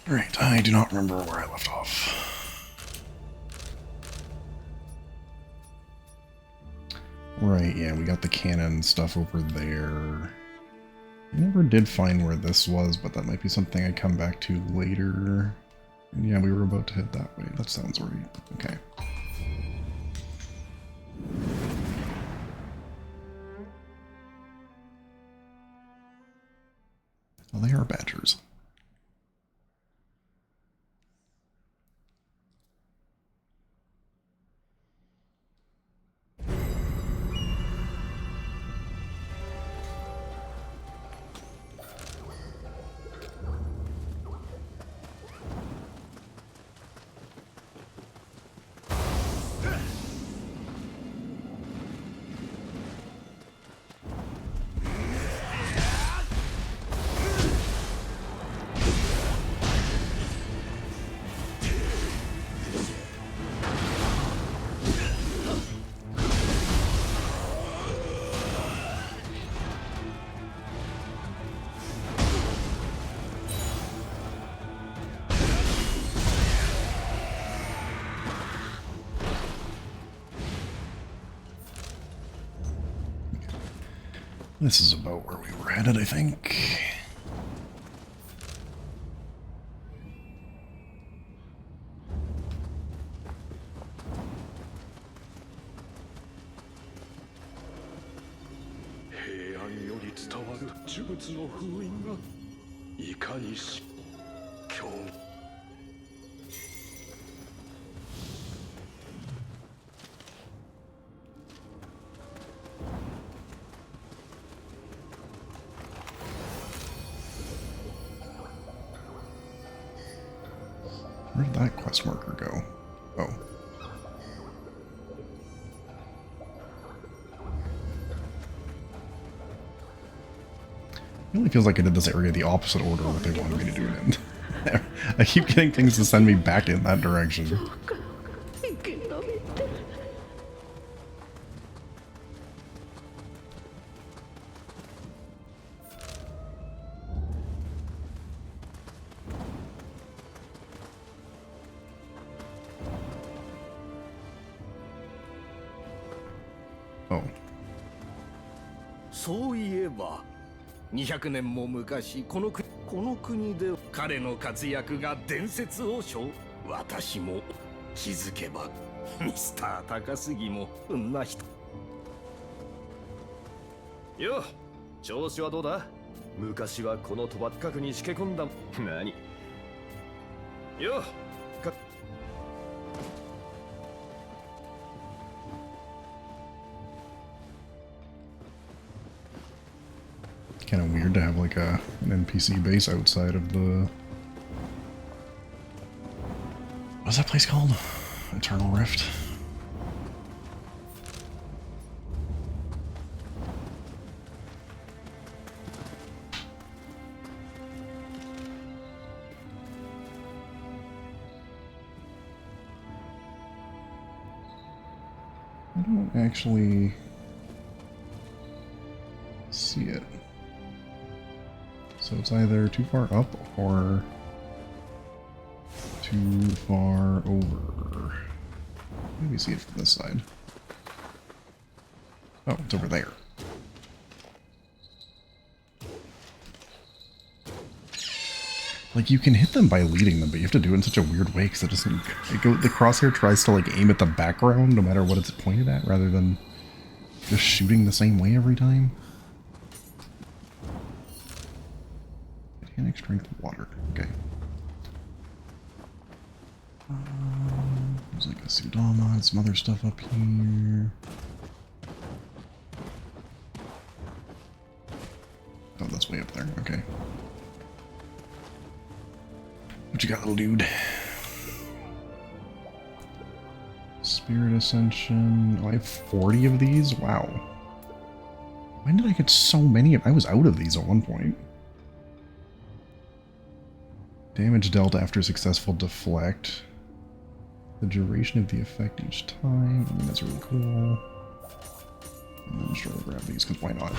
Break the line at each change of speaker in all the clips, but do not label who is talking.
Alright, I do not remember where I left off. Right, yeah, we got the cannon stuff over there. I never did find where this was, but that might be something I come back to later. And yeah, we were about to head that way. That sounds right. Okay. Well, they are badgers. This is about where we were headed, I think. Where did that quest marker go? Oh. It really feels like I did this area the opposite order of what they wanted me to do it in. I keep getting things to send me back in that direction. Oh.
そういえば200年も昔この国で彼の活躍が伝説を私も気づけばミスター高杉もこんな人よ調子はどうだ昔はこの賭場近くにしけ込んだ何よ
Kind of weird to have like an NPC base outside of the... What's that place called? Eternal Rift? I don't actually see it. So it's either too far up or too far over. Maybe see it from this side. Oh, it's over there. Like, you can hit them by leading them, but you have to do it in such a weird way because it doesn't... the crosshair tries to, like, aim at the background no matter what it's pointed at, rather than just shooting the same way every time. Mechanic strength water. Okay. There's like a Sudama and some other stuff up here. Oh, that's way up there. Okay. What you got, little dude? Spirit Ascension. Oh, I have 40 of these? Wow. When did I get so many of... I was out of these at one point. Damage dealt after successful deflect. The duration of the effect each time. I mean, that's really cool. And then sure, grab these, because why not?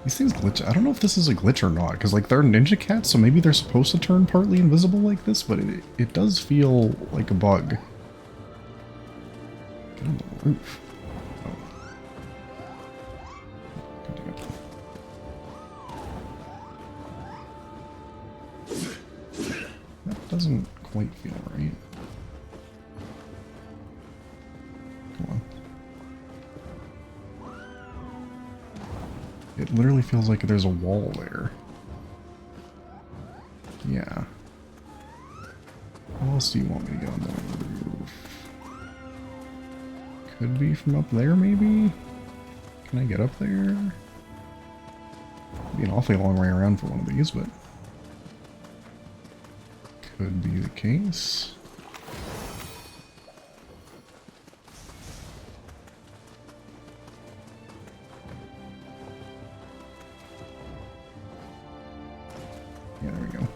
These things glitch. I don't know if this is a glitch or not, because like they're ninja cats, so maybe they're supposed to turn partly invisible like this, but it does feel like a bug. Get on the roof. Oh. That doesn't quite feel right. Come on. It literally feels like there's a wall there. Yeah. How else do you want me to get on the roof? Could be from up there, maybe? Can I get up there? It'd be an awfully long way around for one of these, but... could be the case. Yeah, there we go.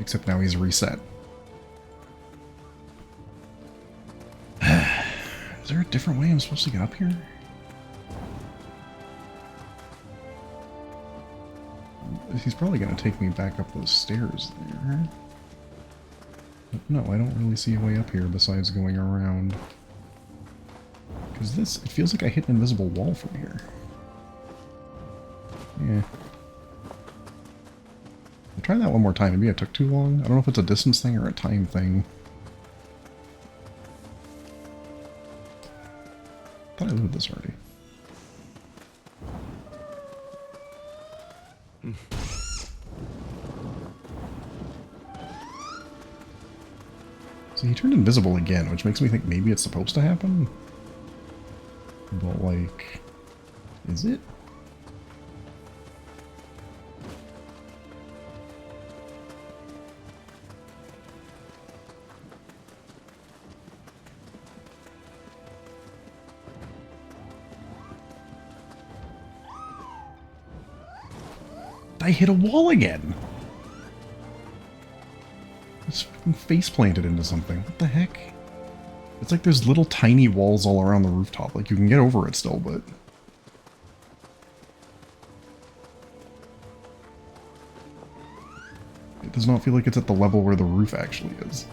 Except now he's reset. Is there a different way I'm supposed to get up here? He's probably going to take me back up those stairs there. But no, I don't really see a way up here besides going around. Because this, it feels like I hit an invisible wall from here. Yeah. I'll try that one more time. Maybe I took too long. I don't know if it's a distance thing or a time thing. I thought I looted this already. So he turned invisible again, which makes me think maybe it's supposed to happen. But, like, is it? I hit a wall again! It's fucking face planted into something. What the heck? It's like there's little tiny walls all around the rooftop. Like, you can get over it still, but... it does not feel like it's at the level where the roof actually is.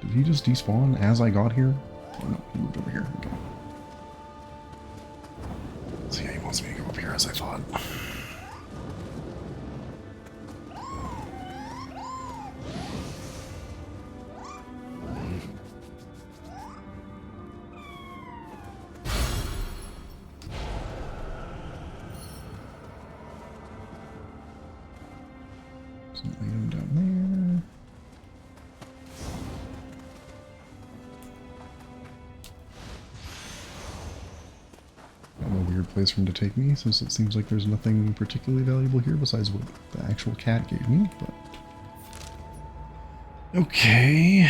Did he just despawn as I got here? Oh no, he moved over here. Okay. So yeah, he wants me to go up here as I thought. Some item down there. Kind of a weird place for him to take me, since it seems like there's nothing particularly valuable here besides what the actual cat gave me, but... okay...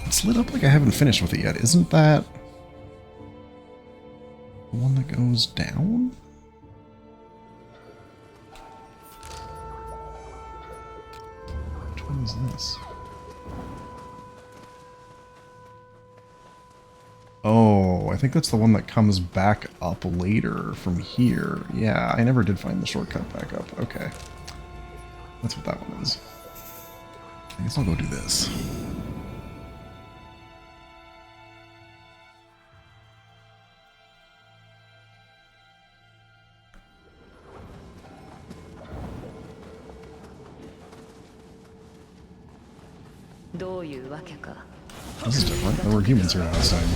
It's lit up like I haven't finished with it yet. Isn't that... the one that goes down? Which one is this? Oh, I think that's the one that comes back up later from here. Yeah, I never did find the shortcut back up. Okay. That's what that one is. I guess I'll go do this. This is different. There were humans here last time.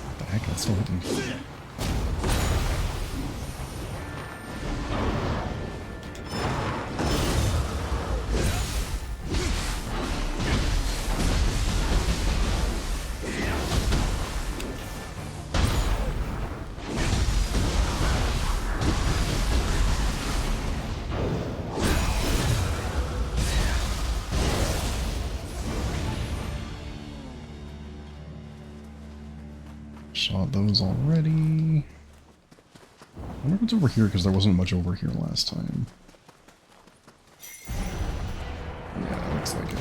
What the heck? That's still hitting. Shot those already. I wonder if it's over here because there wasn't much over here last time. Yeah, it looks like it.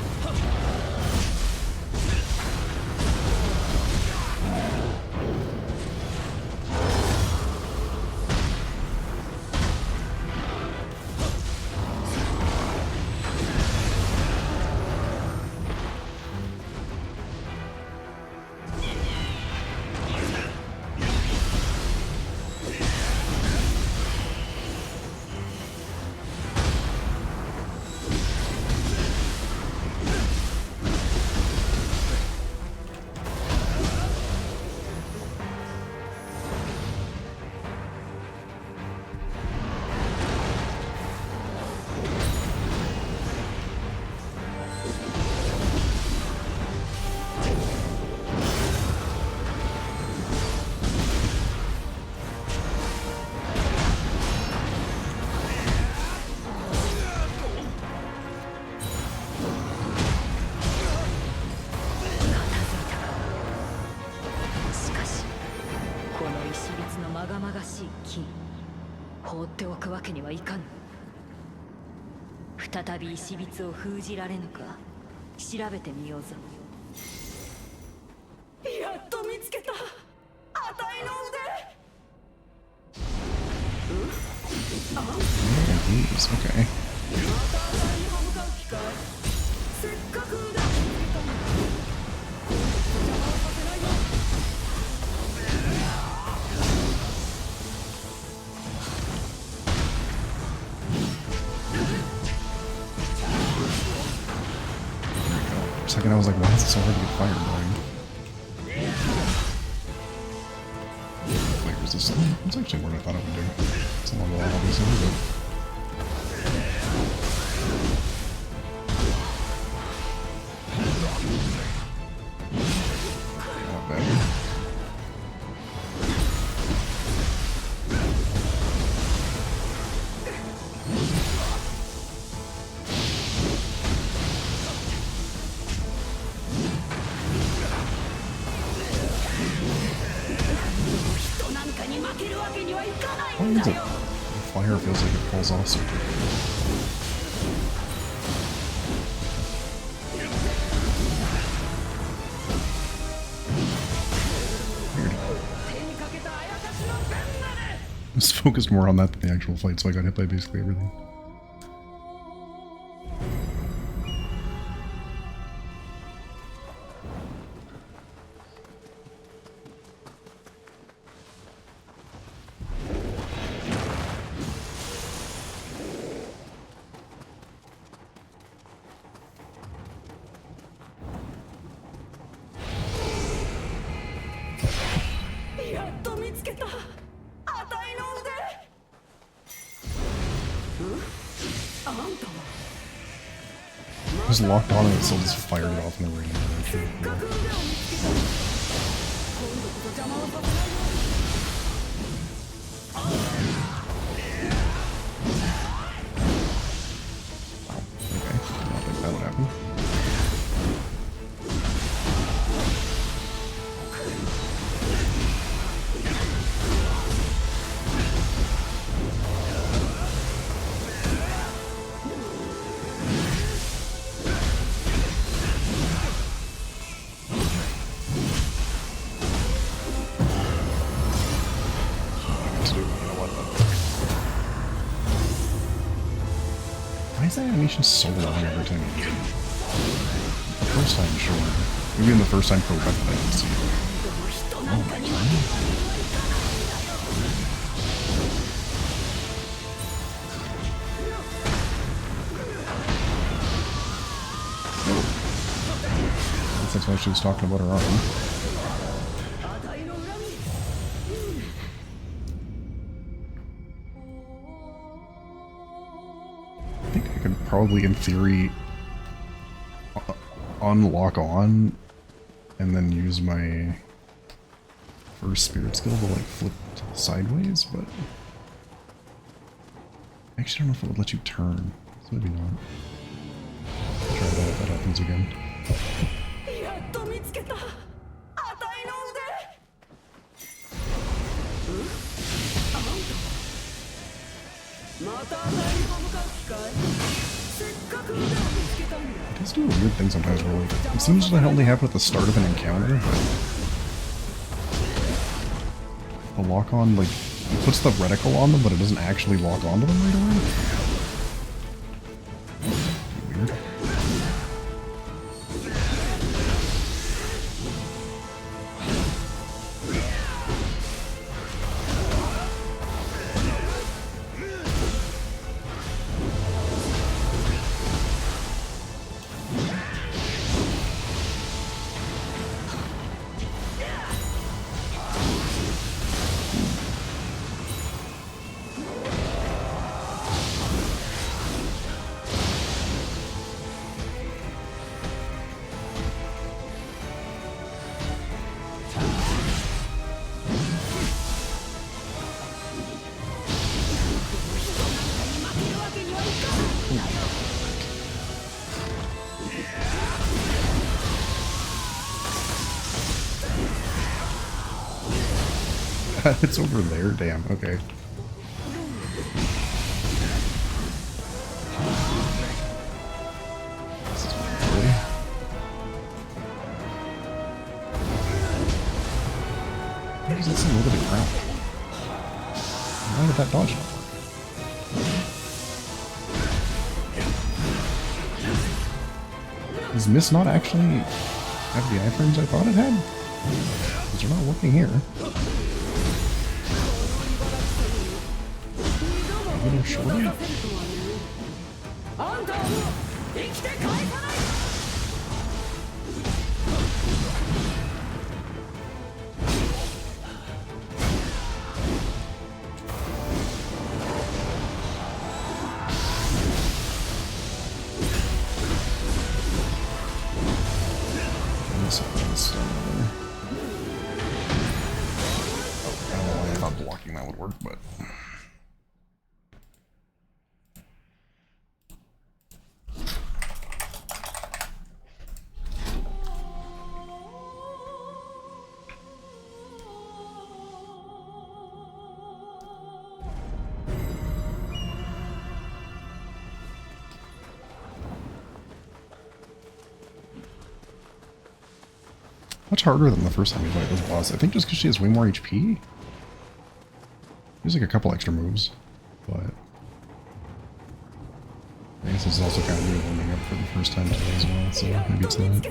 再び石筆を封じられぬか調べてみようぞ。やっと見つけた、あたいの腕。
Okay.
せっかく腕を見つけたのに邪魔をさせないよ。
For a second I was like, why is this already a fire going? Wait, was this? That's actually what I thought it would do. It's along the wall, obviously, but... Not bad. Why is it? The fire feels like it falls off so quickly. Weird. I was focused more on that than the actual fight, so I got hit by basically everything. It was locked on and it still just fired it off in the random direction. Okay, I don't think that would happen. Why is that animation so long every time you do it? The first time, sure. Maybe in the first time for weapon I can see it. Oh my god. I guess that's why she was talking about her arm. I think I could probably, in theory, unlock on and then use my first spirit skill to like flip sideways, but I actually don't know if it would let you turn, so maybe not. I'll try that if that happens again.
また与えに歯向かう機会。せっかく腕を見つけたんだ。
It does do a weird thing sometimes where, like, it seems to only happen at the start of an encounter, but the lock-on, like, it puts the reticle on them, but it doesn't actually lock onto them right away. Weird. It's over there, damn, okay. This is really... Why does that seem a little bit ground? Why did that dodge not work? Does Miss not actually have the iframes I thought it had? Because they're not working here. A little shorter?
あんたはもう生きて帰さない。
I don't know why I thought blocking that would work, but... Much harder than the first time we played this boss. I think just because she has way more HP. There's like a couple extra moves, but I guess this is also kind of new warming up for the first time today as well, so maybe it's that.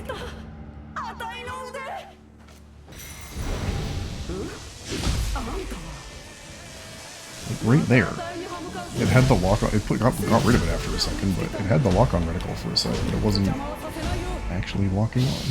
Like right there, it had the lock on, got rid of it after a second, but it had the lock on reticle for a second, but it wasn't actually locking on.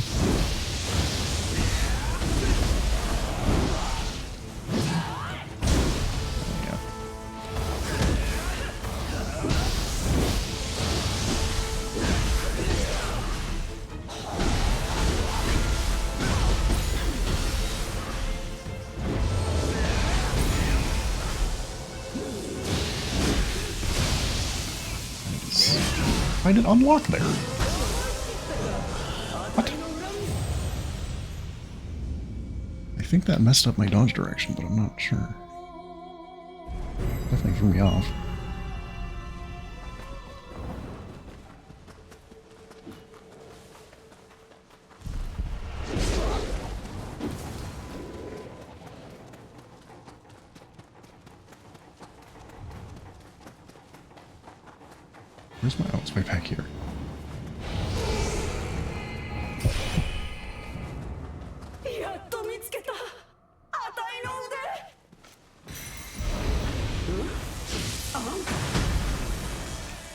Why did it unlock there? What? I think that messed up my dodge direction, but I'm not sure. Definitely threw me off. Where's my... Oh, it's way back here.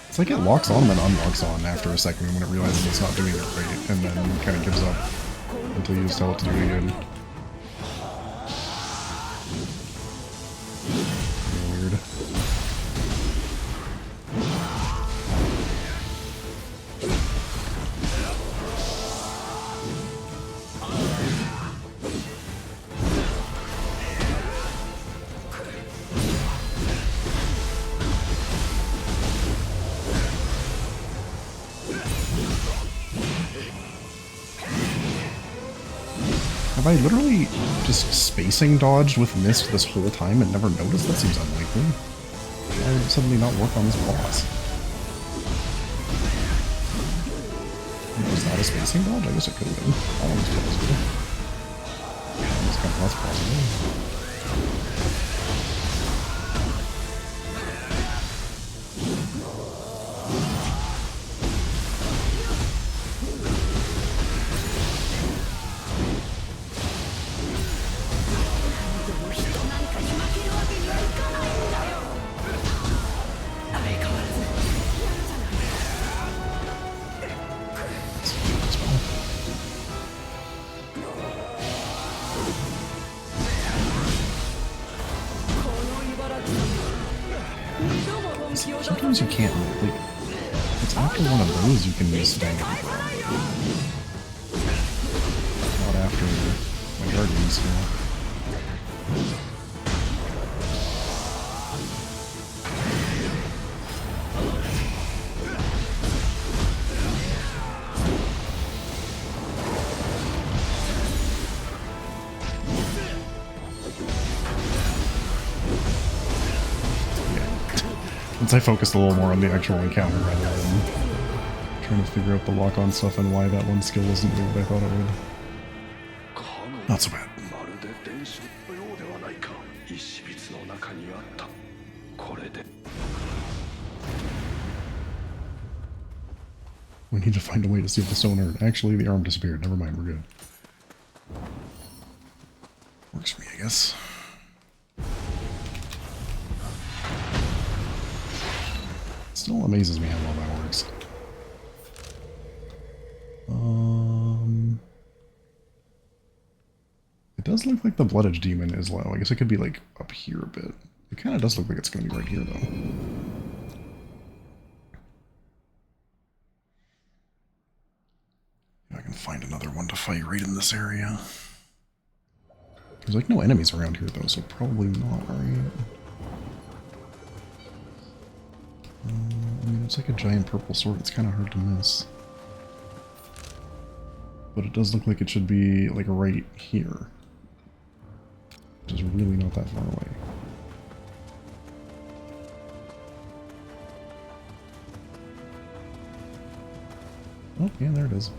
It's like it locks on and then unlocks on after a second when it realizes it's not doing it right, and then kind of gives up until you just tell it to do it again. Weird. Have I literally just spacing dodged with mist this whole time and never noticed? That seems unlikely. Why would it suddenly not work on this boss? Was that a spacing dodge? I guess it could have been. That one was plausible. It's kind of less plausible. Sometimes you can't, like, it's after one of those you can use Stank. Not after my Guardian skill. Once I focused a little more on the actual encounter rather than trying to figure out the lock-on stuff and why that one skill wasn't doing what I thought it would. Not so bad. We need to find a way to see if the stone hurt. Actually, the arm disappeared. Never mind, we're good. Works for me, I guess. Still amazes me how well that works. It does look like the Blood Edge Demon is low. I guess it could be like up here a bit. It kind of does look like it's going to be right here though. If I can find another one to fight right in this area. There's like no enemies around here though, so probably not, right? I mean, it's like a giant purple sword. It's kind of hard to miss. But it does look like it should be, like, right here. Which is really not that far away. Oh, yeah, there it is.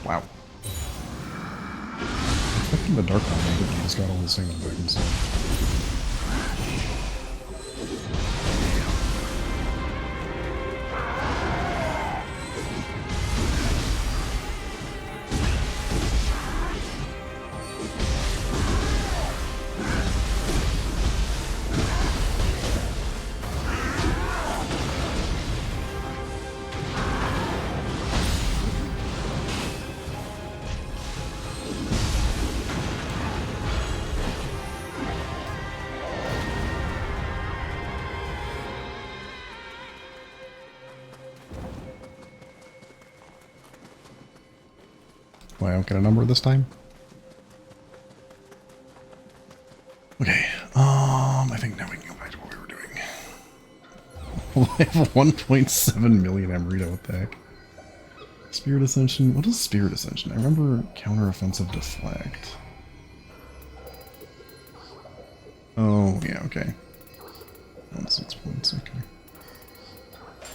Wow. Expecting the Dark One, I think he just got all the same back himself. Why I don't get a number this time? Okay, I think now we can go back to what we were doing. I have 1.7 million Amrito attack. Spirit Ascension, what is Spirit Ascension? I remember counter-offensive deflect. Oh, yeah, okay. 6 points, okay.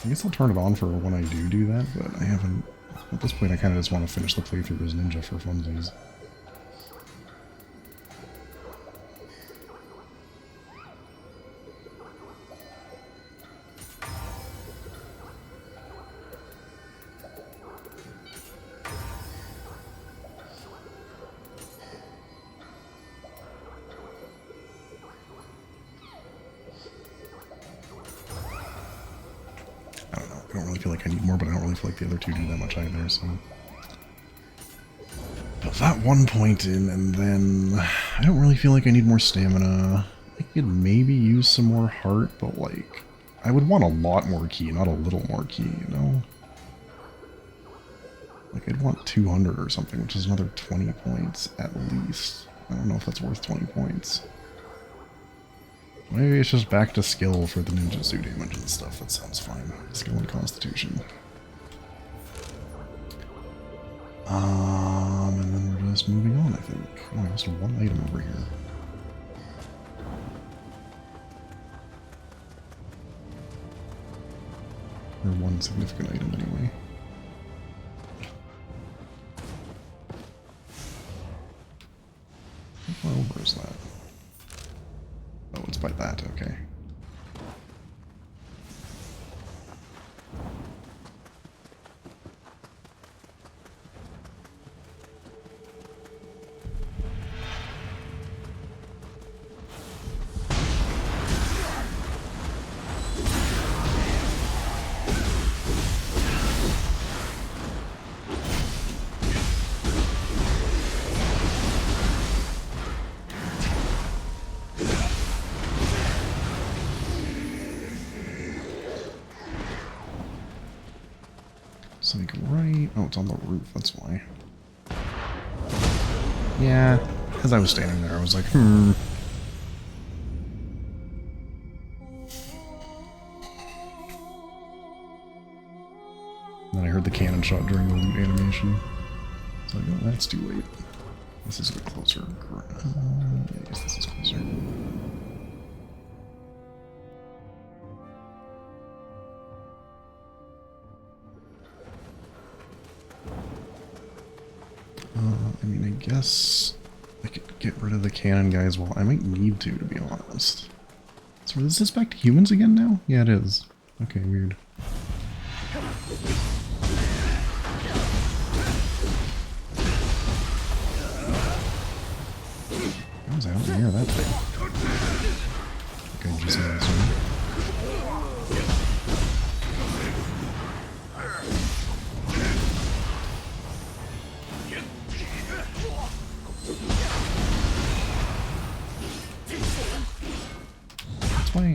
I guess I'll turn it on for when I do that, but I haven't... At this point, I kind of just want to finish the playthrough as Ninja for funsies. I don't really feel like I need more, but I don't really feel like the other two do that much either, so... Put that 1 point in, and then I don't really feel like I need more stamina. I could maybe use some more heart, but like, I would want a lot more key, not a little more key, you know? Like, I'd want 200 or something, which is another 20 points at least. I don't know if that's worth 20 points. Maybe it's just back to skill for the ninjutsu damage and stuff. That sounds fine. Skill and constitution. And then we're just moving on, I think. Oh, I must have one item over here. Or one significant item, anyway. How far over is that? Oh, it's by that, okay. So like right... Oh, it's on the roof, that's why. Yeah, as I was standing there, I was like, And then I heard the cannon shot during the loot animation. So like, oh, that's too late. This is a bit closer. Yeah, I guess this is closer. I mean, I guess I could get rid of the cannon guys. Well, I might need to be honest. So is this back to humans again now? Yeah, it is. Okay, weird. How was I out near that thing? Okay, just noticed one.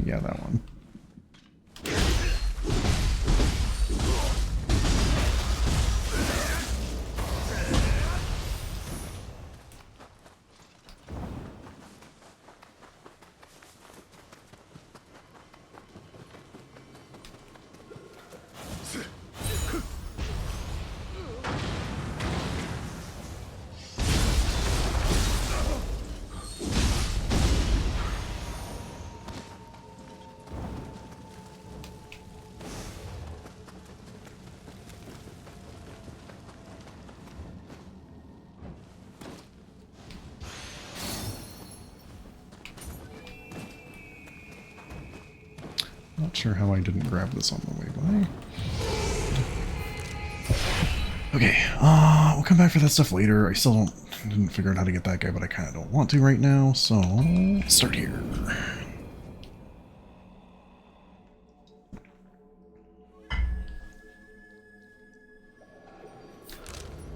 Yeah, that one. Not sure how I didn't grab this on the way by. Okay, we'll come back for that stuff later. I still didn't figure out how to get that guy, but I kind of don't want to right now, so let's start here.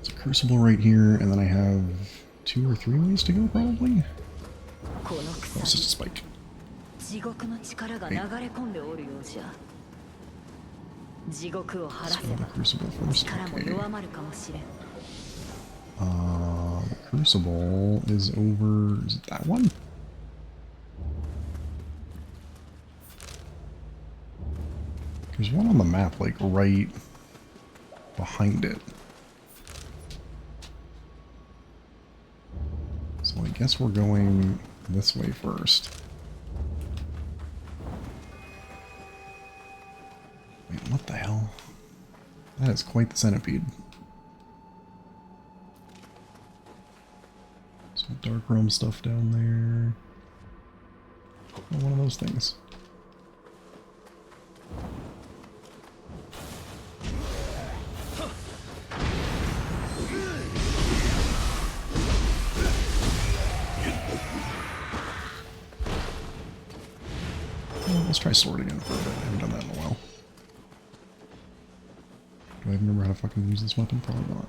It's a crucible right here, and then I have 2 or 3 ways to go, probably. Oh, it's just a spike.
地獄の力が流れ込んでおるようじゃ。地獄を晴らせば力も弱まるかもしれん。
The crucible is over. Is it that one? There's one on the map, like right behind it. So I guess we're going this way first. Wait, what the hell? That is quite the centipede. Some dark room stuff down there. Oh, one of those things. Well, let's try sword again for a bit. I haven't done that in a while. I remember how to fucking use this weapon? Probably not.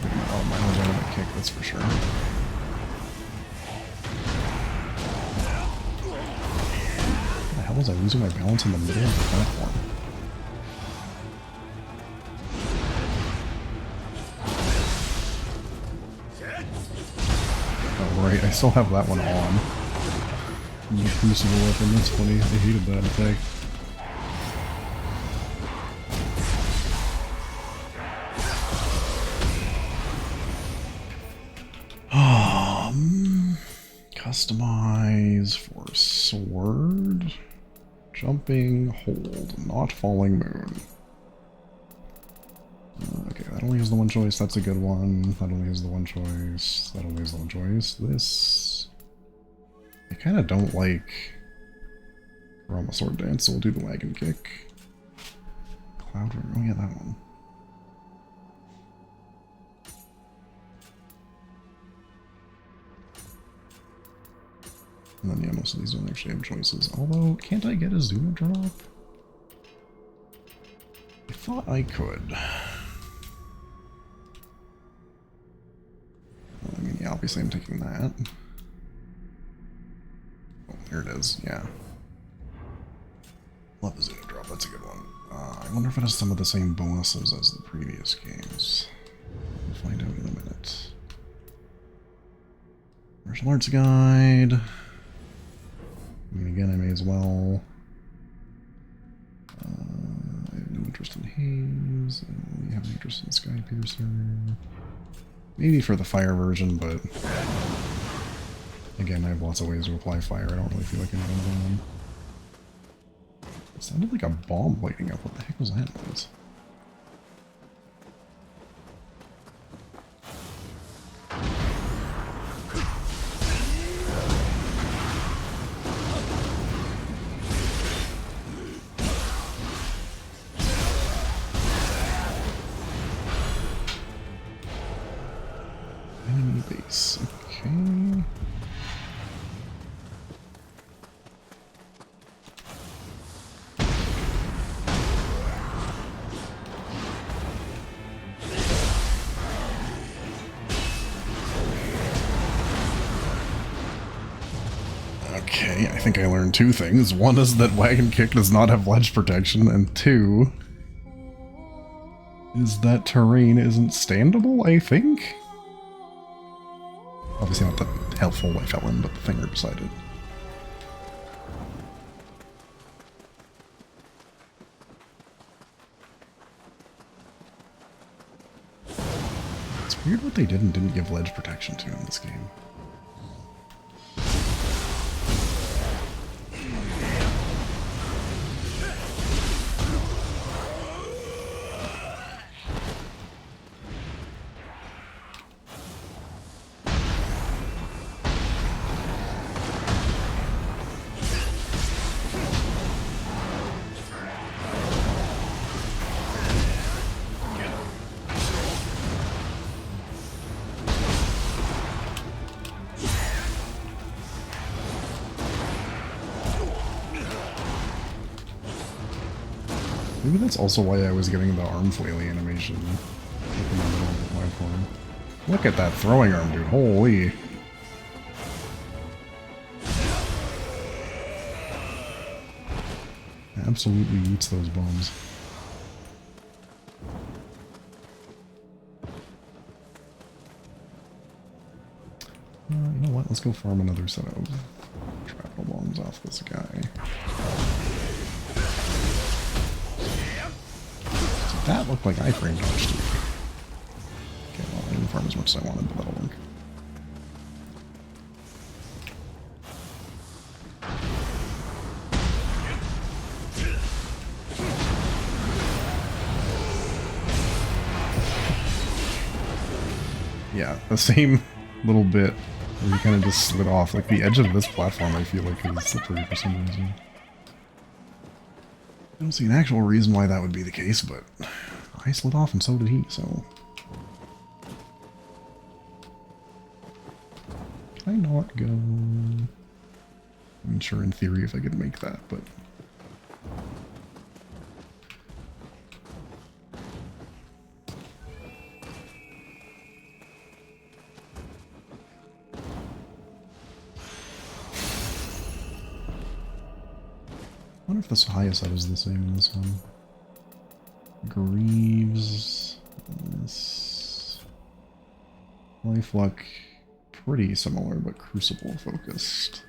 Oh, my own dynamic kick, that's for sure. How the hell was I losing my balance in the middle of the platform? Oh, right, I still have that one on. The crucible weapon, that's funny. I hated that attack. Customize for sword. Jumping, hold, not falling moon. Okay, that only has the one choice. That's a good one. That only has the one choice. That only has the one choice. This... I kind of don't like Rama Sword Dance, so we'll do the wagon kick. Cloud... Oh yeah, that one. And then, yeah, most of these don't actually have choices. Although, can't I get a Zuma drop? I thought I could. Well, I mean, yeah, obviously I'm taking that. Oh, there it is, yeah. Love the Zuma drop, that's a good one. I wonder if it has some of the same bonuses as the previous games. We'll find out in a minute. Martial Arts Guide. I mean, again, I may as well. I have no interest in Haze. I don't really have any interest in Sky Piercer. Maybe for the fire version, but again, I have lots of ways to apply fire. I don't really feel like any of them. It sounded like a bomb lighting up. What the heck was that noise? Enemy base. Okay. Okay, I think I learned two things. One is that Wagon Kick does not have ledge protection, and two is that terrain isn't standable, I think? Obviously not the helpful I fell in, but the thing right beside it. It's weird what they did and didn't give ledge protection to in this game. Maybe that's also why I was getting the arm flailing animation like in the middle of the platform. Look at that throwing arm, dude. Holy. Absolutely eats those bombs. You know what? Let's go farm another set of shrapnel bombs off this guy. That looked like iframe dodge to me. Okay, well, I didn't farm as much as I wanted, but that'll work. Yeah, the same little bit where you kind of just slid off. Like, the edge of this platform, I feel like, is slippery for some reason. I don't see an actual reason why that would be the case, but I slid off and so did he, so... Can I not go? I'm sure in theory if I could make that, but... I wonder if the highest up is the same in this one. Greaves... This... Lifeluck... Pretty similar, but Crucible focused.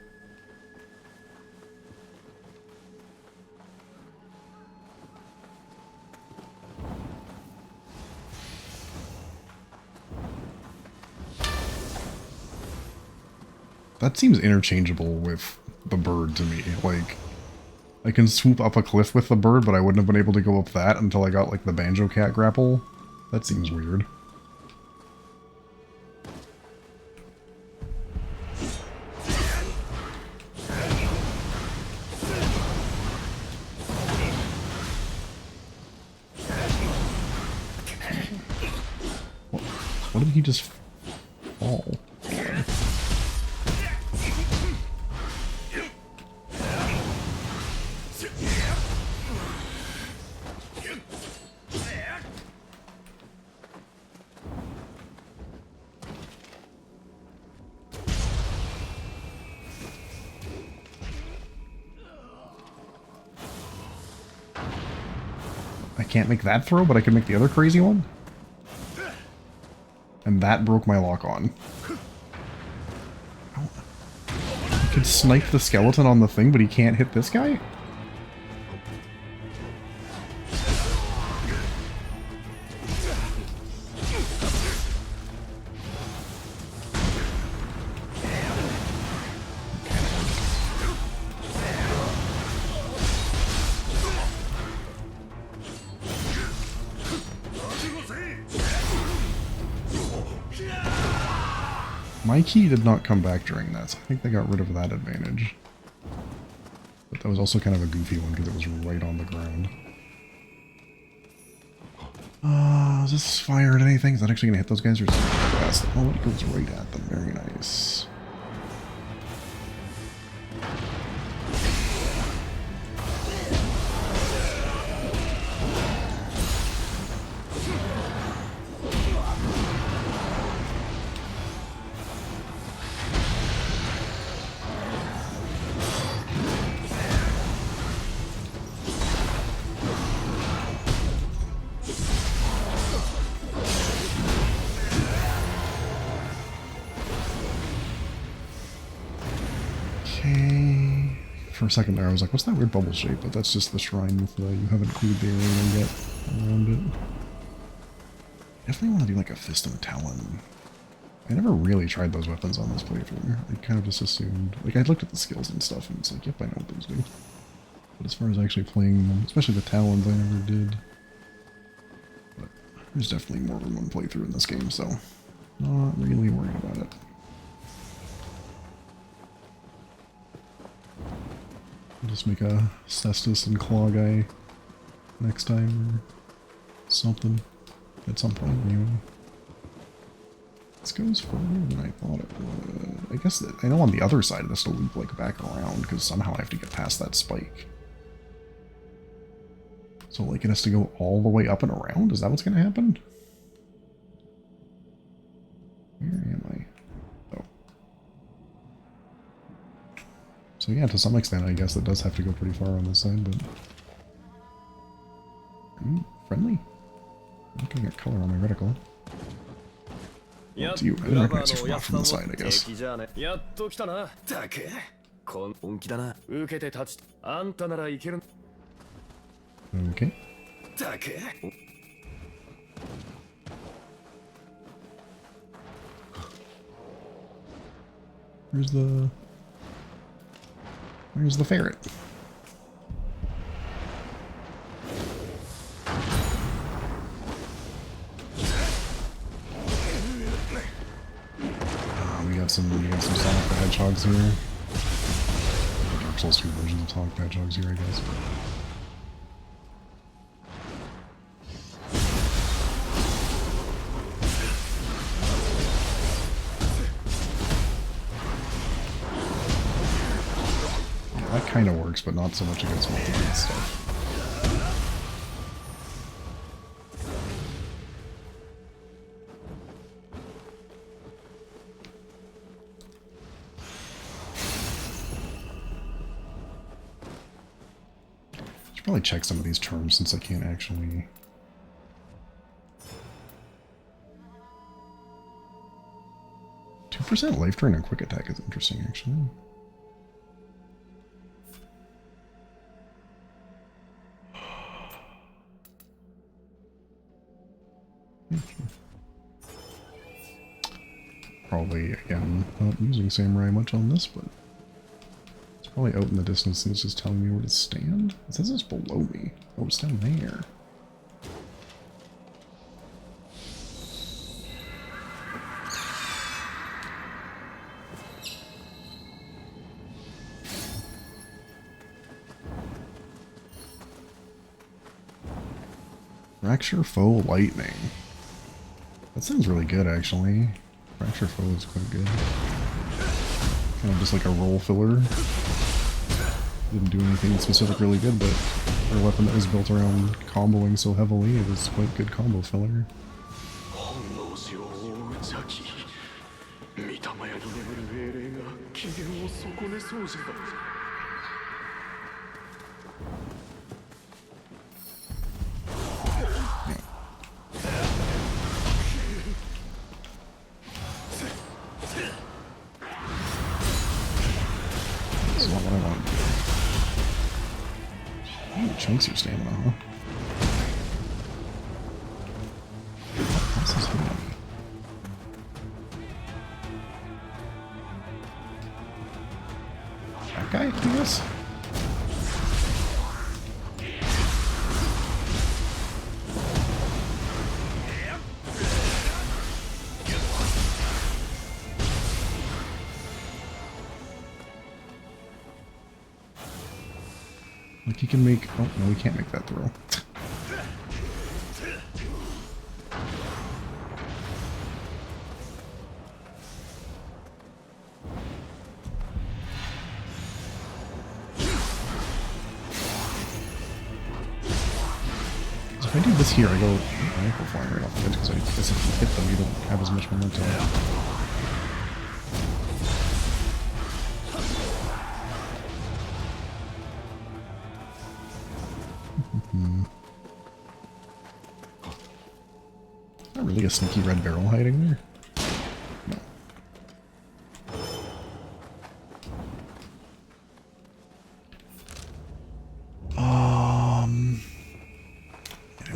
That seems interchangeable with the bird to me. Like, I can swoop up a cliff with the bird, but I wouldn't have been able to go up that until I got, like, the Banjo Cat grapple. That seems weird. What did he just fall? I can't make that throw, but I can make the other crazy one? And that broke my lock on. He could snipe the skeleton on the thing, but he can't hit this guy? My key did not come back during that, so I think they got rid of that advantage. But that was also kind of a goofy one because it was right on the ground. Is this fire at anything? Is that actually going to hit those guys or is it past them? Oh, it goes right at them. Very nice. For a second there, I was like, what's that weird bubble shape? But that's just the shrine with you haven't cleared the area yet around it. Definitely want to do like a fist and a talon. I never really tried those weapons on this playthrough. I kind of just assumed, like I looked at the skills and stuff and it's like, yep, I know what those do. But as far as actually playing them, especially the talons, I never did. But there's definitely more than one playthrough in this game, so not really worried about it. I'll just make a Cestus and Claw guy next time or something at some point anyway. This goes further than I thought it would. I guess that, I know on the other side it has to loop like back around because somehow I have to get past that spike. So like it has to go all the way up and around? Is that what's going to happen? Where am I? So yeah, to some extent, I guess it does have to go pretty far on this side, but... friendly? I'm looking at color on my reticle. Well, it's you. I didn't recognize you from the side, I guess. Okay. Where's the ferret? We got some Sonic the Hedgehogs here. Dark Souls 2 versions of Sonic the Hedgehogs here, I guess. kind of works, but not so much against multi-beat stuff. Should probably check some of these terms since I can't actually... 2% life drain on quick attack is interesting, actually. Probably, again, not using Samurai much on this, but it's probably out in the distance and it's just telling me where to stand. It says it's below me. Oh, it's down there. Fracture Foe Lightning. That sounds really good, actually. Fracture Foe is quite good. Kind of just like a roll filler. Didn't do anything specific really good, but for a weapon that was built around comboing so heavily, it was quite good combo filler. Chunks your stamina, huh? This is fun. That guy, I guess? Like he can make... Oh, no, we can't make that throw. So if I do this here, I go ankle flying right off the edge, because I guess if you hit them, you don't have as much momentum. Not really a sneaky red barrel hiding there. No. I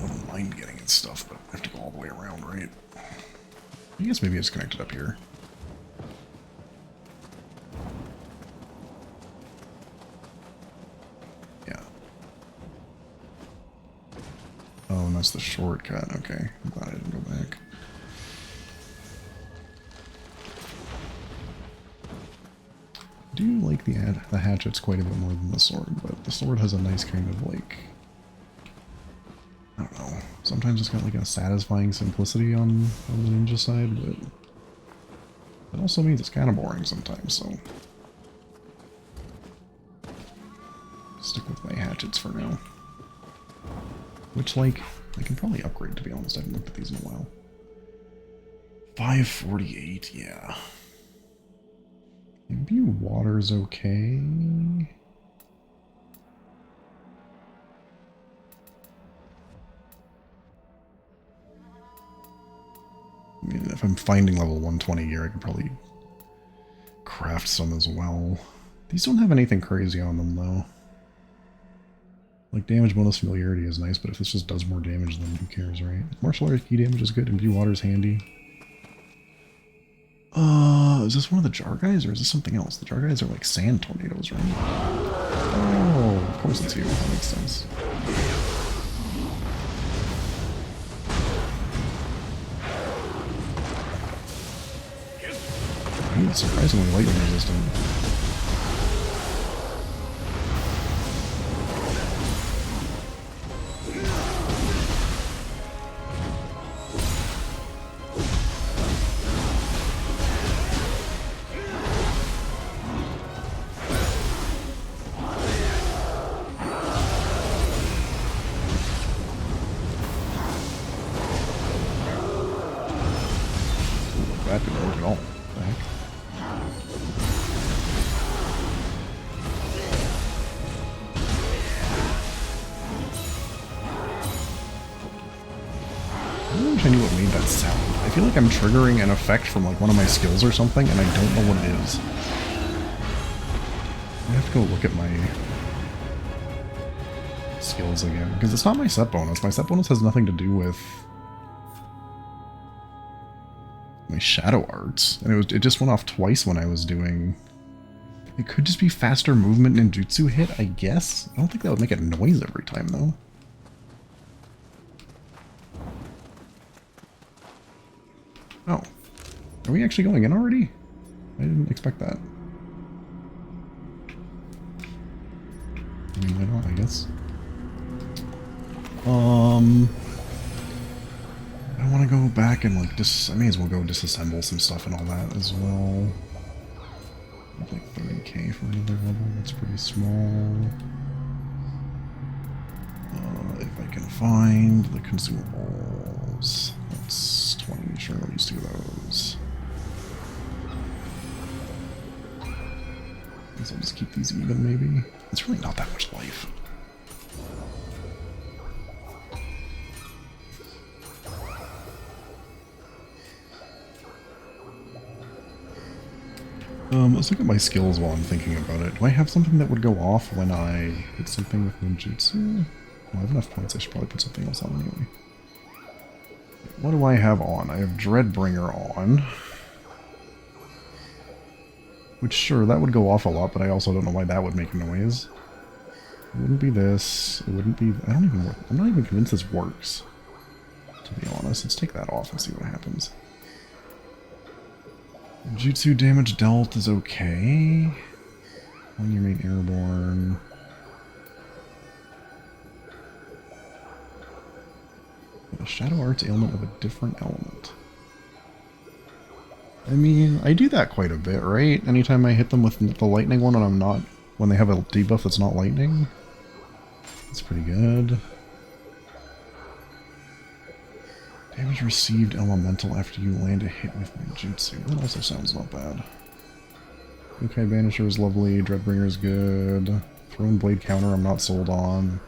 wouldn't mind getting its stuff, but I have to go all the way around, right? I guess maybe it's connected up here. Yeah. Oh, and that's the shortcut. Okay. I'm glad I didn't go back. I do like the hatchets quite a bit more than the sword, but the sword has a nice kind of like... I don't know. Sometimes it's got like a satisfying simplicity on the ninja side, but that also means it's kind of boring sometimes, so... stick with my hatchets for now. Which, like, I can probably upgrade, to be honest. I haven't looked at these in a while. 548, yeah. Imbue water's okay. I mean, if I'm finding level 120 here, I could probably craft some as well. These don't have anything crazy on them, though. Like, damage bonus familiarity is nice, but if this just does more damage, then who cares, right? Martial arts key damage is good, imbue water's handy. Is this one of the jar guys, or is this something else? The jar guys are like sand tornadoes, right? Oh, of course it's you. That makes sense. He's surprisingly lightning resistant. that didn't work at all. What the heck? I wish I knew what made that sound. I feel like I'm triggering an effect from like one of my skills or something, and I don't know what it is. I have to go look at my skills again, because it's not my set bonus. My set bonus has nothing to do with my shadow arts, and it just went off twice when I was doing. It could just be faster movement ninjutsu hit, I guess. I don't think that would make a noise every time though. Oh. Are we actually going in already? I didn't expect that. I mean, why not, I guess. I want to go back and, like, I may as well go disassemble some stuff and all that as well. Like 30k for another level, that's pretty small. If I can find the consumables. That's 20, sure, I'll use 2 of those. So I'll just keep these even, maybe. It's really not that much life. Let's look at my skills while I'm thinking about it. Do I have something that would go off when I hit something with ninjutsu? Well, I have enough points, I should probably put something else on anyway. What do I have on? I have Dreadbringer on. Which, sure, that would go off a lot, but I also don't know why that would make noise. It wouldn't be this. It wouldn't be... I'm not even convinced this works. To be honest, let's take that off and see what happens. Jutsu damage dealt is okay. When you remain airborne. A shadow arts ailment of a different element. I mean, I do that quite a bit, right? Anytime I hit them with the lightning one and I'm not... When they have a debuff that's not lightning. That's pretty good. Damage received elemental after you land a hit with ninjutsu. That also sounds not bad. Okay, Banisher is lovely. Dreadbringer is good. Throne Blade counter I'm not sold on.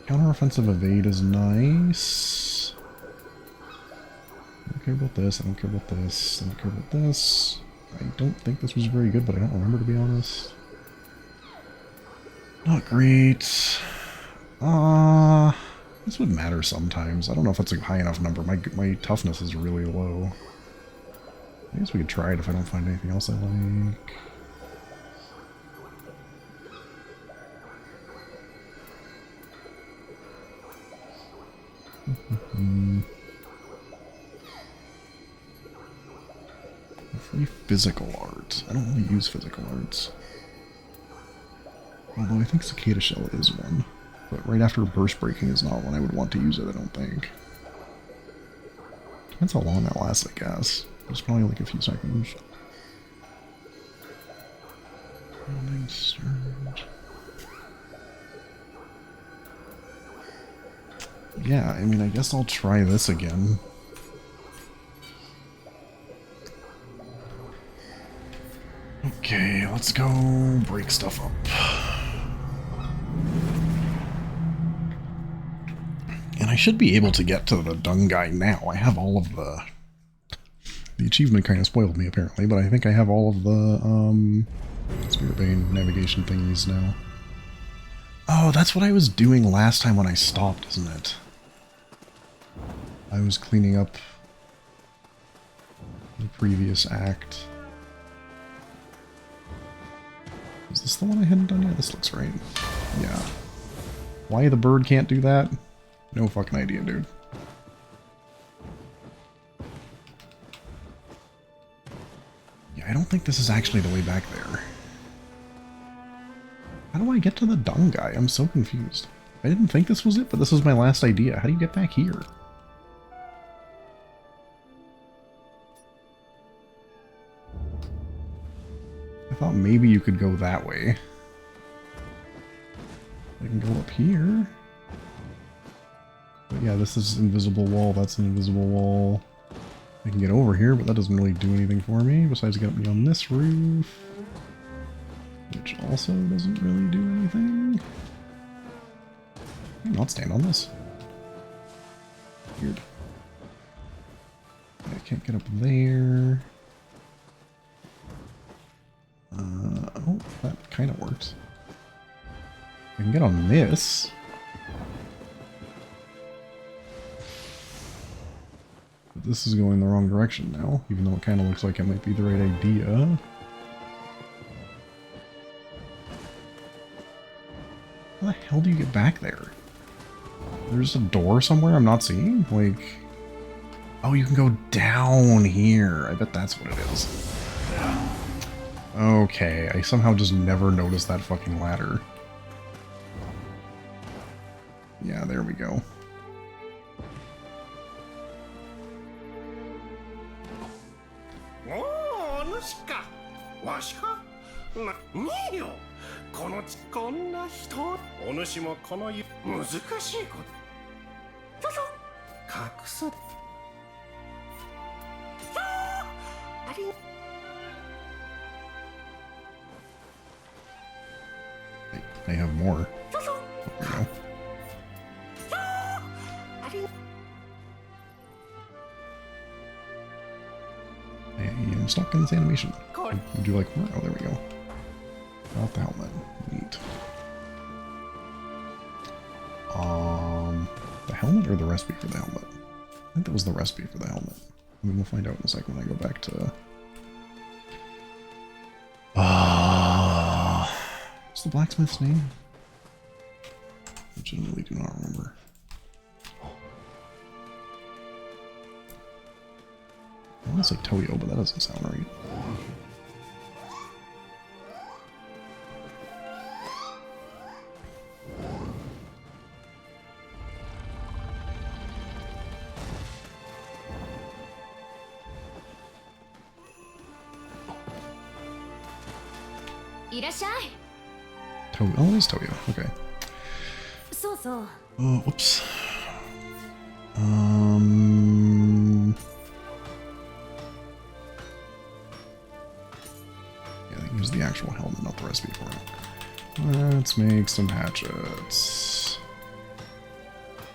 Counter offensive evade is nice. I don't care about this. I don't care about this. I don't care about this. I don't think this was very good, but I don't remember, to be honest. Not great. This would matter sometimes. I don't know if that's a high enough number. My toughness is really low. I guess we could try it if I don't find anything else I like. Free physical art. I don't really use physical arts. Although I think Cicada Shell is one. But right after Burst Breaking is not one I would want to use it, I don't think. Depends how long that lasts, I guess. It's probably like a few seconds. Yeah, I mean, I guess I'll try this again. Okay, let's go break stuff up. And I should be able to get to the dung guy now. I have all of the... The achievement kind of spoiled me, apparently, but I think I have all of the, Spirit Bane navigation thingies now. Oh, that's what I was doing last time when I stopped, isn't it? I was cleaning up the previous act. Is this the one I hadn't done yet? This looks right. Yeah. Why the bird can't do that? No fucking idea, dude. Yeah, I don't think this is actually the way back there. How do I get to the dung guy? I'm so confused. I didn't think this was it, but this was my last idea. How do you get back here? I thought maybe you could go that way. I can go up here. But yeah, this is invisible wall, that's an invisible wall. I can get over here, but that doesn't really do anything for me, besides get me on this roof. Which also doesn't really do anything. Can I not stand on this? Weird. I can't get up there. Oh, that kind of works. I can get on this. But this is going the wrong direction now, even though it kind of looks like it might be the right idea. How the hell do you get back there? There's a door somewhere I'm not seeing? Like... Oh, you can go down here. I bet that's what it is. Okay, I somehow just never noticed that fucking ladder. Yeah, there we go.
Oh, Anushka! Washka? Nioh! こんな人お主もこの難しいこと隠すあり
I have more. There we go. I am stuck in this animation. Would you like more? Oh, there we go. Got the helmet. Neat. The helmet or the recipe for the helmet? I think that was the recipe for the helmet. I mean, we'll find out in a second when I go back to... what's the blacksmith's name? Legitimately do not remember. I want to say Toyo, but that doesn't sound right. Toyo. Oh, it is Toyo. Okay. Oh, whoops. Yeah, I think here's the actual helmet, not the recipe for it. Let's make some hatchets.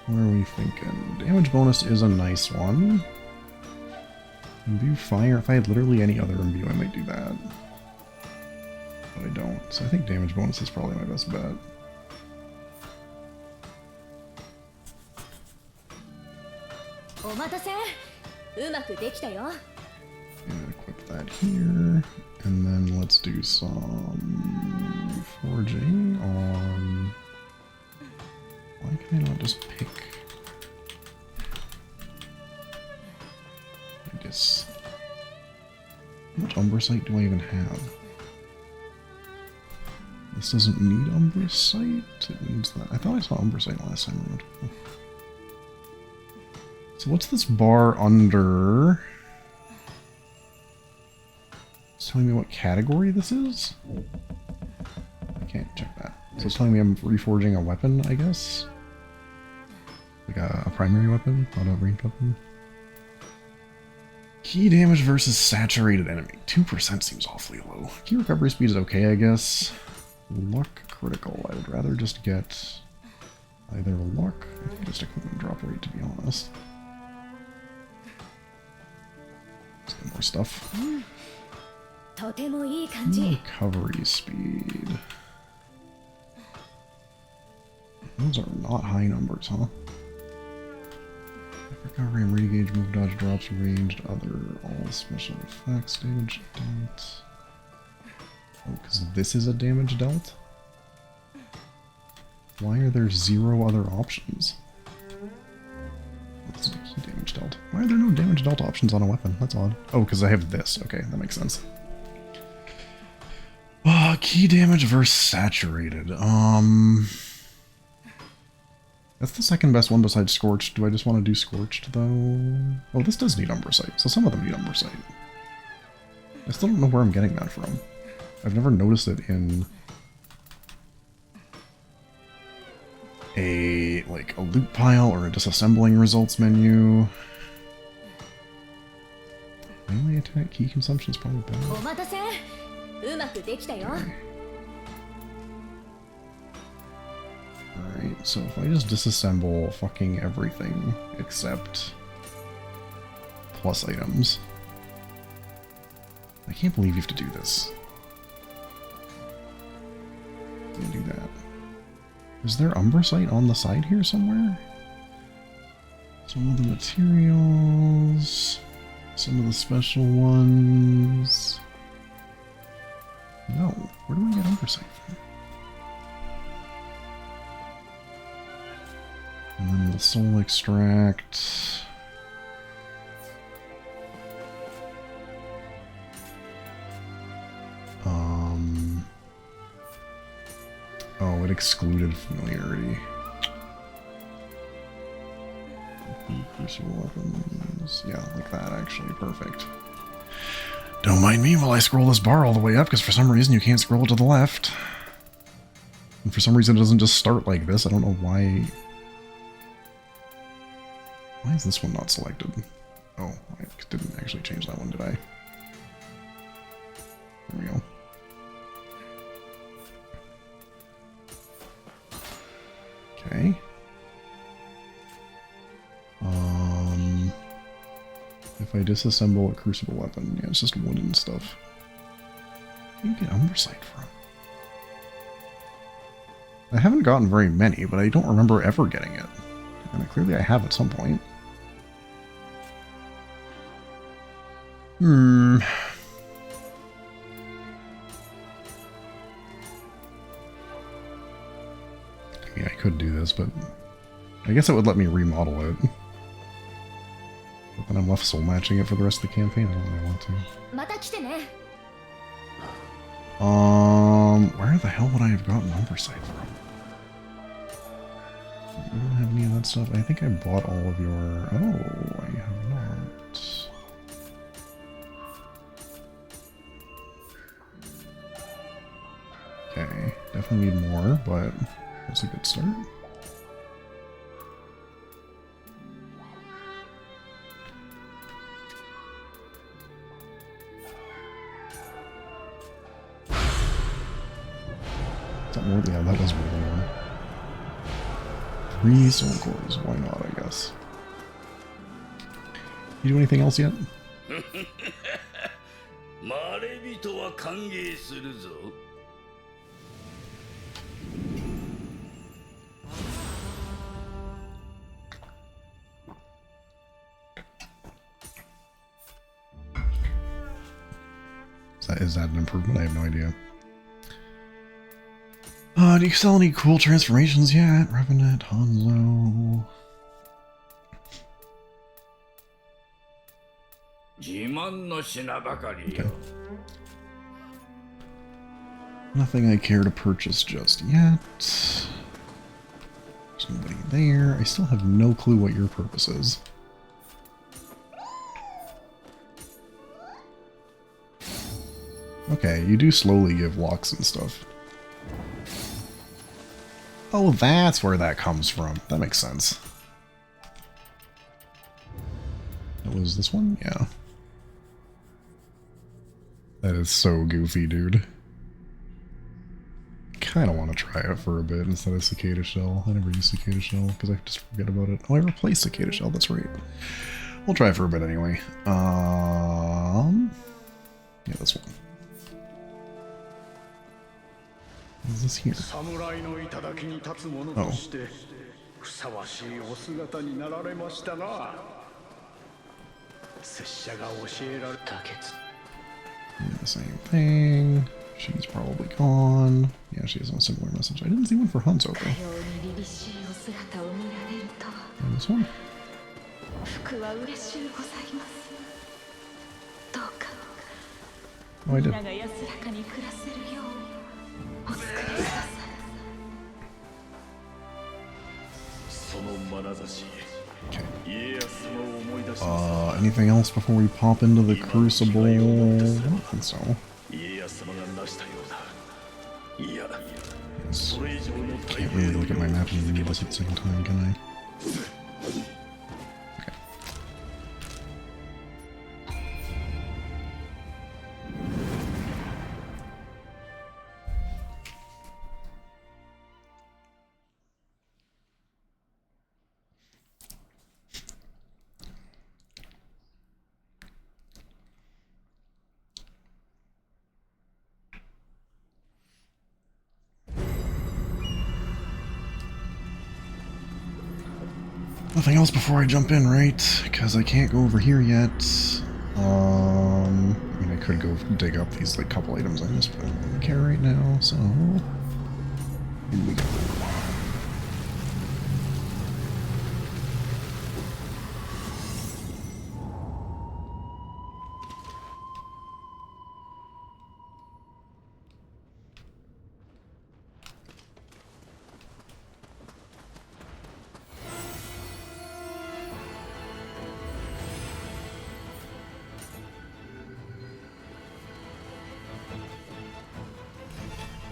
What are we thinking? Damage bonus is a nice one. Imbue fire. If I had literally any other imbue, I might do that. But I don't. So I think damage bonus is probably my best bet. And equip that here. And then let's do some forging on... Why can I not just pick? I guess... How much Umbrasite do I even have? This doesn't need Umbrasite? It needs that. I thought I saw Umbrasite last time around. So what's this bar under? It's telling me what category this is? I can't check that. So it's telling me I'm reforging a weapon, I guess? Like a primary weapon, not a ranged weapon. Key damage versus saturated enemy. 2% seems awfully low. Key recovery speed is okay, I guess. Luck critical. I would rather just get either luck or just equipment drop rate, to be honest. Let's get more stuff. Recovery speed. Those are not high numbers, huh? Recovery and re-gauge, move, dodge, drops, ranged, other, all special effects, damage dealt. Oh, because this is a damage dealt? Why are there 0 other options? This is a key damage dealt. Why are there no damage dealt options on a weapon? That's odd. Oh, because I have this. Okay, that makes sense. Key damage versus saturated. That's the second best one besides Scorched. Do I just want to do Scorched, though? Oh, this does need Umbrasite, so some of them need Umbrasite. I still don't know where I'm getting that from. I've never noticed it in a loot pile or a disassembling results menu. Melee attack key consumption is probably better.
お待たせ。うまくできたよ。
Alright, so if I just disassemble fucking everything except plus items. I can't believe you have to do this. I'm gonna do that. Is there Umbrasite on the side here somewhere? Some of the materials, some of the special ones. No, where do I get Umbrasite from? And then the soul extract. Oh, it excluded familiarity. Crucible weapons. Yeah, like that actually. Perfect. Don't mind me while I scroll this bar all the way up, because for some reason you can't scroll to the left. And for some reason it doesn't just start like this. I don't know why. Why is this one not selected? Oh, I didn't actually change that one, did I? There we go. Okay. If I disassemble a crucible weapon, yeah, it's just wooden stuff. Where do you get Umbrasite from? I haven't gotten very many, but I don't remember ever getting it. And clearly I have at some point. I mean, I could do this, but I guess it would let me remodel it. But then I'm left soul matching it for the rest of the campaign. I don't really want to. Where the hell would I have gotten Umbrasite from? I don't have any of that stuff. I think I bought all of your... Oh, I have not. Okay, definitely need more, but that's a good start. Is that more? Yeah, that was more than one. 3 soul cores, why not, I guess. You do anything else yet? Is that an improvement? I have no idea. Do you sell any cool transformations yet? Revenant, Hanzo. Okay. Nothing I care to purchase just yet. There's nobody there. I still have no clue what your purpose is. Okay, you do slowly give locks and stuff. Oh, that's where that comes from. That makes sense. That was this one? Yeah. That is so goofy, dude. I kind of want to try it for a bit instead of Cicada Shell. I never use Cicada Shell because I just forget about it. Oh, I replaced Cicada Shell. That's right. We'll try it for a bit anyway. Yeah, this one. What is this here? Oh. The same thing. She's probably gone. Yeah, she has a similar message. I didn't see one for Hanzo though. And this one? Oh, I did. Okay. Anything else before we pop into the Crucible? I don't think so. Yes. Can't really look at my map and read this at the same time, can I? Okay. Nothing else before I jump in, right? Because I can't go over here yet. I mean, I could go dig up these like couple items I missed, but I don't really care right now, so here we go.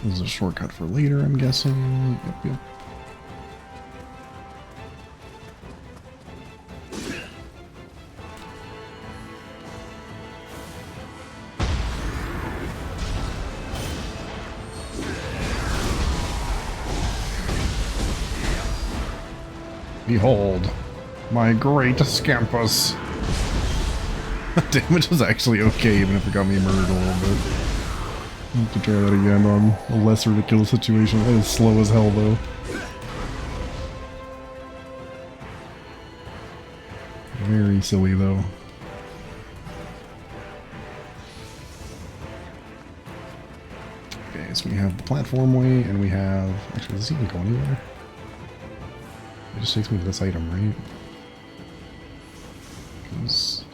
This is a shortcut for later, I'm guessing. Yep. Behold, my great Scampus. Damage was actually okay, even if it got me murdered a little bit. I'll have to try that again on a less ridiculous situation. That is slow as hell, though. Very silly, though. Okay, so we have the platform way, and we have... Actually, does this even go anywhere? It just takes me to this item, right?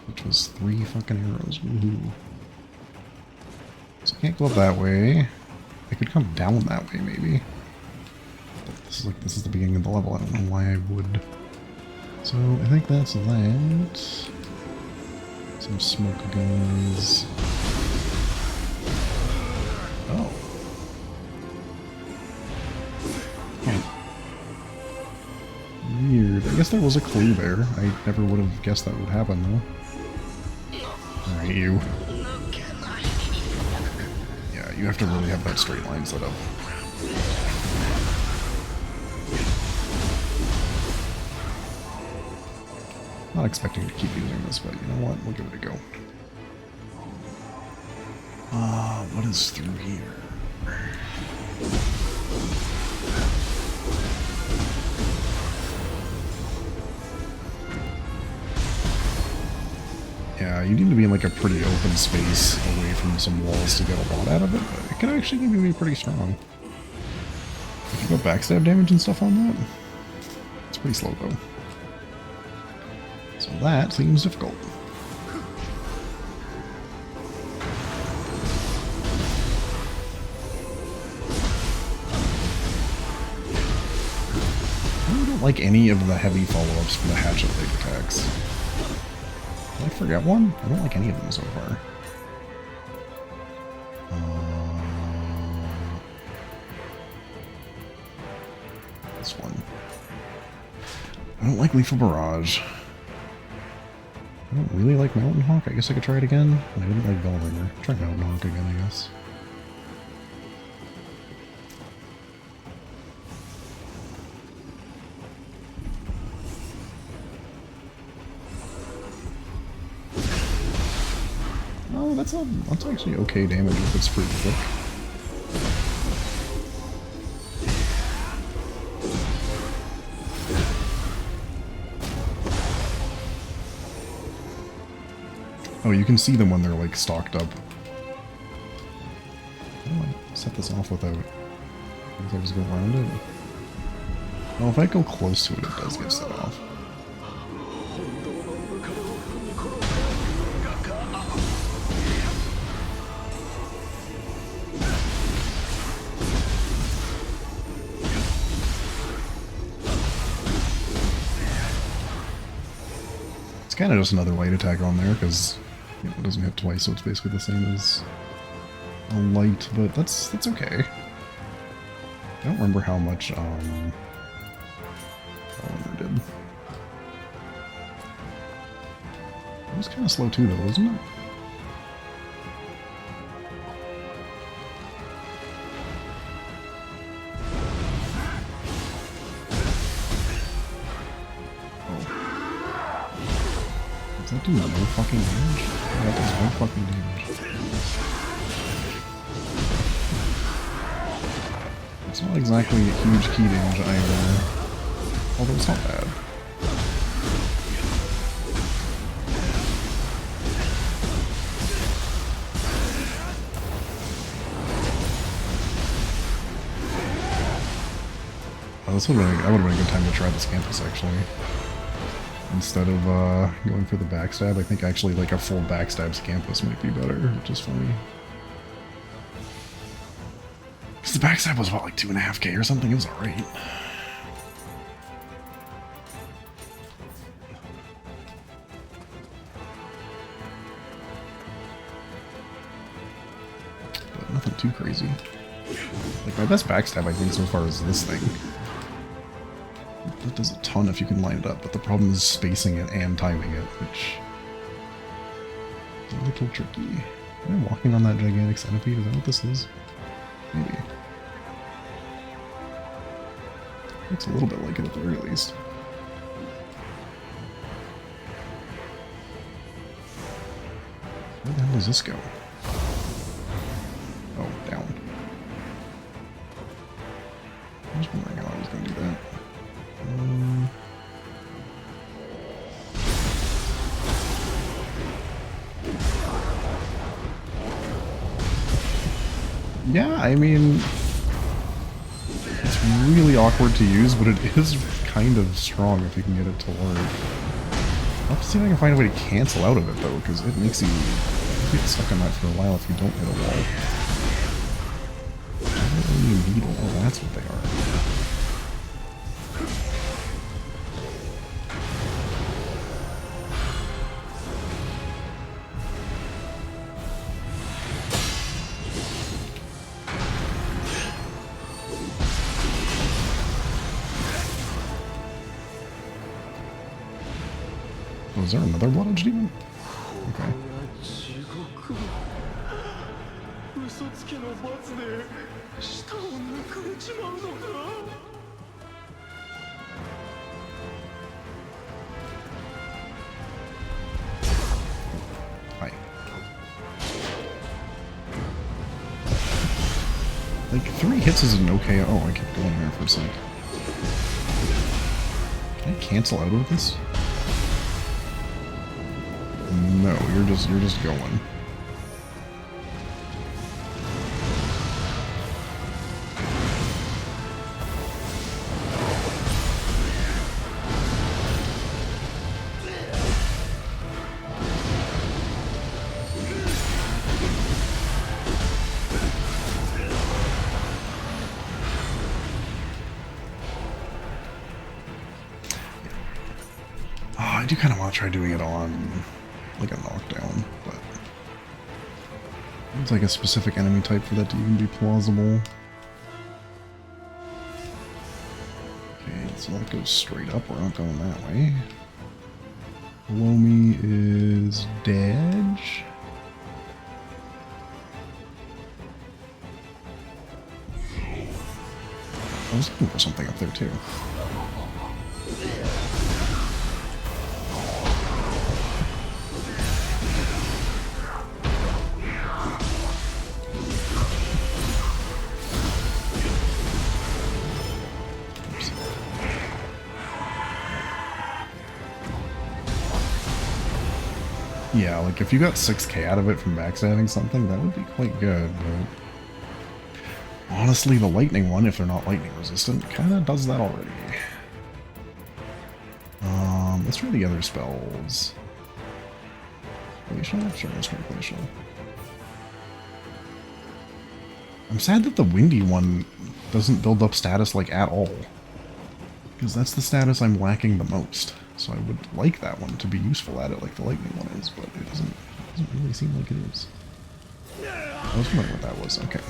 Which was 3 fucking arrows. Woohoo. So I can't go up that way. I could come down that way, maybe. But this is the beginning of the level. I don't know why I would. So I think that's that. Some smoke guys. Oh. Weird. I guess there was a clue there. I never would have guessed that would happen, though. Alright, you. Yeah, you have to really have that straight line set up. Not expecting to keep using this, but you know what? We'll give it a go. What is through here? Yeah, you need to be in like a pretty open space away from some walls to get a lot out of it, but it can actually be pretty strong. If you go backstab damage and stuff on that, it's pretty slow though. So that seems difficult. I don't like any of the heavy follow-ups for the hatchet blade attacks. Did I forget one? I don't like any of them so far. This one. I don't like Lethal Barrage. I don't really like Mountain Hawk. I guess I could try it again. But I didn't like Bellringer. Try Mountain Hawk again, I guess. Oh, that's actually okay damage if it's pretty quick. Oh, you can see them when they're like stocked up. How do I set this off without? I guess I just go around it. Well, if I go close to it, it does get set off. It's kind of just another light attack on there because it doesn't hit twice, so it's basically the same as a light, but that's okay. I don't remember how much Bellringer did. It was kind of slow too, though, wasn't it? Does that do no fucking damage? Yeah, that does no fucking damage. It's not exactly a huge key damage either, although it's not bad. that would have been a good time to try this campus, actually. Instead of going for the backstab, I think actually like a full backstabs campus might be better, which is funny. Because the backstab was, what, like 2.5k or something? It was alright. But nothing too crazy. Like, my best backstab, I think, so far is this thing. That does a ton if you can line it up, but the problem is spacing it and timing it, which is a little tricky. Am I walking on that gigantic centipede? Is that what this is? Maybe. Looks a little bit like it at the very least. Where the hell does this go? Oh, down. I was wondering how I was going to do that. Yeah, I mean, it's really awkward to use, but it is kind of strong if you can get it to work. I'll have to see if I can find a way to cancel out of it, though, because it makes you get stuck on that for a while if you don't hit a wall. I don't really need it. Oh, that's what they are. Oh, is there another Blood Edge Demon? Okay. Hi. Like, 3 hits is an okay. Oh, I kept going there for a sec. Can I cancel out of this? No, you're just going. Oh, I do kind of want to try doing it on like a knockdown, but it's like a specific enemy type for that to even be plausible. Okay, so that goes straight up. We're not going that way. Below me is Dodge. I was looking for something up there too. Yeah, like if you got 6k out of it from backstabbing something, that would be quite good, but honestly, the lightning one, if they're not lightning resistant, kind of does that already. Let's try the other spells. Glacial? Sure, let's try Glacial. I'm sad that the windy one doesn't build up status like at all, because that's the status I'm lacking the most. So I would like that one to be useful at it like the lightning one is, but it doesn't really seem like it is. I was wondering what that was. Okay.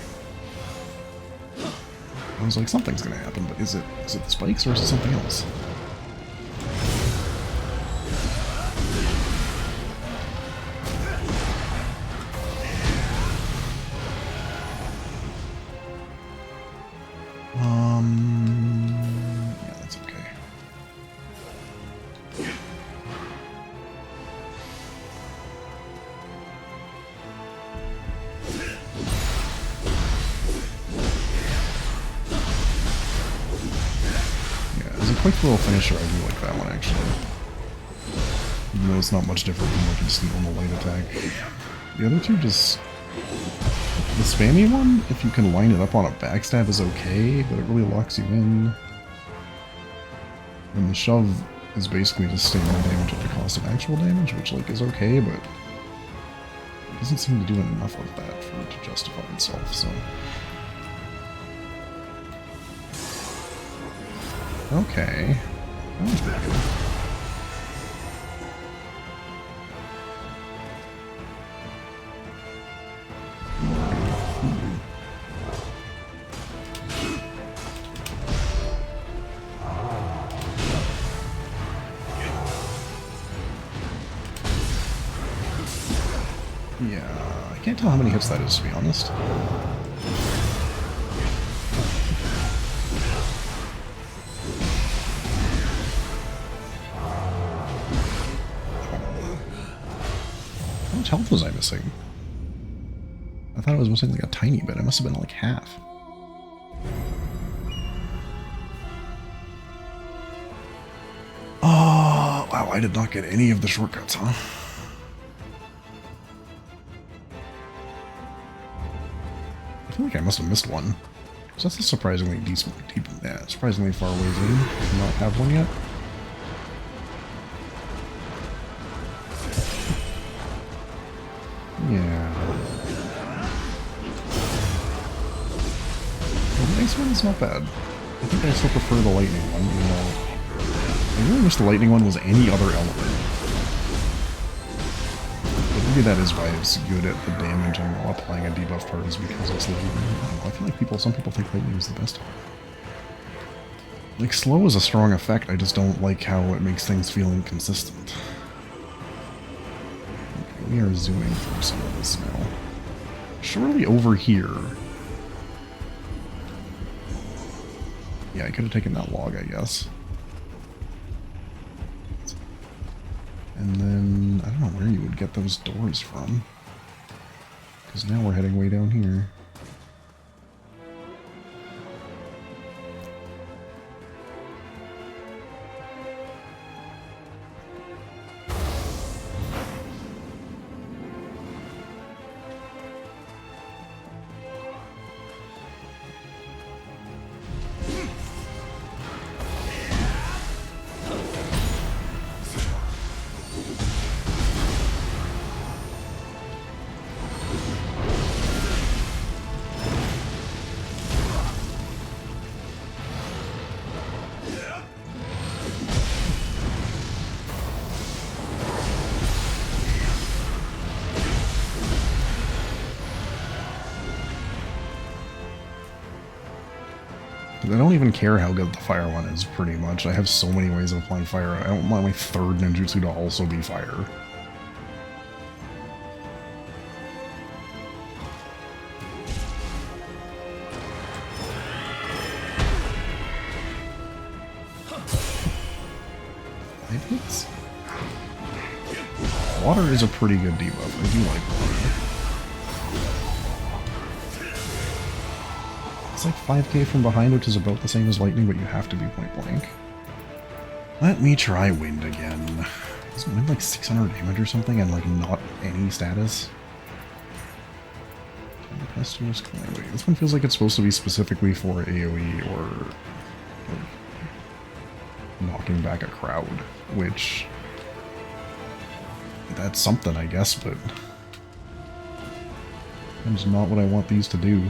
I was like, something's gonna happen, but is it the spikes or is it something else? Yeah, that's okay. Quick little finisher, I do like that one actually. Even though it's not much different from like just a normal light attack. The other two just... The spammy one, if you can line it up on a backstab, is okay, but it really locks you in. And the shove is basically just standard damage at the cost of actual damage, which like is okay, but it doesn't seem to do enough of that for it to justify itself, so. Okay. That was pretty good. Yeah, I can't tell how many hits that is, to be honest. How much health was I missing? I thought I was missing like a tiny bit. I must have been like half. Oh, wow, I did not get any of the shortcuts, huh? I feel like I must have missed one. So that's a surprisingly decent, yeah, surprisingly far ways in to not have one yet. Yeah. The next one's not bad. I think I still prefer the lightning one, even though I really wish the lightning one was any other element. But maybe that is why it's good at the damage and while applying a debuff part is because it's lightning. I feel like some people think lightning is the best one. Like, slow is a strong effect, I just don't like how it makes things feel inconsistent. Okay, we are zooming through some of this now. Surely over here. Yeah, I could have taken that log, I guess. And then, I don't know where you would get those doors from. Because now we're heading way down here. I don't even care how good the fire one is, pretty much. I have so many ways of applying fire. I don't want my third ninjutsu to also be fire. Water is a pretty good debuff. I do like water. It's like 5k from behind, which is about the same as lightning, but you have to be point blank. Let me try wind again. Isn't wind like 600 damage or something and like not any status? Wait, this one feels like it's supposed to be specifically for AoE or knocking back a crowd, which that's something, I guess, but that's not what I want these to do.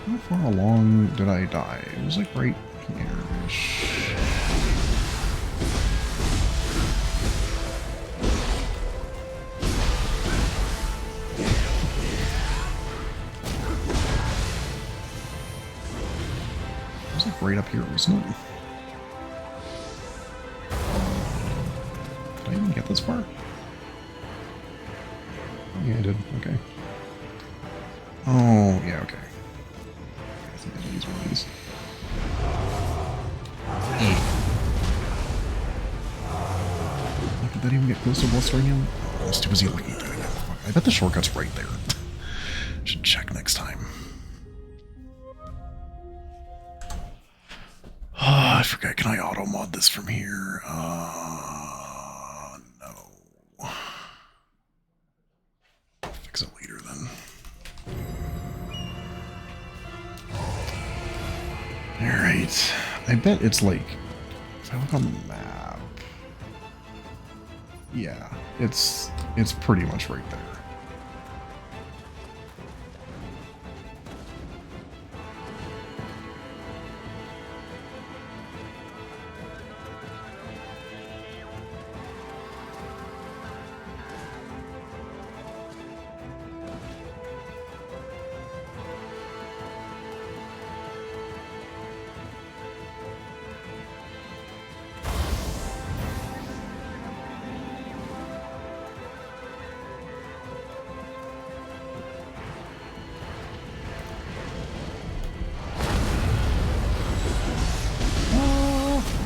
How far along did I die? It was like right here-ish. It was like right up here, wasn't it? Did I even get this far? Oh, yeah, I did. Okay. Oh, yeah, okay. These ones. Did that even get close to blustering him? How stupid was he looking at doing it? I bet the shortcut's right there. Should check next time. Oh, I forgot Okay, can I auto mod this from here? No. Fix it later then. Alright. I bet it's like, if I look on the map, yeah, it's pretty much right there.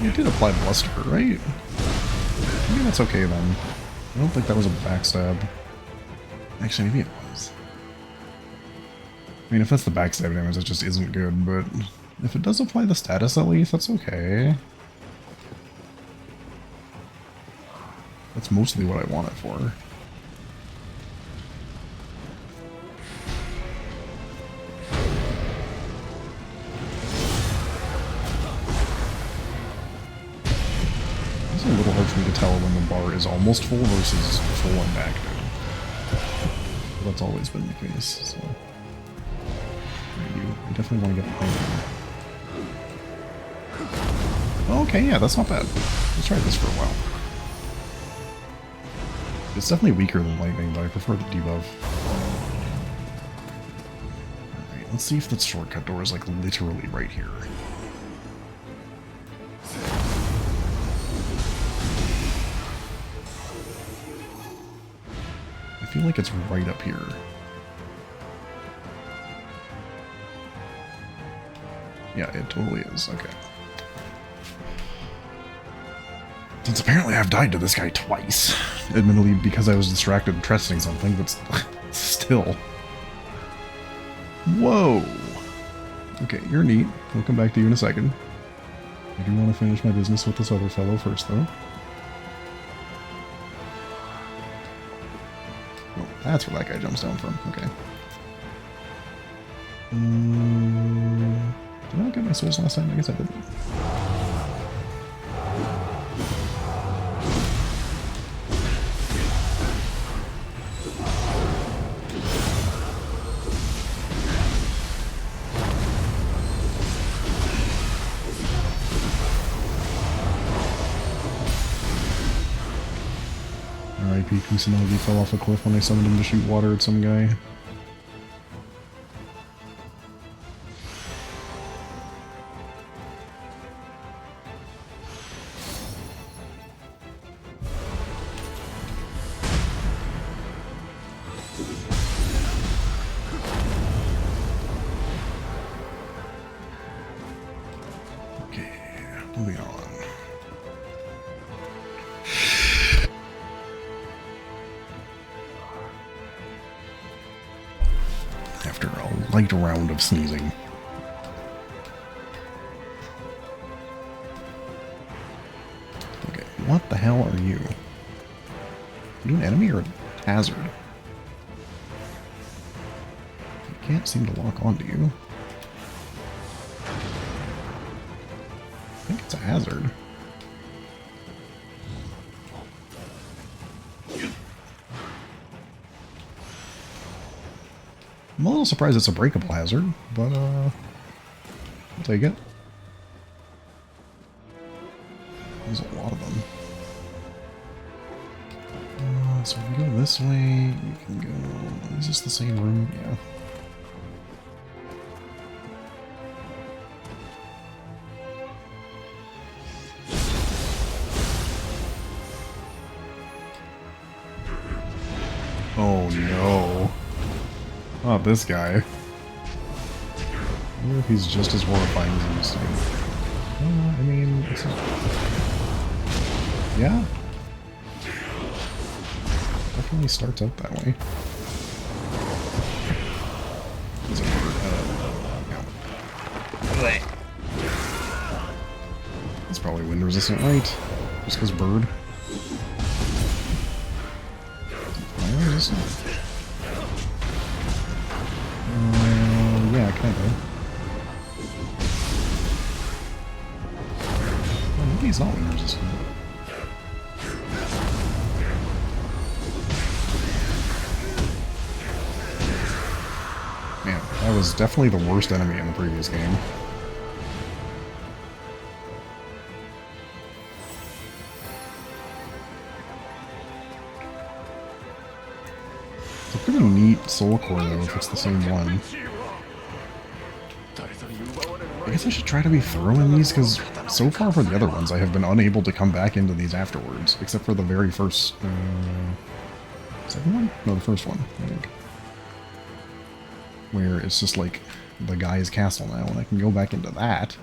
You did apply bluster, right? Maybe that's okay then. I don't think that was a backstab. Actually, maybe it was. I mean, if that's the backstab damage, that just isn't good, but if it does apply the status at least, that's okay. That's mostly what I want it for. It's a little hard for me to tell when the bar is almost full versus full and active. But that's always been the case, so... I definitely want to get behind him. Okay, yeah, that's not bad. Let's try this for a while. It's definitely weaker than lightning, but I prefer the debuff. Alright, let's see if that shortcut door is like literally right here. I feel like it's right up here. Yeah, it totally is. Okay. Since apparently I've died to this guy twice. Admittedly because I was distracted testing something, but still. Whoa! Okay, you're neat. We'll come back to you in a second. I do want to finish my business with this other fellow first, though. Oh, that's where that guy jumps down from. Okay. Did I not get my souls last time? I guess I didn't. R.I.P. Kusanagi fell off a cliff when I summoned him to shoot water at some guy. Moving on. After a light round of sneezing. Okay, what the hell are you? Are you an enemy or a hazard? I can't seem to lock onto you. I think it's a hazard. I'm a little surprised it's a breakable hazard, but I'll take it. There's a lot of them. So we can go this way, you can go... Is this the same room? Yeah. Oh no. Not this guy. I wonder if he's just as horrifying as he used to be. I mean, it's not... Yeah? Definitely starts out that way. Is it yeah. It's That's probably wind resistant, right? Just because bird. Fire resistant? Yeah, kind of. Oh, maybe he's not wind resistant. Man, that was definitely the worst enemy in the previous game. It's a pretty neat soul core though, if it's the same one. I guess I should try to be thorough in these, because so far for the other ones, I have been unable to come back into these afterwards, except for the very first... second one? No, the first one, I think. Where it's just like the guy's castle now, and I can go back into that.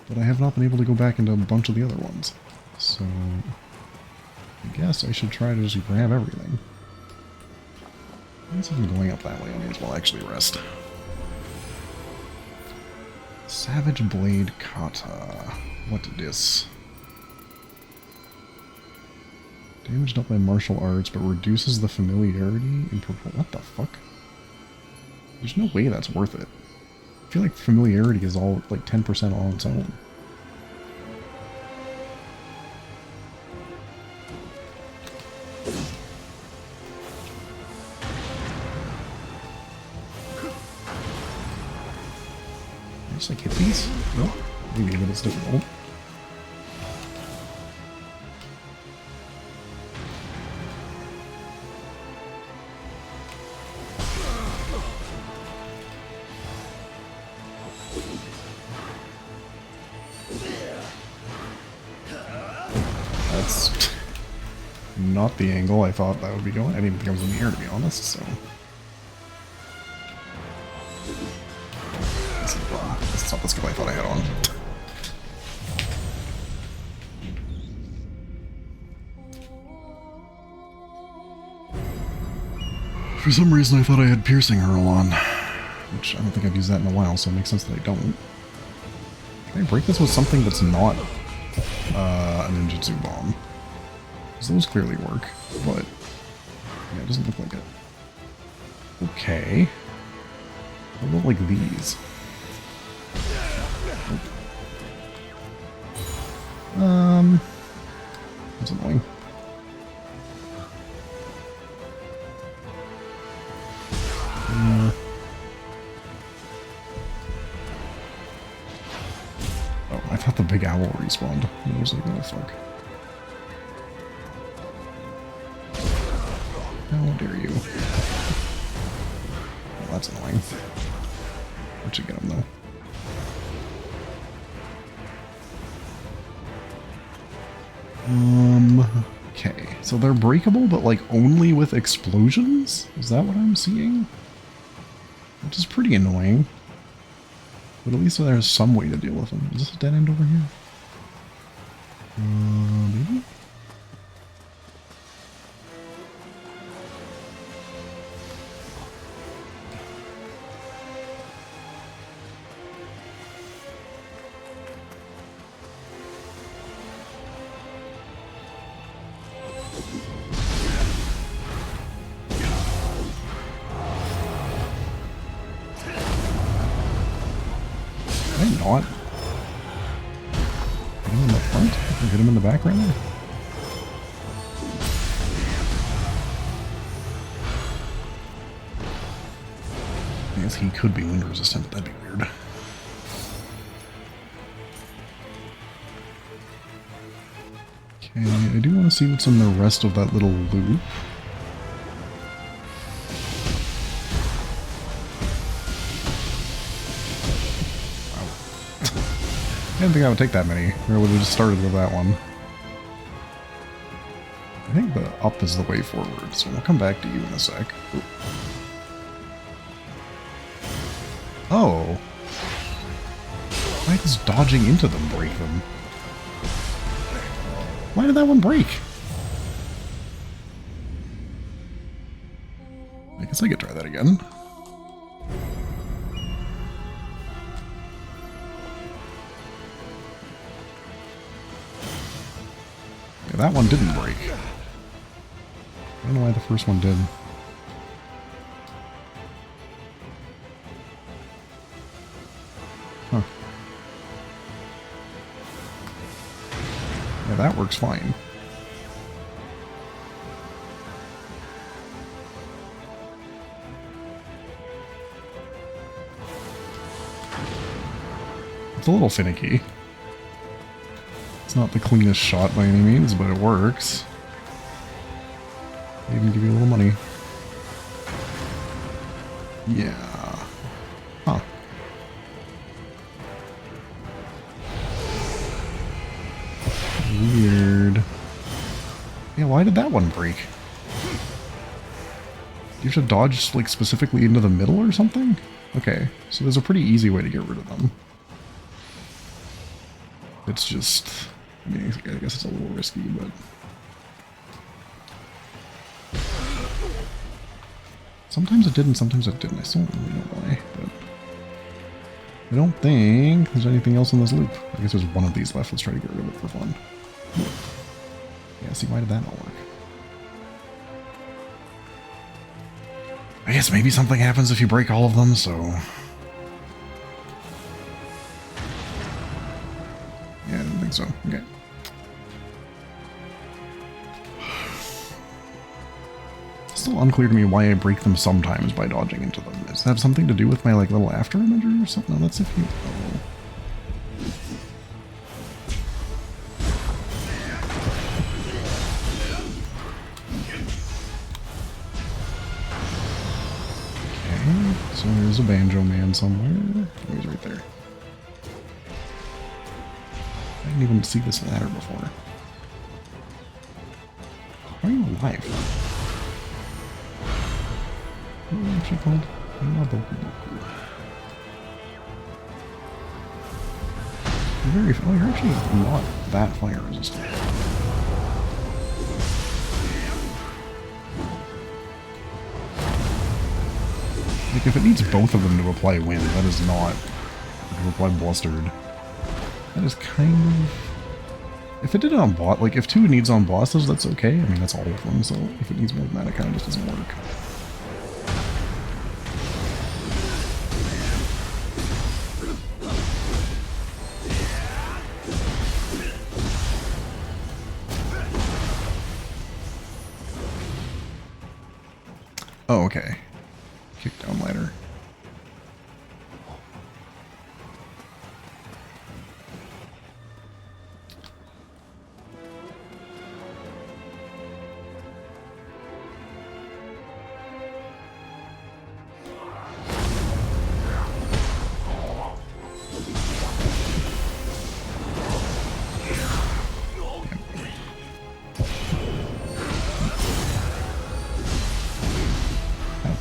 But I have not been able to go back into a bunch of the other ones. So... I guess I should try to just grab everything. I guess if I'm going up that way, I may as well actually rest. Savage Blade Kata. What this? Damage dealt by martial arts, but reduces the familiarity in purple. What the fuck? There's no way that's worth it. I feel like familiarity is all like 10% on its own. Just like hit these? No? Maybe, but it's difficult. That's not the angle I thought that would be going. I didn't think I was in the air, to be honest, so... That's not the skill I thought I had on. For some reason I thought I had Piercing Hurl on, which I don't think I've used that in a while, so it makes sense that I don't. Can I break this with something that's not a ninjutsu bomb? Because those clearly work, but yeah, it doesn't look like it. Okay. What about like these? That's annoying. Oh, I thought the big owl respawned. I was like, oh fuck. How dare you? Well, that's annoying. Where'd you get him though? Okay, so they're breakable, but like only with explosions? Is that what I'm seeing? Which is pretty annoying. But at least there's some way to deal with them. Is this a dead end over here? Maybe? Not. Hit him in the front? Or hit him in the back right there? I guess he could be wind resistant, but that'd be weird. Okay, I do want to see what's in the rest of that little loop. I didn't think I would take that many, or I would have just started with that one. I think the up is the way forward, so we'll come back to you in a sec. Ooh. Oh! Why does dodging into them break them? Why did that one break? I guess I could try that again. that one didn't break. I don't know why the first one did. Huh. Yeah, that works fine. It's a little finicky. It's not the cleanest shot by any means, but it works. They even give you a little money. Yeah. Huh. Weird. Yeah, why did that one break? You have to dodge, like, specifically into the middle or something? Okay, so there's a pretty easy way to get rid of them. It's just... I mean, I guess it's a little risky, but... Sometimes it did and sometimes it didn't. I still don't really know why, but... I don't think there's anything else in this loop. I guess there's one of these left. Let's try to get rid of it for fun. Yeah, see, why did that not work? I guess maybe something happens if you break all of them, so... Yeah, I don't think so. Okay. Still unclear to me why I break them sometimes by dodging into them. Does that have something to do with my, like, little after imager or something? No, that's if you... Oh. Okay, so there's a Banjo Man somewhere. Oh, he's right there. I didn't even see this ladder before. How are you alive? What are you actually called? You're actually not that fire resistant. Like, if it needs both of them to apply wind, that is not... to apply blustered. That is kind of... If it did it on boss, like, if 2 needs on bosses, that's okay. I mean, that's all of them, so if it needs more than that, it kind of just doesn't work. Oh, okay. Kick down ladder.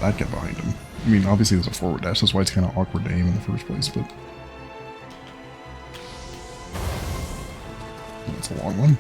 I'd get behind him. I mean, obviously there's a forward dash, that's why it's kind of awkward to aim in the first place, but... That's a long one.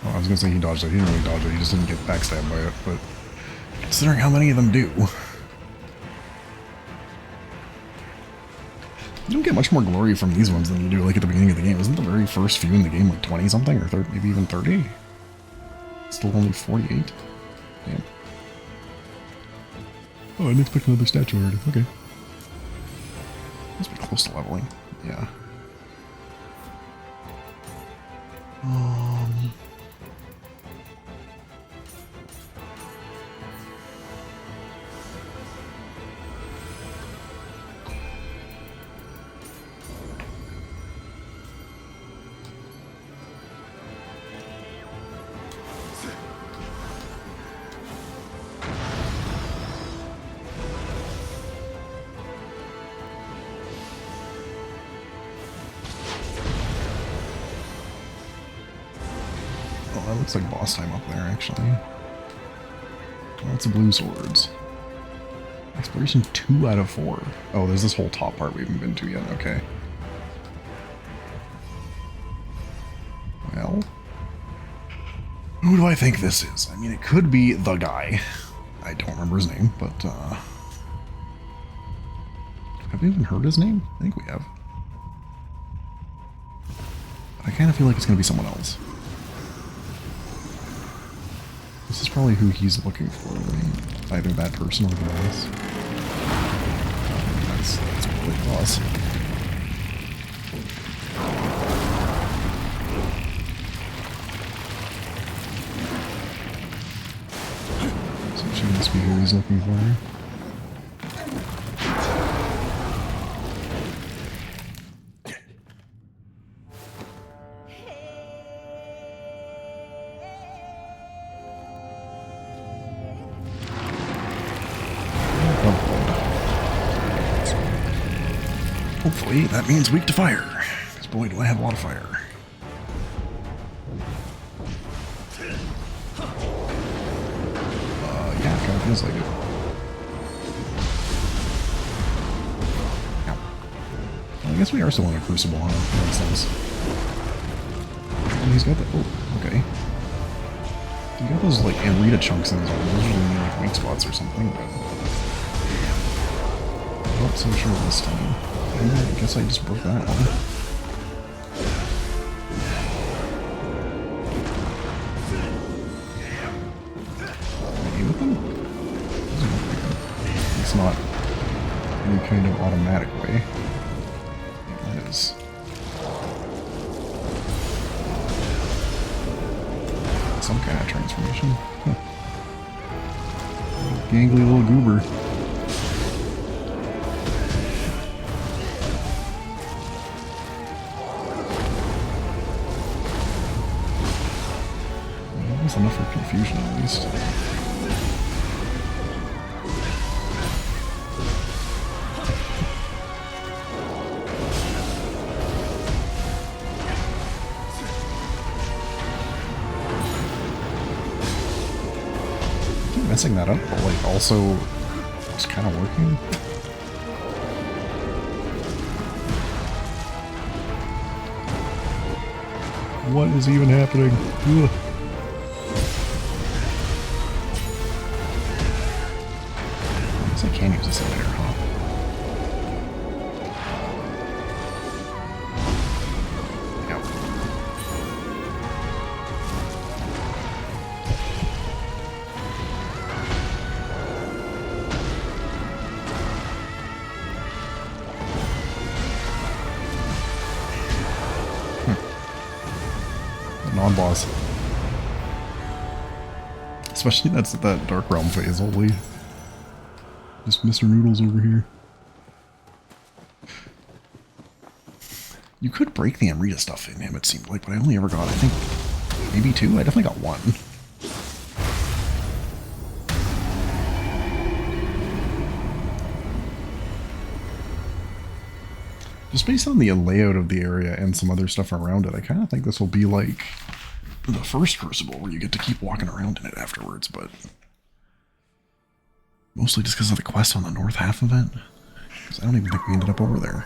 Oh, I was gonna say he dodged it. He didn't really dodge it. He just didn't get backstabbed by it. But considering how many of them do, you don't get much more glory from these ones than you do like at the beginning of the game. Isn't the very first few in the game like 20 something or 30, maybe even 30? Still only 48. Damn. Oh, I didn't expect another statue already. Okay. Must be close to leveling. Yeah. looks like boss time up there, actually. Lots of blue swords. Exploration 2 out of 4. Oh, there's this whole top part we haven't been to yet. Okay. Well, who do I think this is? I mean, it could be the guy. I don't remember his name, but have we even heard his name? I think we have. But I kind of feel like it's going to be someone else. This is probably who he's looking for, right? Either that person or the boss. That's probably the boss. So she must be who he's looking for. Hopefully that means weak to fire. Because boy, do I have a lot of fire. Yeah, it kind of feels like it. Ow. Well, I guess we are still in a crucible, huh? That makes sense. Oh, he's got the... Oh, okay. He got those, like, Amrita chunks in his arm. Those usually mean, like, weak spots or something, but... I'm not so sure this time. I guess I just broke that one. Maybe with them? Doesn't look like it. It's not any kind of automatic way. Yeah, that is. Some kind of transformation. Huh. Gangly little goober. Enough for confusion at least. I keep messing that up, but like also it's kind of working. What is even happening? Ugh. I can't use this later, huh? Yep. The non-boss. Especially that's that Dark Realm phase, holy. Just Mr. Noodles over here. You could break the Amrita stuff in him, it seemed like, but I only ever got, I think, maybe 2? I definitely got 1. Just based on the layout of the area and some other stuff around it, I kind of think this will be like the first Crucible, where you get to keep walking around in it afterwards, but... Mostly just because of the quest on the north half of it. Because I don't even think we ended up over there.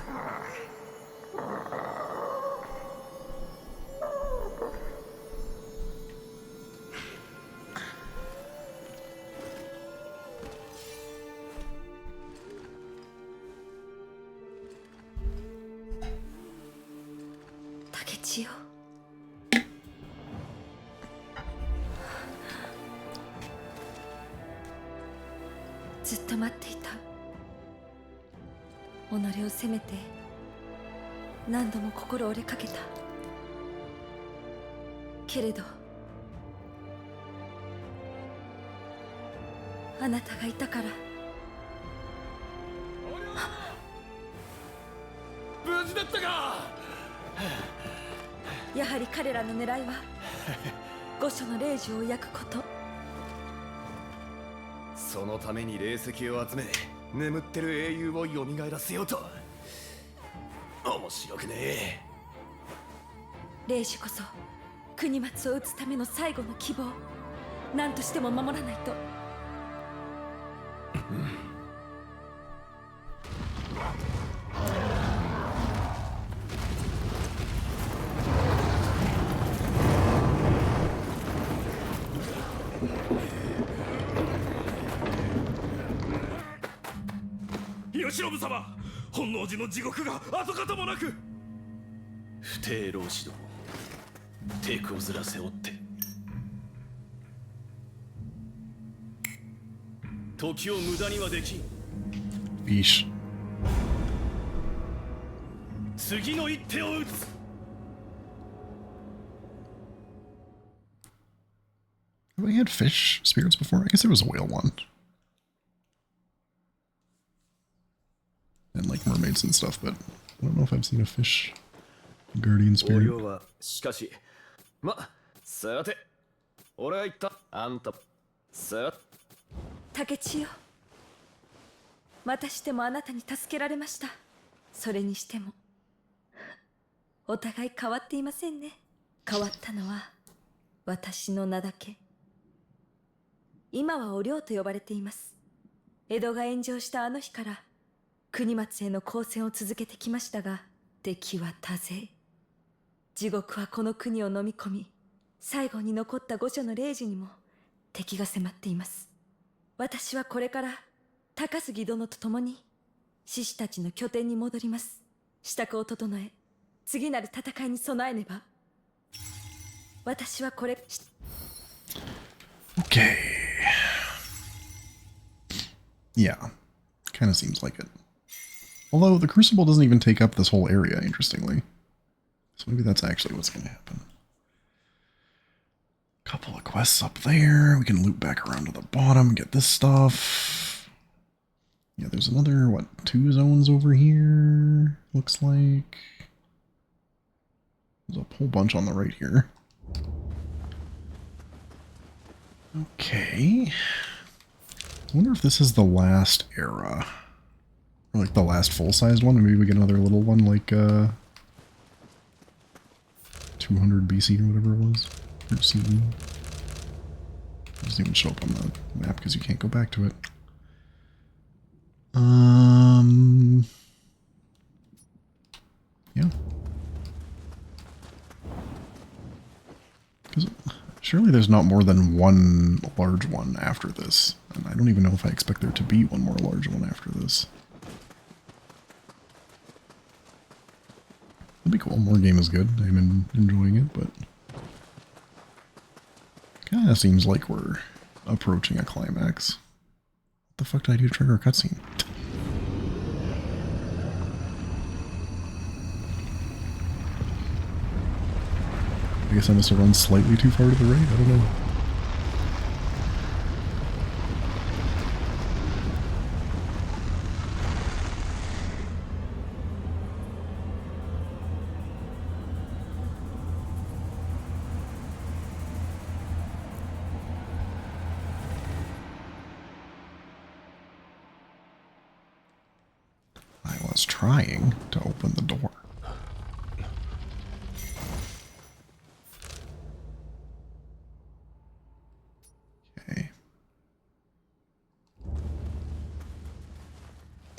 Takechio. ずっと待っていた。己を責めて何度も心折れかけた。けれどあなたがいたから。
無事だったか。
やはり彼らの狙いは御所の霊樹を焼くこと。
そのために霊石を集め眠ってる英雄を蘇らせようと。面白くねえ。
霊樹こそ国松を撃つための最後の希望、何としても守らないと。
慶喜様、本能寺の地獄が跡形もなく。不定老子ども、抵抗ずら背負って時を無駄にはできん。
Yeesh.
次の一手を打つ。
Have I had fish spirits before? I guess there was a whale one. And like mermaids and stuff, but I don't know if I've seen a fish guardian spirit.
しかし、さて、俺が言った。あんた、
竹千代、またしてもあなたに助けられました。それにしてもお互い変わっていませんね。変わったのは私の名だけ。今はお涼と呼ばれています。江戸が炎上したあの日から国松への抗戦を続けてきましたが、敵は多勢。地獄はこの国を飲み込み、最後に残った御所の霊樹にも敵が迫っています。私はこれから高杉殿と共に志士たちの拠点に戻ります。支度を整え、次なる戦いに備えねば。私はこれ。
Okay. Yeah. Kind of seems like it. Although the Crucible doesn't even take up this whole area, interestingly. So maybe that's actually what's going to happen. Couple of quests up there. We can loop back around to the bottom, get this stuff. Yeah, there's another, what, 2 zones over here, looks like. There's a whole bunch on the right here. Okay. I wonder if this is the last era. Or like the last full-sized one. Maybe we get another little one like 200 BC or whatever it was. Or CE. It doesn't even show up on the map because you can't go back to it. Yeah. Because surely there's not more than one large one after this. And I don't even know if I expect there to be one more large one after this. It'd be cool. More game is good. I'm enjoying it, but kind of seems like we're approaching a climax. What the fuck did I do to trigger a cutscene? I guess I must have run slightly too far to the right. I don't know. Trying to open the door. Okay.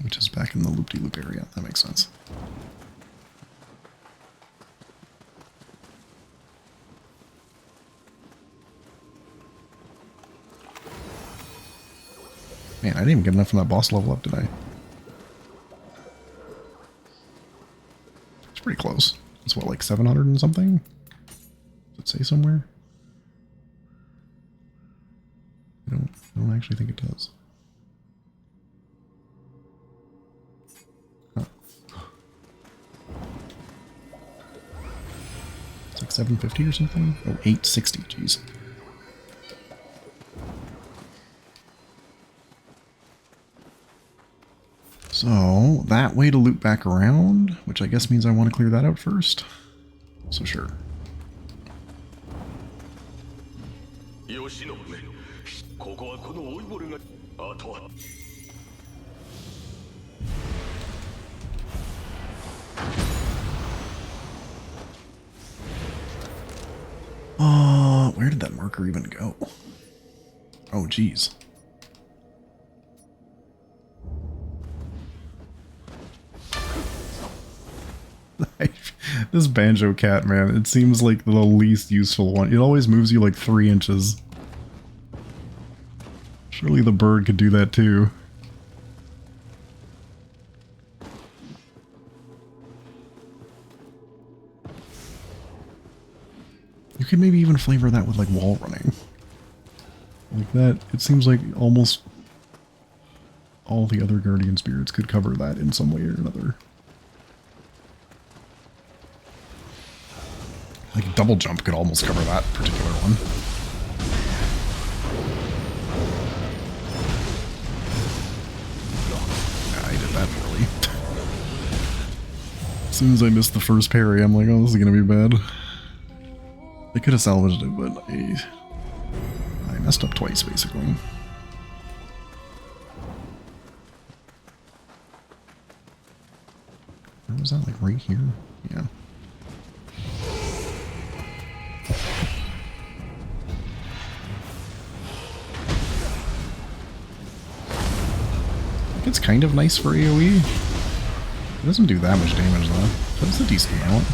Which is back in the loop-de-loop area. That makes sense. Man, I didn't even get enough from that boss level up, did I? Pretty close. It's what, like 700 and something? Does it say somewhere? I don't actually think it does. Huh. It's like 750 or something? Oh, 860, jeez. So, that way to loop back around, which I guess means I want to clear that out first. So sure. marker even go? Oh, geez. This banjo cat, man, it seems like the least useful one. It always moves you like 3 inches. Surely the bird could do that too. You could maybe even flavor that with like wall running. Like that, it seems like almost all the other guardian spirits could cover that in some way or another. Like double jump could almost cover that particular one. Yeah, I did that early. As soon as I missed the first parry, I'm like, oh, this is gonna be bad. I could have salvaged it, but I messed up twice, basically. Where was that, like right here? Yeah. It's kind of nice for AoE. It doesn't do that much damage though. But it's a decent amount.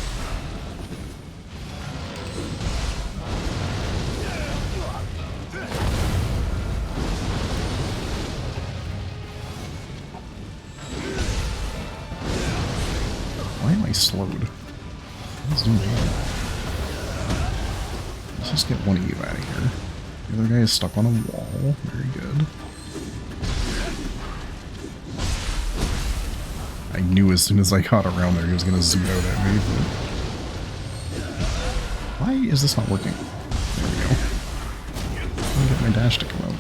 Why am I slowed? Let's do that. Let's just get one of you out of here. The other guy is stuck on a wall. Very good. I knew as soon as I got around there he was going to zoom out at me. But... why is this not working? There we go. I'm going to get my dash to come out.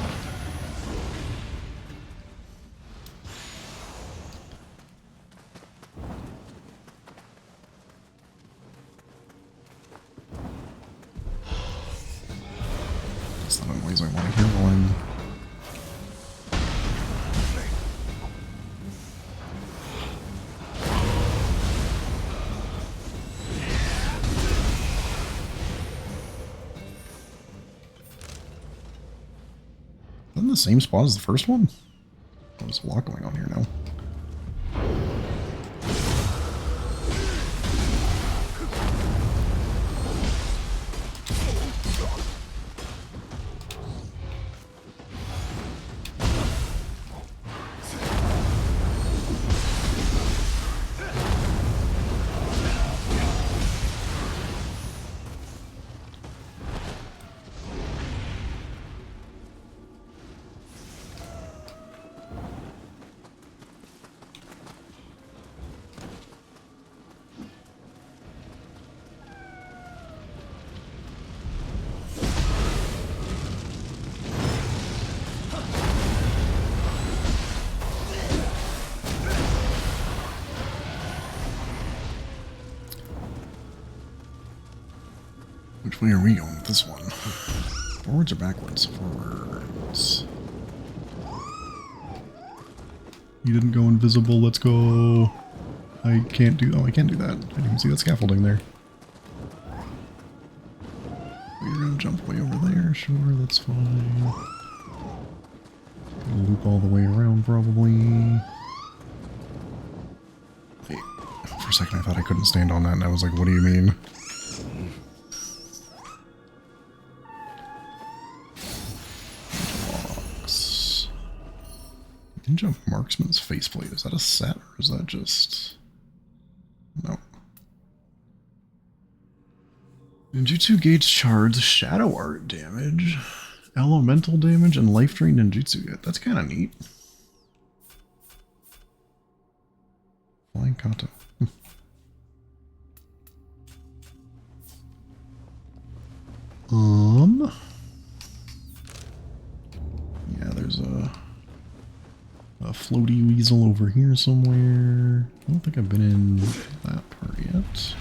That's the noise I want to hear while I'm... in the same spot as the first one? Oh, there's a lot going on here now. Which way are we going with this one? Forwards or backwards? Forwards. You didn't go invisible, let's go. I can't do... oh, I can't do that. I didn't even see that scaffolding there. You're gonna jump way over there, sure, that's fine. Gonna loop all the way around, probably. Wait, for a second I thought I couldn't stand on that, and I was like, what do you mean? Ninja Marksman's faceplate. Is that a set or is that just... no. Ninjutsu gauge shards, shadow art damage, elemental damage, and life drain ninjutsu. That's kind of neat. Flying kata. Yeah, there's a floaty weasel over here somewhere. I don't think I've been in that part yet.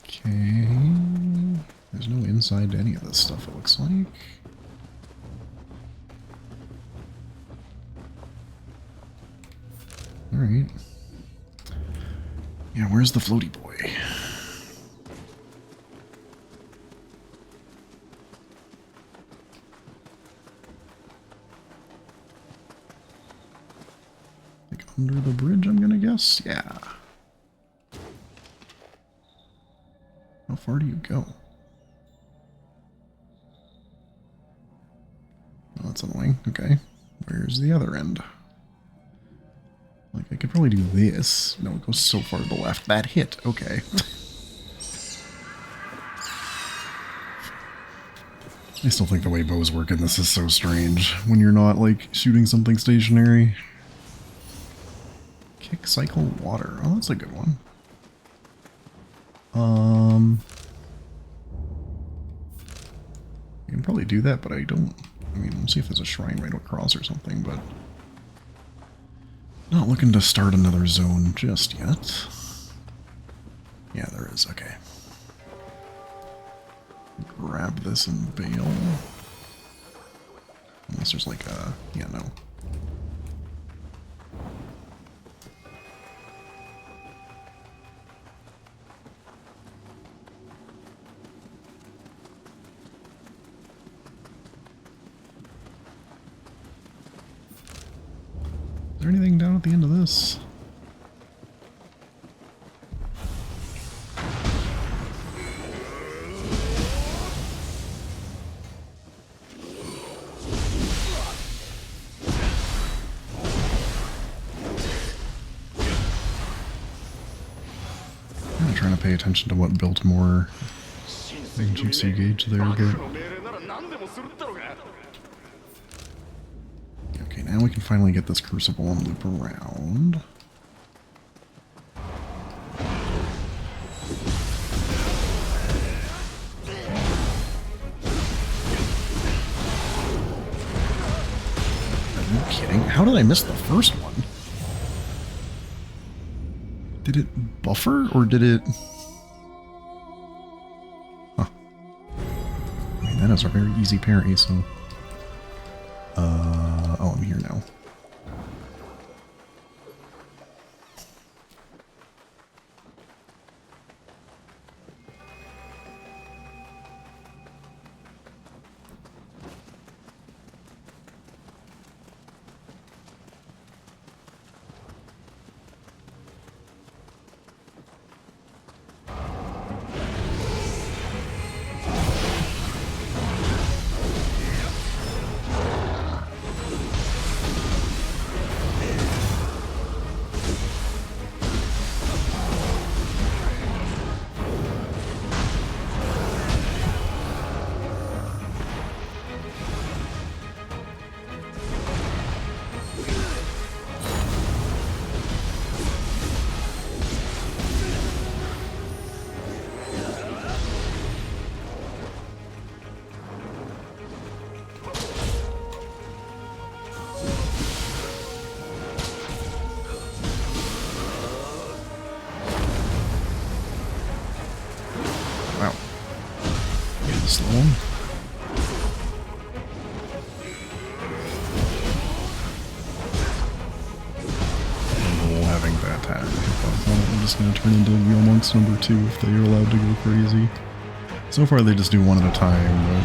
Okay. There's no inside to any of this stuff, it looks like. Alright. Yeah, where's the floaty boy? Like under the bridge, I'm gonna guess? Yeah. How far do you go? Oh, that's annoying. Okay. Where's the other end? Like, I could probably do this. No, it goes so far to the left. That hit. Okay. I still think the way bows work in this is so strange. When you're not, like, shooting something stationary. Kick, cycle, water. Oh, that's a good one. I can probably do that, but I don't... I mean, we'll see if there's a shrine right across or something, but... Not looking to start another zone just yet. Yeah, there is. Okay. Grab this and bail. Unless there's like a... Yeah, no. Is there anything down at the end of this? I'm trying to pay attention to what built more juicy gauge there, but... Okay, now we can finally get this crucible and loop around. Are you kidding? How did I miss the first one? Did it buffer, or did it... Huh. I mean, that is a very easy parry, so... Oh, I'm here now. Wow. Slow one. Having that happen. I'm just going to turn into Real Monks number 2 if they are allowed to go crazy. So far they just do one at a time, but...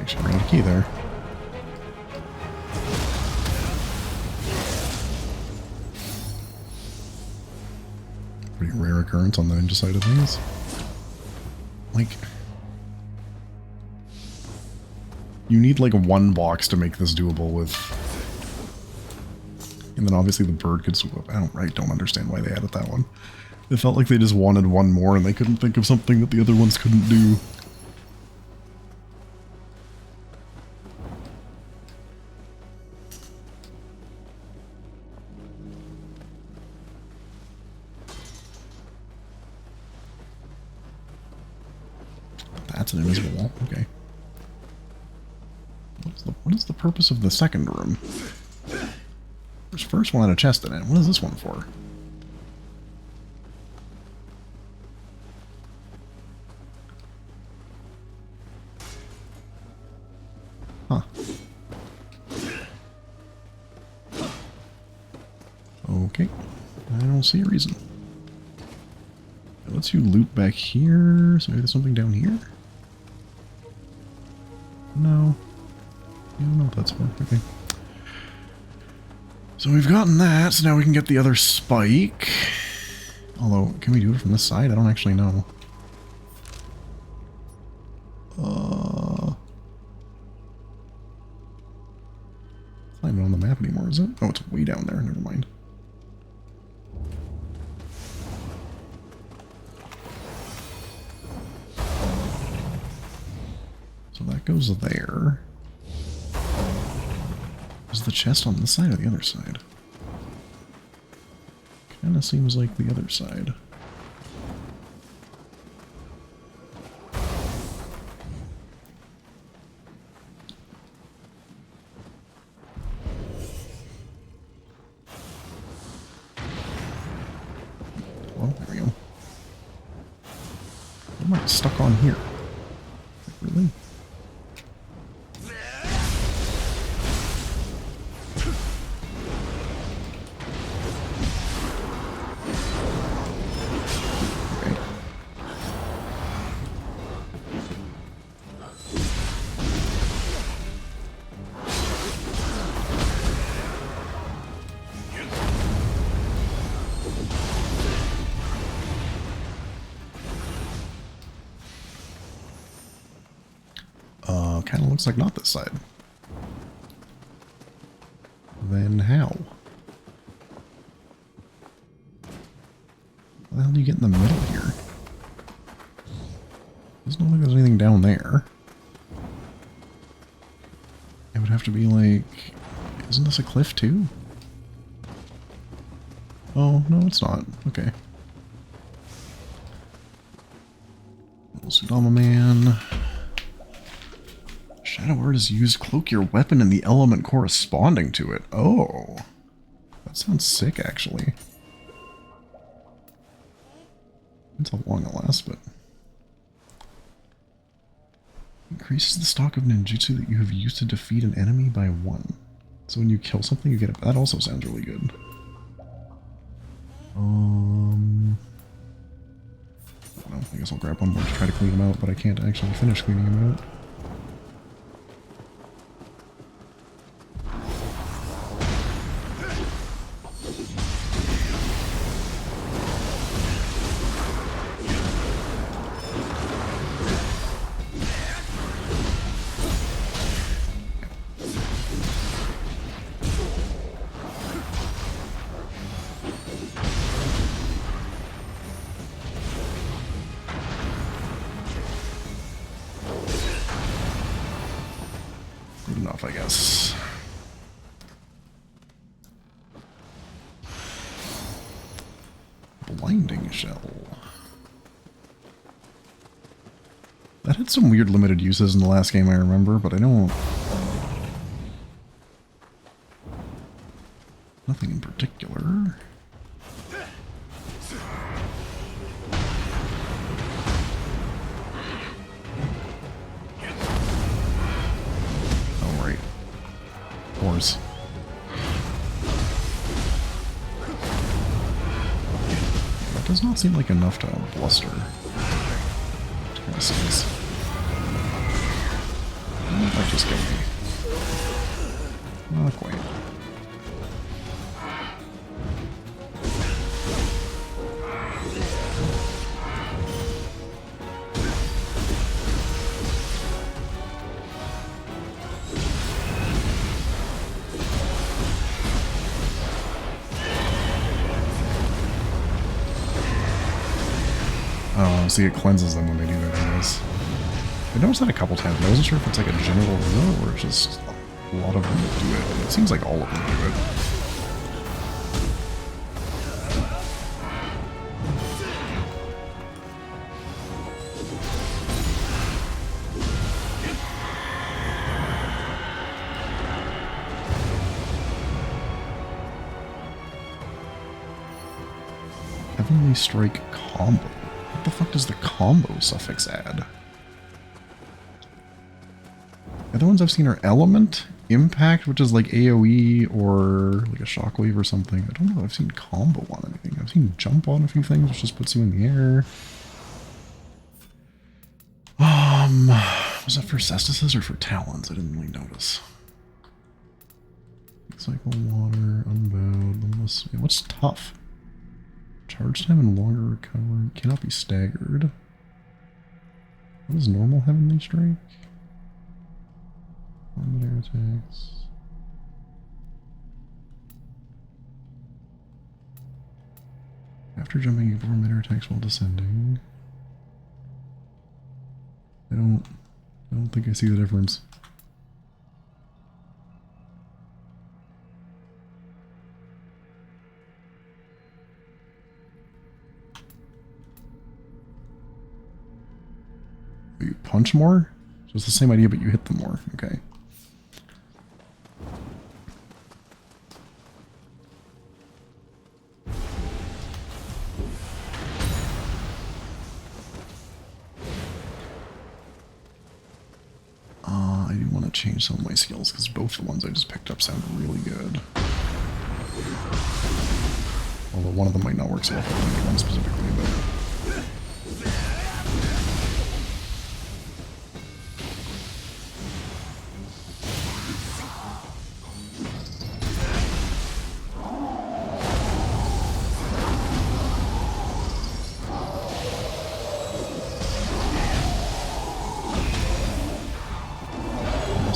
Actually, I got a key there. Pretty rare occurrence on the ninja side of things. Like... You need like one box to make this doable with... And then obviously the bird could swoop up. I don't understand why they added that one. It felt like they just wanted one more and they couldn't think of something that the other ones couldn't do. that's an invisible wall. Okay. What is the purpose of the second room? This first one had a chest in it. What is this one for? Huh. Okay. I don't see a reason. It lets you loot back here, so maybe there's something down here? No. I don't know what that's for. Okay. So we've gotten that, so now we can get the other spike. Although, can we do it from this side? I don't actually know. It's not even on the map anymore, is it? Oh, it's way down there. Never mind. So that goes there. Is the chest on this side or the other side? Kinda seems like the other side. Well, there we go. What am I stuck on here? Really? Kind of looks like not this side. Then how? How the hell do you get in the middle here? Doesn't look like there's anything down there. It would have to be like... Isn't this a cliff too? Oh, no it's not. Okay. Sudama Man. Shadow Word is used. Cloak your weapon in the element corresponding to it. Oh. That sounds sick, actually. That's how long it lasts, but... Increases the stock of ninjutsu that you have used to defeat an enemy by 1. So when you kill something, you get a... That also sounds really good. Well, I guess I'll grab one more to try to clean them out, but I can't actually finish cleaning them out. Enough, I guess. Blinding Shell. That had some weird limited uses in the last game, I remember, but I don't... Nothing in particular. Horse. That does not seem like enough to bluster. Which kind of sucks. That just killed me. Not quite. See, it cleanses them when they do that, I guess. I noticed that a couple times, but I wasn't sure if it's like a general rule or it's just a lot of them do it. It seems like all of them do it. Heavenly Strike combo. What the fuck does the combo suffix add? The other ones I've seen are Element, Impact, which is like AoE or like a Shockwave or something. I don't know if I've seen combo on anything. I've seen Jump on a few things, which just puts you in the air. Was that for Cestises or for Talons? I didn't really notice. Cycle Water, Unbowed, Limitless. Yeah, what's tough? Charge time and longer recovery. Cannot be staggered. What is normal Heavenly Strike? Combat air attacks. After jumping, you perform mid-air attacks while descending. I don't think I see the difference. You punch more? So it's the same idea, but you hit them more. Okay. I do want to change some of my skills because both the ones I just picked up sound really good. Although one of them might not work so well for one specifically, but...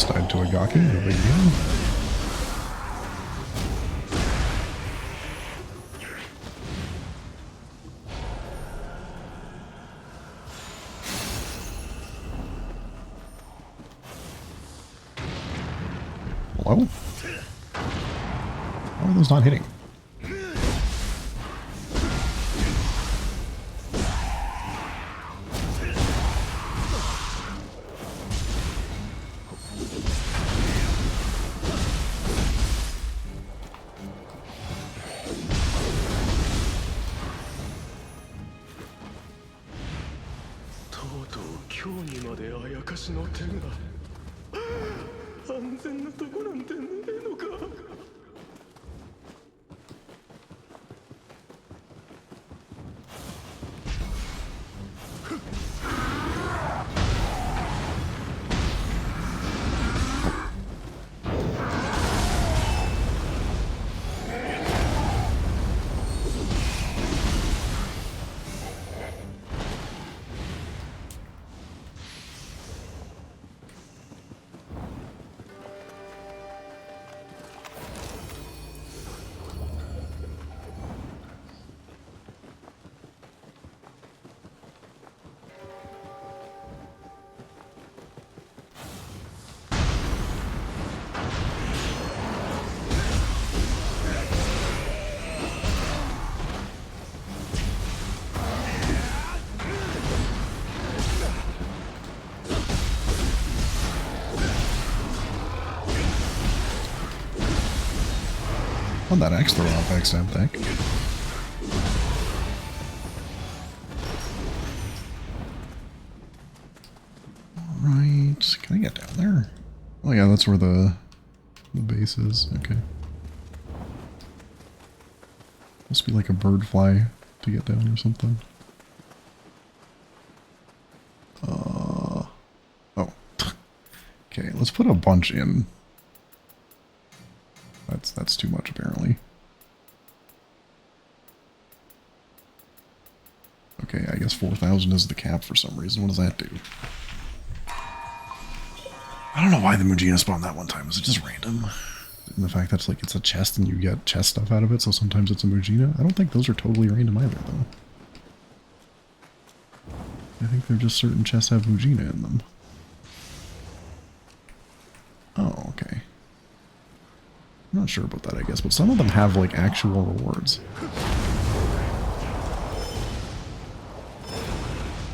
Died to a Gaki, no big deal. Hello? Why are those not hitting? Oh, that axe throw off backstab deck. Alright, can I get down there? Oh yeah, that's where the base is. Okay. Must be like a bird fly to get down or something. Oh. Okay, let's put a bunch in. That's too much apparently. Okay, I guess 4,000 is the cap for some reason. What does that do? I don't know why the Mujina spawned that one time. Is it just random? And the fact that it's a chest and you get chest stuff out of it, so sometimes it's a Mujina? I don't think those are totally random either, though. I think they're just certain chests have Mujina in them. Oh, okay. I'm not sure about that, I guess, but some of them have, like, actual rewards. Oh,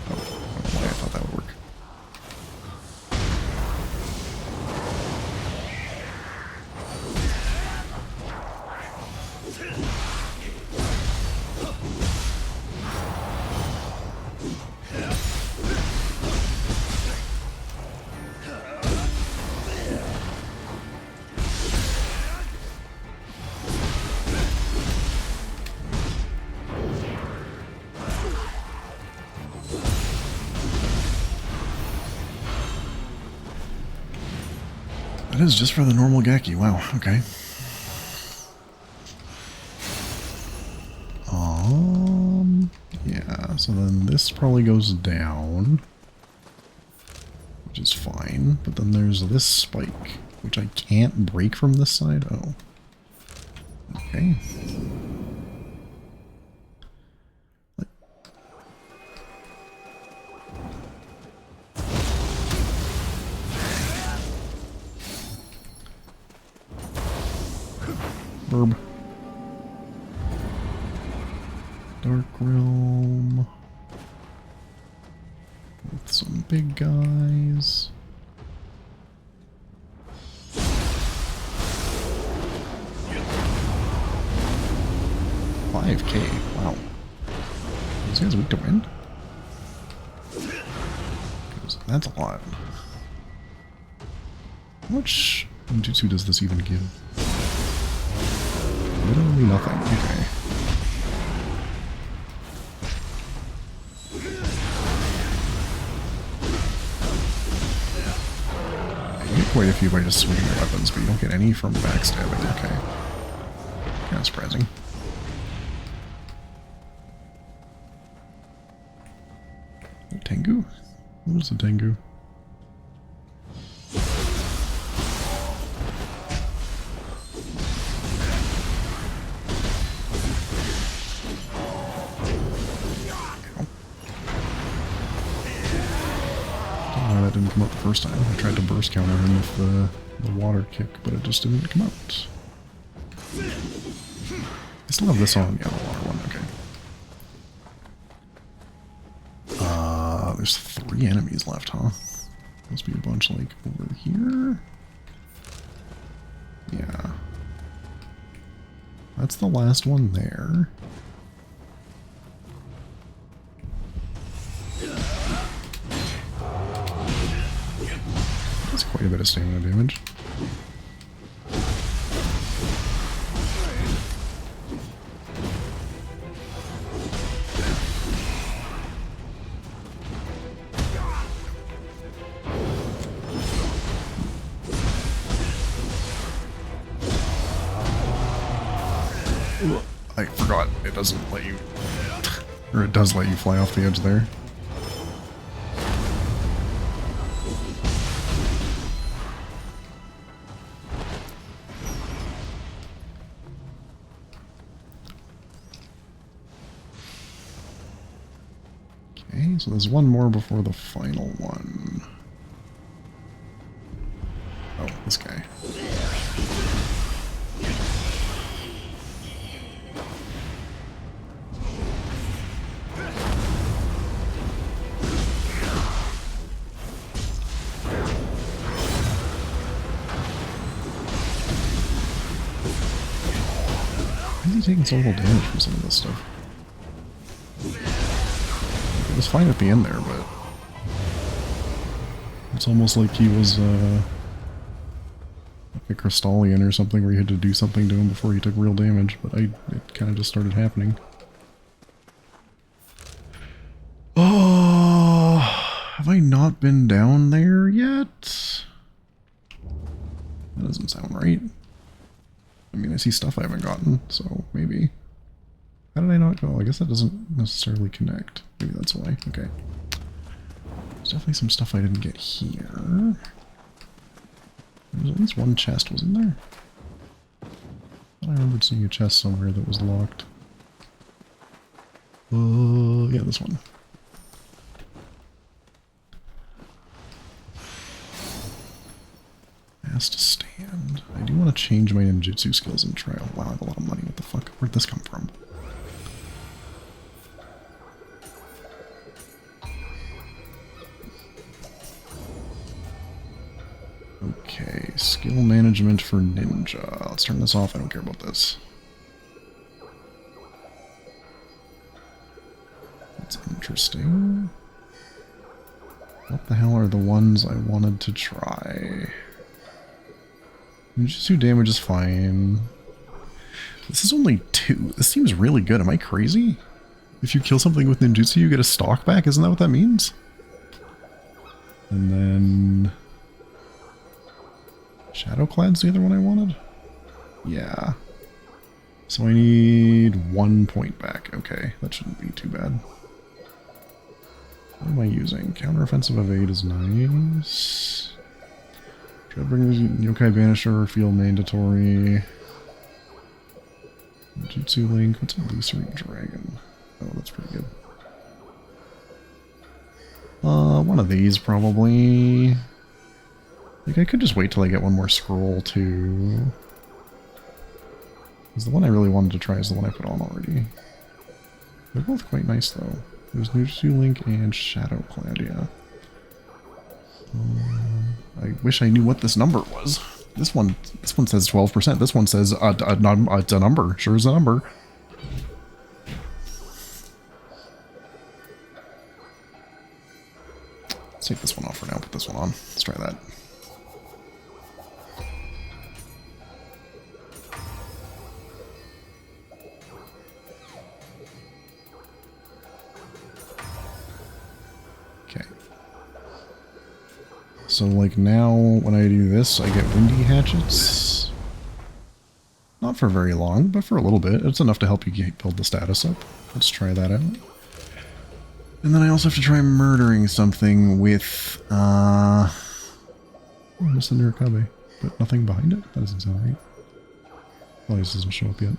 I don't know why I thought that would work. That is just for the normal Geki. Wow, okay. Yeah, so then this probably goes down, which is fine, but then there's this spike, which I can't break from this side. Oh. Okay. Burb. Dark Realm. With some big guys. $5K. Wow. These guys weak to wind? That's a lot. How much ninjutsu does this even give? Literally nothing. Okay. You get quite a few by just swinging your weapons, but you don't get any from backstabbing. Okay. Kind of surprising. Tengu? What is a Tengu? That didn't come out the first time. I tried to burst counter him with the water kick, but it just didn't come out. I still have this on. Yeah, the water one. Okay. There's 3 enemies left, huh? Must be a bunch like over here. Yeah. That's the last one there. That's quite a bit of stamina damage. I forgot it doesn't let you, or it does let you fly off the edge there. Okay, so there's one more before the final one. Oh, this guy. Why is he taking so little damage from some of this stuff? It was fine at the end there, but it's almost like he was like a Crystallian or something where you had to do something to him before he took real damage, but it kind of just started happening. Oh, have I not been down there yet? That doesn't sound right. I mean, I see stuff I haven't gotten, so maybe. How did I not go? I guess that doesn't necessarily connect. Maybe that's why. Okay. There's definitely some stuff I didn't get here. There's at least one chest, wasn't there? I remembered seeing a chest somewhere that was locked. Yeah, this one. Has to stand. I do want to change my ninjutsu skills and try. Oh, wow, I have a lot of money. What the fuck? Where'd this come from? Okay, skill management for ninja. Let's turn this off. I don't care about this. That's interesting. What the hell are the ones I wanted to try? Ninjutsu damage is fine. This is only 2. This seems really good. Am I crazy? If you kill something with ninjutsu, you get a stock back? Isn't that what that means? And then... Shadowclad's the other one I wanted? Yeah. So I need 1 point back. Okay, that shouldn't be too bad. What am I using? Counteroffensive evade is nice. Dreadbringer's Yokai Banisher feel mandatory. Jutsu Link. What's a Illusory Dragon? Oh, that's pretty good. One of these probably. Like I could just wait till I get one more scroll too. Because the one I really wanted to try is the one I put on already. They're both quite nice though. There's Jutsu Link and Shadowclad, yeah. I wish I knew what this number was. This one says 12%. This one says it's a number. Sure is a number. Let's take this one off for now. Put this one on. Let's try that. Okay. So like now when I do this, I get windy hatchets. Not for very long, but for a little bit. It's enough to help you build the status up. Let's try that out. And then I also have to try murdering something with, Miss Nurikabe, but nothing behind it? That doesn't sound right. Well, this doesn't show up yet.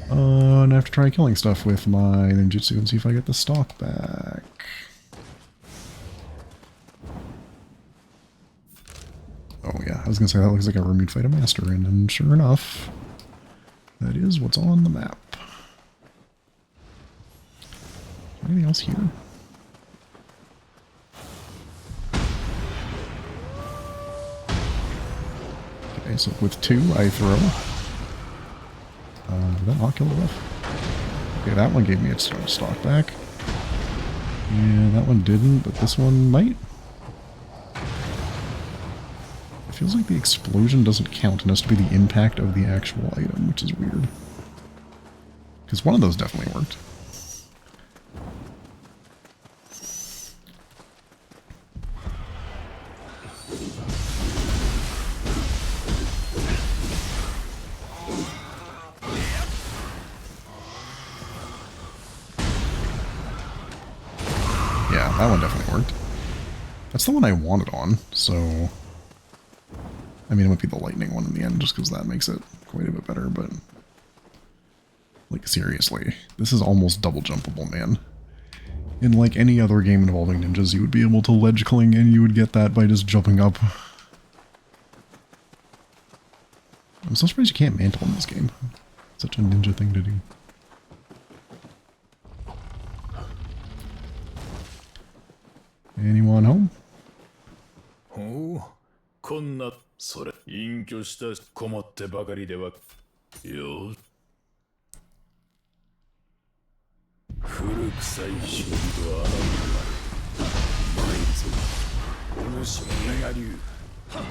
And I have to try killing stuff with my ninjutsu and see if I get the stock back. Oh yeah, I was gonna say that looks like a room you'd fight a master in, and sure enough, that is what's on the map. Anything else here? Okay, so with 2 I throw. Did that not kill the buff? Okay, that one gave me its stock back. And that one didn't, but this one might. It feels like the explosion doesn't count and has to be the impact of the actual item, which is weird. Because one of those definitely worked. Yeah, that one definitely worked. That's the one I wanted on, so... I mean, it might be the lightning one in the end, just because that makes it quite a bit better, but... Like, seriously. This is almost double jumpable, man. In, like, any other game involving ninjas, you would be able to ledge cling, and you would get that by just jumping up. I'm so surprised you can't mantle in this game. Such a ninja thing to do. Anyone home?
Oh, こんなそれ隠居した困ってばかりではよ古臭い仕事は参るぞお主もメガ流にしては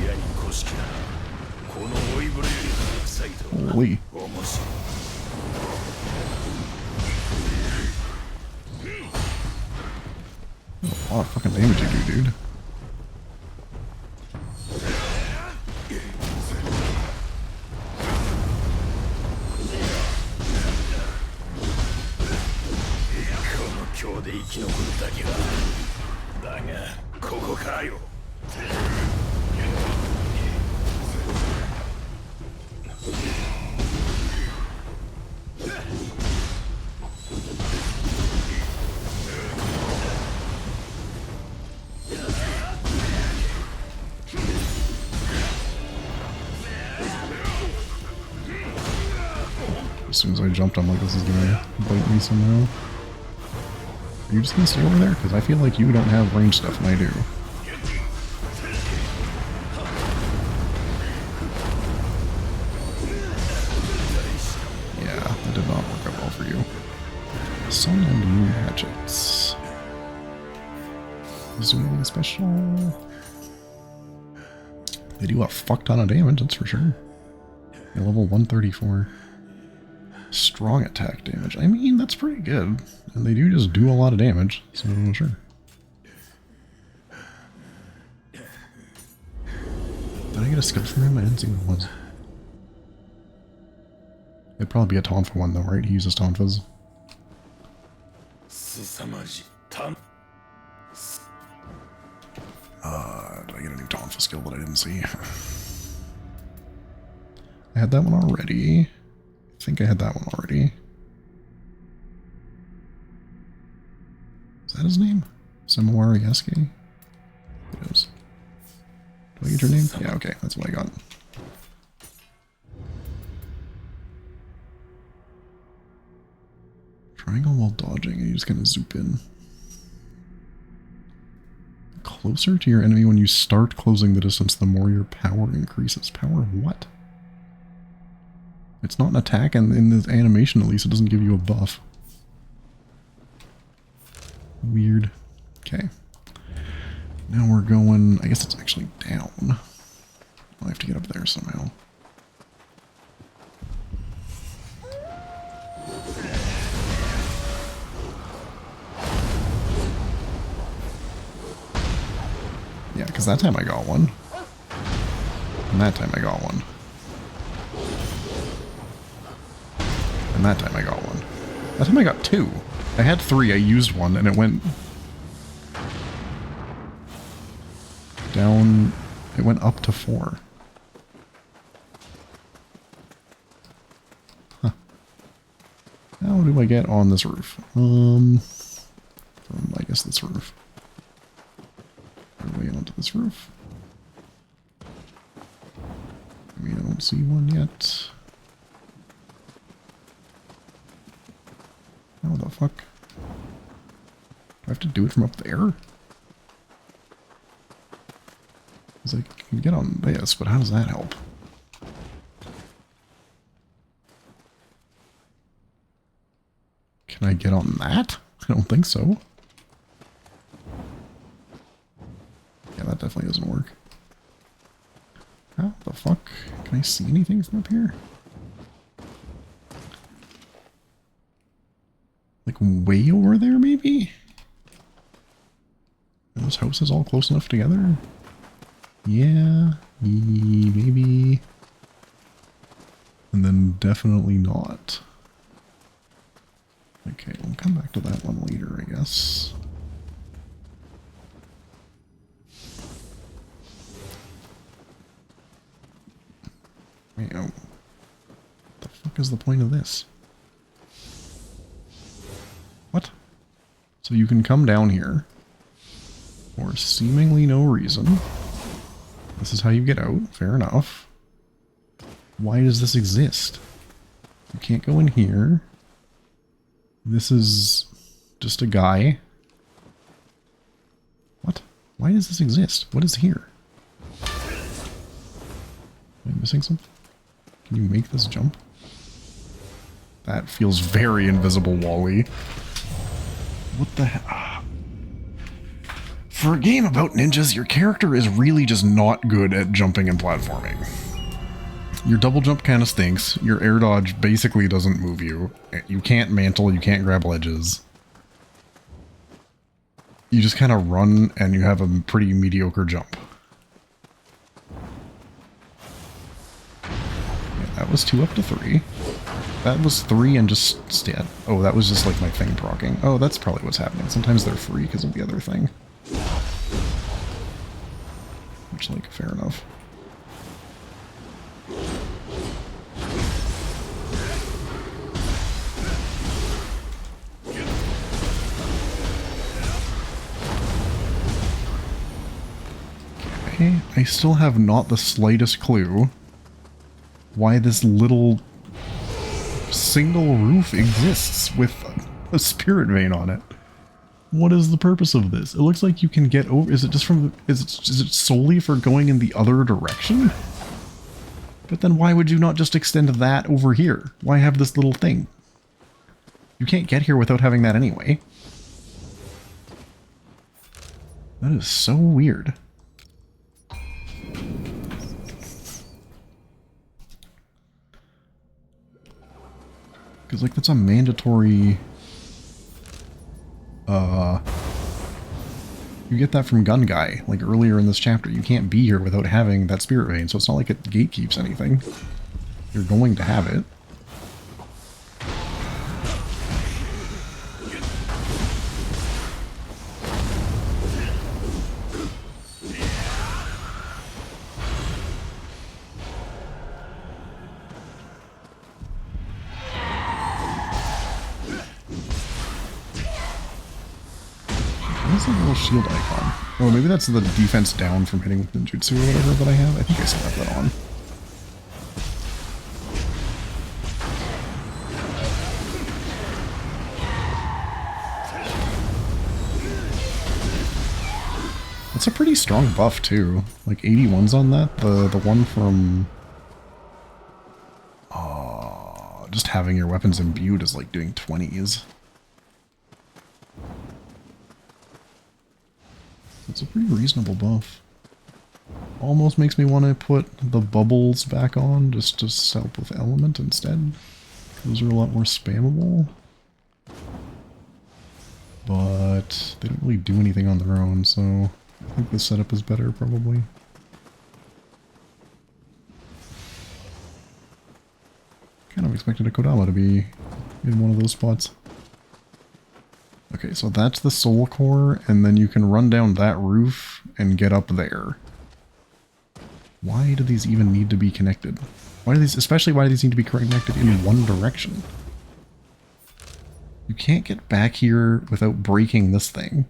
嫌にこしきなこの老いぼれより古臭いとは
Holy.
面白い
A lot of fucking damage you do, dude. As soon as I jumped, I'm like, this is gonna bite me somehow. Are you just gonna stay over there? Because I feel like you don't have range stuff, and I do. Yeah, that did not work out well for you. Sun and Moon Hatchets. Is there anything special? They do a fuck ton of damage, that's for sure. They're level 134. Strong attack damage. I mean, that's pretty good. And they do just do a lot of damage, so sure. get a skill from him? I didn't see what it was. It'd probably be a Tonfa one though, right? He uses Tonfas. Did I get a new Tonfa skill that I didn't see? I had that one already. I think I had that one already. Is that his name? Samawari Esuke? It is. Do I get your name? Yeah, okay, that's what I got. Triangle while dodging, and you just kind of zoop in. Closer to your enemy when you start closing the distance, the more your power increases. Power of what? It's not an attack, and in this animation at least, it doesn't give you a buff. Weird. Okay. Now we're going... I guess it's actually down. I'll have to get up there somehow. Yeah, because that time I got one. And that time I got one. And that time I got one. That time I got two. I had three, I used one, and it went... down... It went up to 4. Huh. How do I get on this roof? From, I guess, this roof. Way onto this roof. I mean, I don't see one yet. How the fuck? Do I have to do it from up there? Because I can get on this, but how does that help? Can I get on that? I don't think so. Yeah, that definitely doesn't work. How the fuck? Can I see anything from up here? Like way over there, maybe? Are those houses all close enough together? Yeah, maybe. And then definitely not. Okay, we'll come back to that one later, I guess. Wait, oh. What the fuck is the point of this? What? So you can come down here for seemingly no reason. This is how you get out. Fair enough. Why does this exist? You can't go in here. This is just a guy. What? Why does this exist? What is here? Am I missing something? Can you make this jump? That feels very invisible, Wally. What the hell? For a game about ninjas, your character is really just not good at jumping and platforming. Your double jump kind of stinks. Your air dodge basically doesn't move you. You can't mantle, you can't grab ledges. You just kind of run and you have a pretty mediocre jump. That was 2 up to 3. That was 3 and just oh, that was just like my thing proccing. Oh, that's probably what's happening. Sometimes they're free because of the other thing. Which, like, fair enough. Okay, I still have not the slightest clue why this little single roof exists with a spirit vein on it. What is the purpose of this? It looks like you can get over... Is it just from... Is it solely for going in the other direction? But then why would you not just extend that over here? Why have this little thing? You can't get here without having that anyway. That is so weird. Because, like, that's a mandatory... You get that from Gun Guy, like earlier in this chapter. You can't be here without having that spirit vein, so it's not like it gatekeeps anything. You're going to have it. What's that little shield icon? Oh, maybe that's the defense down from hitting with ninjutsu or whatever that I have. I think I still have that on. That's a pretty strong buff too. Like 81's on that. The one from just having your weapons imbued is like doing 20s. It's a pretty reasonable buff. Almost makes me want to put the bubbles back on just to help with element instead. Those are a lot more spammable. But they don't really do anything on their own, so I think the setup is better probably. Kind of expected a Kodama to be in one of those spots. Okay, so that's the soul core, and then you can run down that roof and get up there. Why do these even need to be connected? Why do these, especially why do these need to be connected in one direction? You can't get back here without breaking this thing.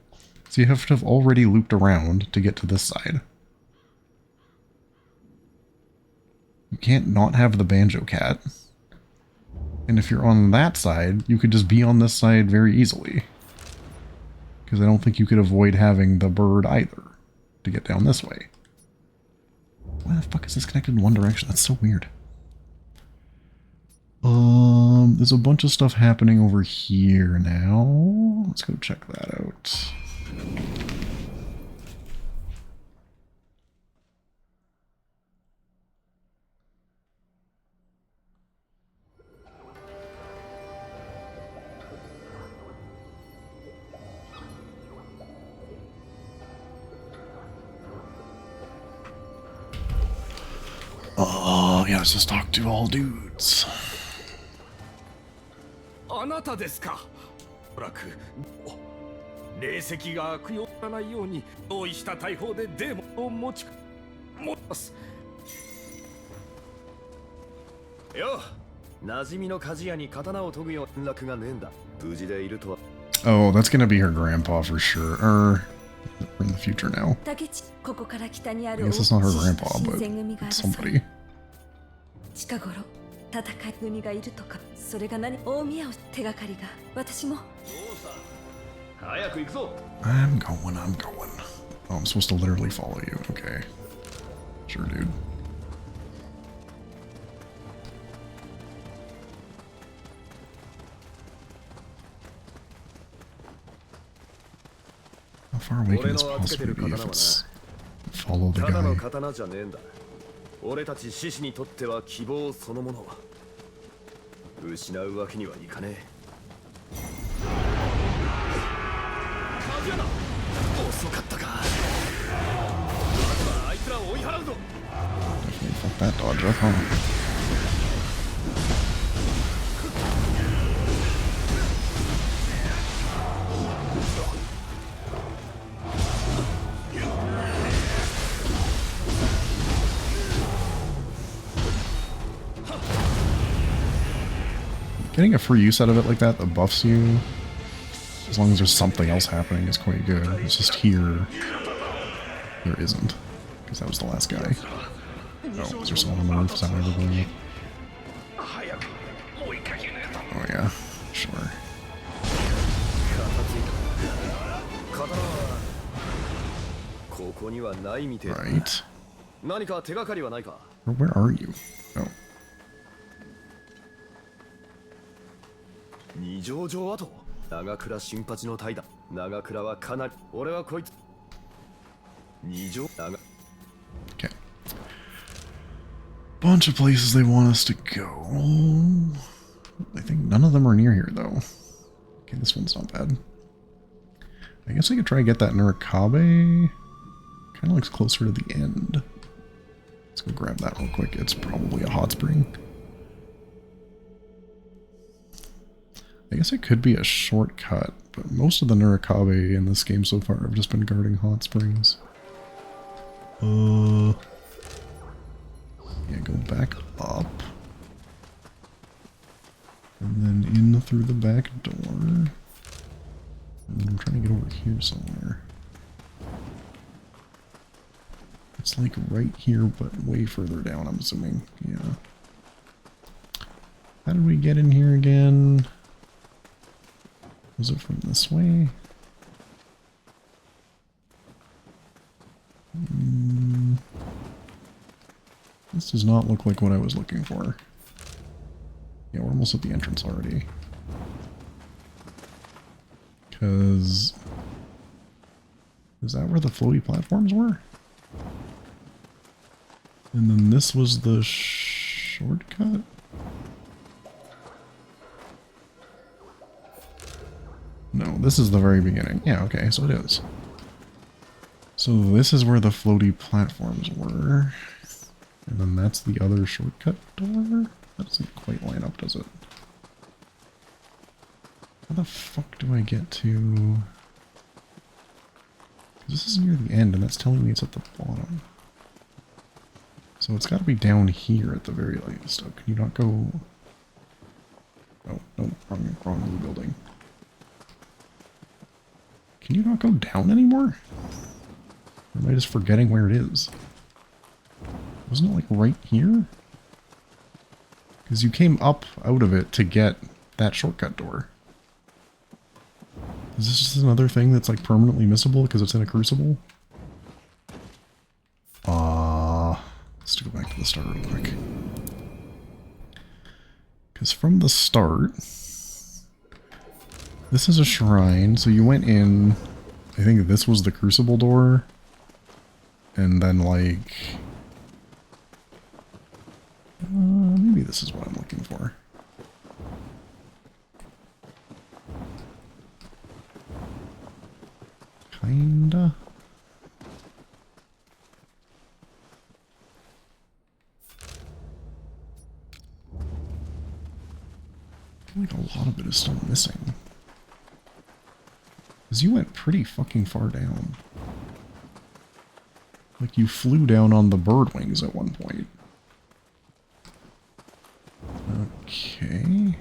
So you have to have already looped around to get to this side. You can't not have the Banjo Cat. And if you're on that side, you could just be on this side very easily. Because I don't think you could avoid having the bird either to get down this way. Why the fuck is this connected in one direction? That's so weird. There's a bunch of stuff happening over here now. Let's go check that out. Oh, yeah, let's just talk to all dudes.
あなたですか。おそらく霊石が悪用さないように用意した大砲でデーモンを持ちます。
よ、馴染みの鍛冶屋に刀を研ぐよう連絡がねえんだ。無事でいるとは。
Oh, that's gonna be her grandpa for sure. Or in the future now. I guess it's not her grandpa, but it's somebody.
近頃戦い組がいるとか、それが何大宮を手がかりが私も。
早く行くぞ。
I'm going. Oh, I'm supposed to literally follow you. Okay. Sure, dude. How far away can this possibly be if it's follow the
ただの
guy?
刀じゃねえんだ。俺たち獅子にとっては希望そのもの。失うわけにはいかねえ。鍛冶屋だ。遅かったか。まずはあいつらを追い払うぞ。
Definitely fuck that dodge up, huh? Getting a free use out of it like that buffs you, as long as there's something else happening, is quite good. It's just here, there isn't, because that was the last guy. Oh, is there someone on the roof? Is that where we're going? Oh yeah, sure. Right. Where are you? Oh.
二条城跡長倉新八の隊だ。長倉はかなり俺はこいつ二条長
Okay. Bunch of places they want us to go. I think none of them are near here though. Okay, this one's not bad. I guess I could try to get that Nurikabe. Kind of looks closer to the end. Let's go grab that real quick. It's probably a hot spring. I guess it could be a shortcut, but most of the Nurikabe in this game so far have just been guarding hot springs. Yeah, go back up. And then in through the back door. And then I'm trying to get over here somewhere. It's like right here, but way further down, I'm assuming. Yeah. How did we get in here again? Was it from this way? This does not look like what I was looking for. Yeah, we're almost at the entrance already. Because... is that where the floaty platforms were? And then this was the shortcut? No, this is the very beginning. Yeah, okay, so it is. So this is where the floaty platforms were. And then that's the other shortcut door? That doesn't quite line up, does it? How the fuck do I get to... this is near the end, and that's telling me it's at the bottom. So it's got to be down here at the very least. Oh, can you not go... oh, no, wrong blue building. Can you not go down anymore? Or am I just forgetting where it is? Wasn't it like right here? Because you came up out of it to get that shortcut door. Is this just another thing that's like permanently missable because it's in a crucible? Let's go back to the start real quick. Because from the start, this is a shrine, so you went in, I think this was the crucible door, and then like, maybe this is what I'm looking for. Kinda. I feel like a lot of it is still missing. Because you went pretty fucking far down. Like you flew down on the bird wings at one point. Okay.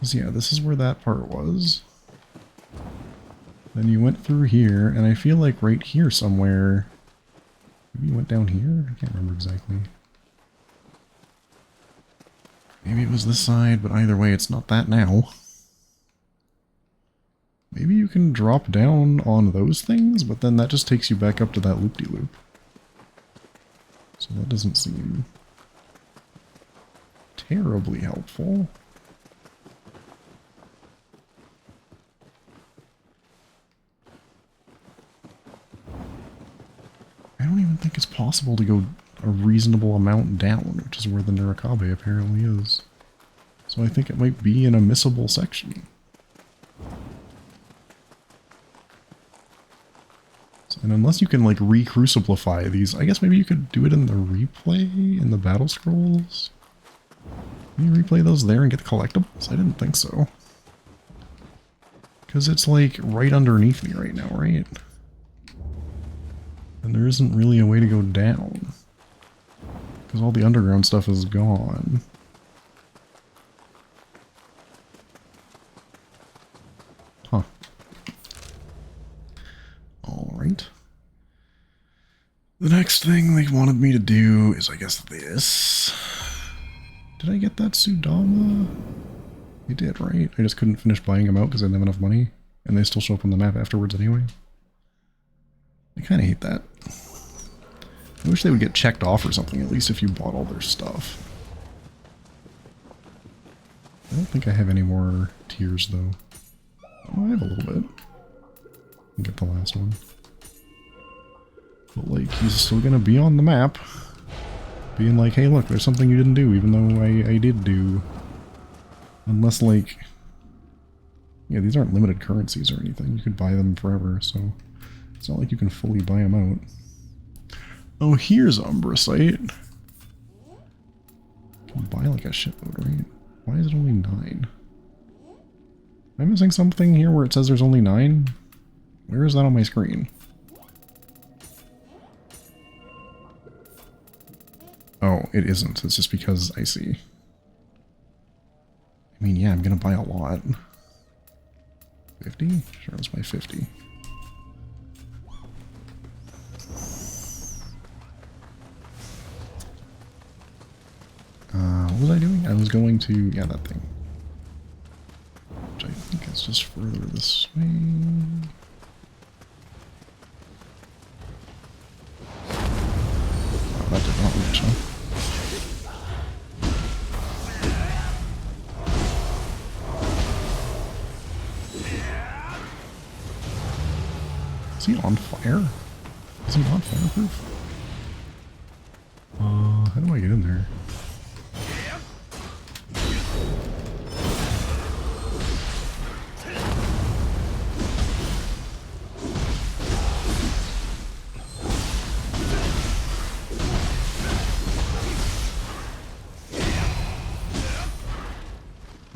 So yeah, this is where that part was. Then you went through here, and I feel like right here somewhere... maybe you went down here? I can't remember exactly. Maybe it was this side, but either way, it's not that now. Maybe you can drop down on those things, but then that just takes you back up to that loop-de-loop. So that doesn't seem terribly helpful. I don't even think it's possible to go a reasonable amount down, which is where the Nurikabe apparently is. So I think it might be in a missable section. So, and unless you can like re-cruciblify these, I guess maybe you could do it in the replay, in the battle scrolls? Can you replay those there and get the collectibles? I didn't think so. Because it's like right underneath me right now, right? And there isn't really a way to go down. Because all the underground stuff is gone. Huh. Alright. The next thing they wanted me to do is, I guess, this. Did I get that Sudama? I did, right? I just couldn't finish buying them out because I didn't have enough money. And they still show up on the map afterwards anyway. I kind of hate that. I wish they would get checked off or something, at least if you bought all their stuff. I don't think I have any more tiers, though. Oh, I have a little bit. I'll get the last one. But, like, he's still gonna be on the map. Being like, hey, look, there's something you didn't do, even though I did do. Unless, like... Yeah, these aren't limited currencies or anything. You could buy them forever, so... It's not like you can fully buy them out. Oh, here's Umbrasite. You can buy, like, a shitload, right? Why is it only 9? Am I missing something here where it says there's only 9? Where is that on my screen? Oh, it isn't. It's just because I see. I mean, yeah, I'm gonna buy a lot. 50? Sure, let's buy 50. What was I doing? I was going to... yeah, that thing. Which I think is just further this way. Oh, that did not reach, huh? Is he on fire? Is he not fireproof? How do I get in there?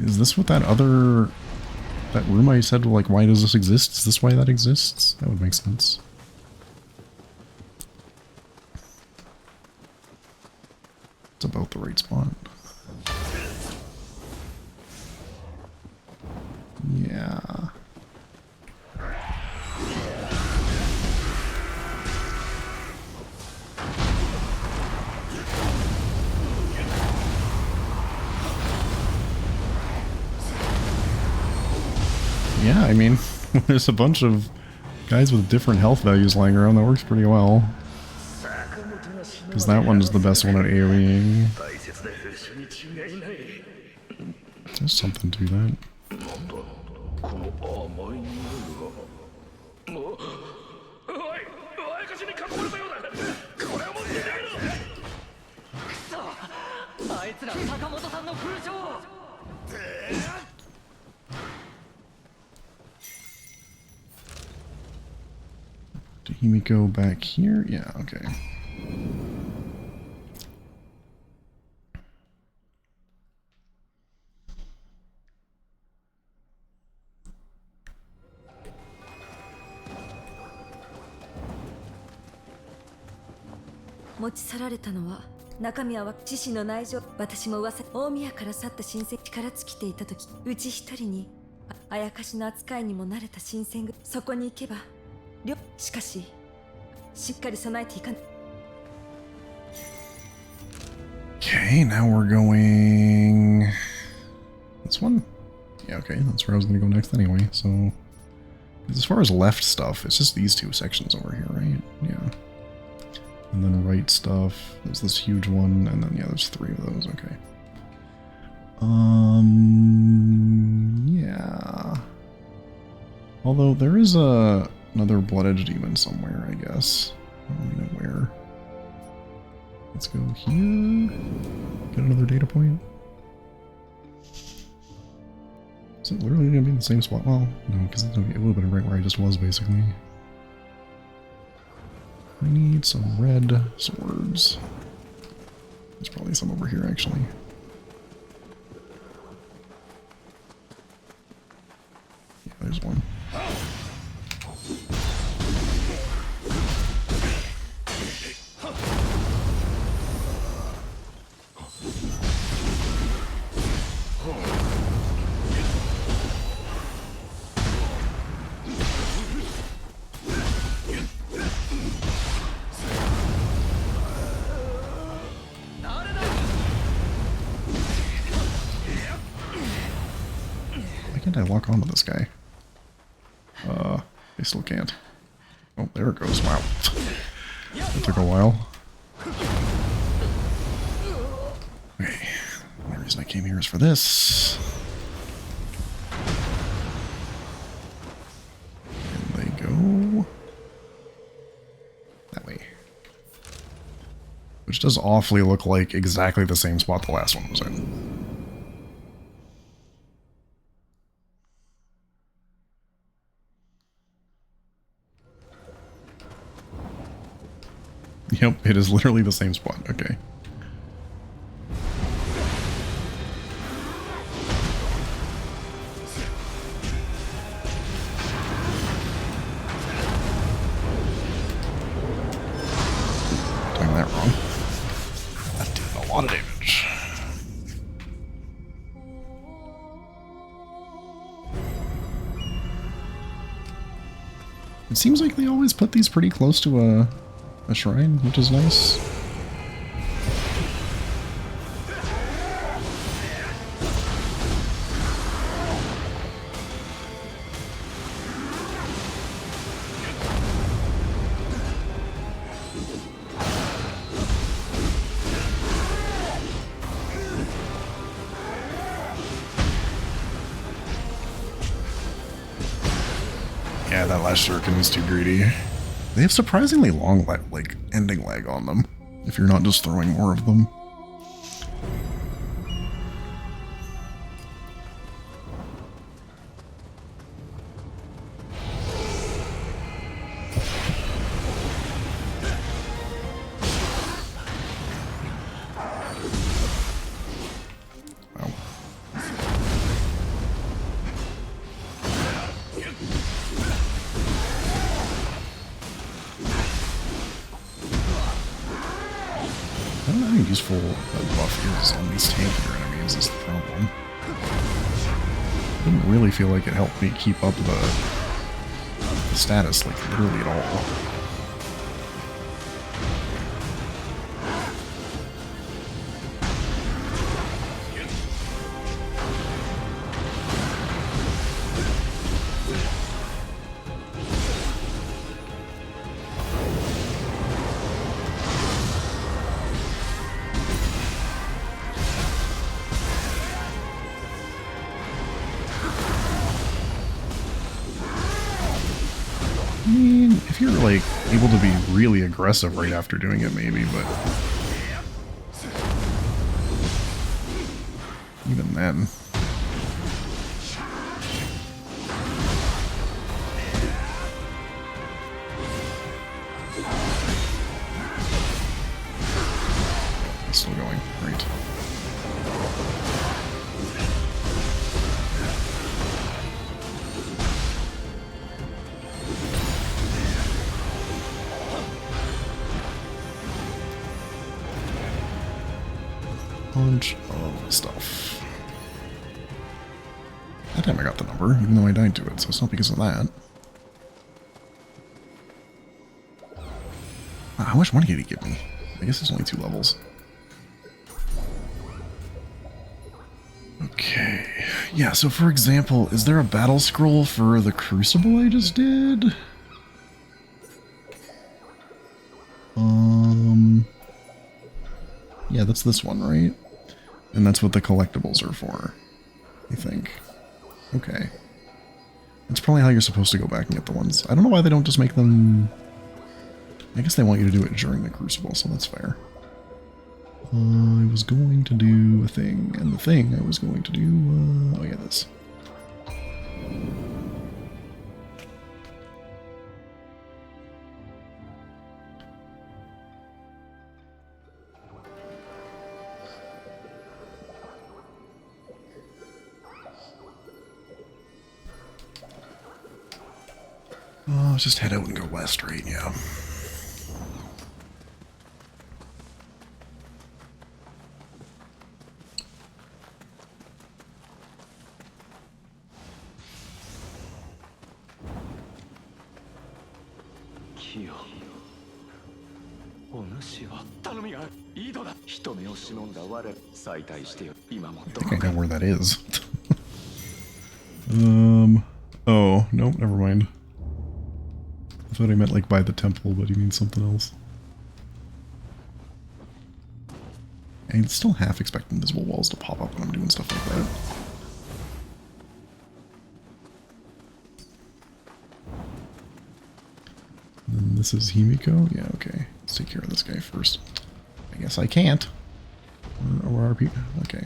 Is this what that other... that room I said, like, why does this exist? Is this why that exists? That would make sense. It's about the right spot. Yeah. Yeah, I mean, there's a bunch of guys with different health values lying around. That works pretty well. Because that one is the best one at AoEing. There's something to that. Did he go back here? Yeah, okay.
持ち去られたのは中身は自身の内情。私も噂大宮から去った新選力尽きていた時、うち一人にあやかしの扱いにも慣れた新選組。そこに行けばしかししっかり備えていかない。
Okay, now we're going... this one? Yeah, okay, that's where I was going to go next anyway, so... as far as left stuff, it's just these two sections over here, right? Yeah. And then right stuff, there's this huge one, and then, yeah, there's 3 of those, okay. Yeah. Although, there is another blood-edged demon somewhere, I guess. I don't really know where. Let's go here. Get another data point. Is it literally going to be in the same spot? Well, no, because it would have been right where I just was, basically. I need some red swords. There's probably some over here, actually. Yeah, there's one. Why can't I lock onto this guy? I still can't. Oh, there it goes. Wow. That took a while. Okay. The reason I came here is for this. And they go that way. Which does awfully look like exactly the same spot the last one was in. Yep, it is literally the same spot. Okay. Doing that wrong. That did a lot of damage. It seems like they always put these pretty close to a shrine, which is nice. Yeah, that last shuriken was too greedy. They have surprisingly long, like, ending lag on them, if you're not just throwing more of them. Wow. I don't know how useful that buff is on these tankier enemies is the problem. I didn't really feel like it helped me keep up the status, like, literally at all. I mean, if you're, like, able to be really aggressive right after doing it, maybe, but even then. It's still going. Great. Bunch of stuff. That time I got the number, even though I died to it, so it's not because of that. Wow, how much money did he give me? I guess it's only 2 levels. Okay. Yeah, so for example, is there a battle scroll for the Crucible I just did? Yeah, that's this one, right? And that's what the collectibles are for, I think. Okay. That's probably how you're supposed to go back and get the ones. I don't know why they don't just make them... I guess they want you to do it during the Crucible, so that's fair. I was going to do a thing, and the thing I was going to do... oh yeah, this. Let's just head out and go west, right? Yeah. I think I know where that is. Oh, nope, never mind. I thought I meant like by the temple, but he means something else. I still half expect invisible walls to pop up when I'm doing stuff like that. And then this is Himiko? Yeah, okay. Let's take care of this guy first. I guess I can't. Or RP. Okay.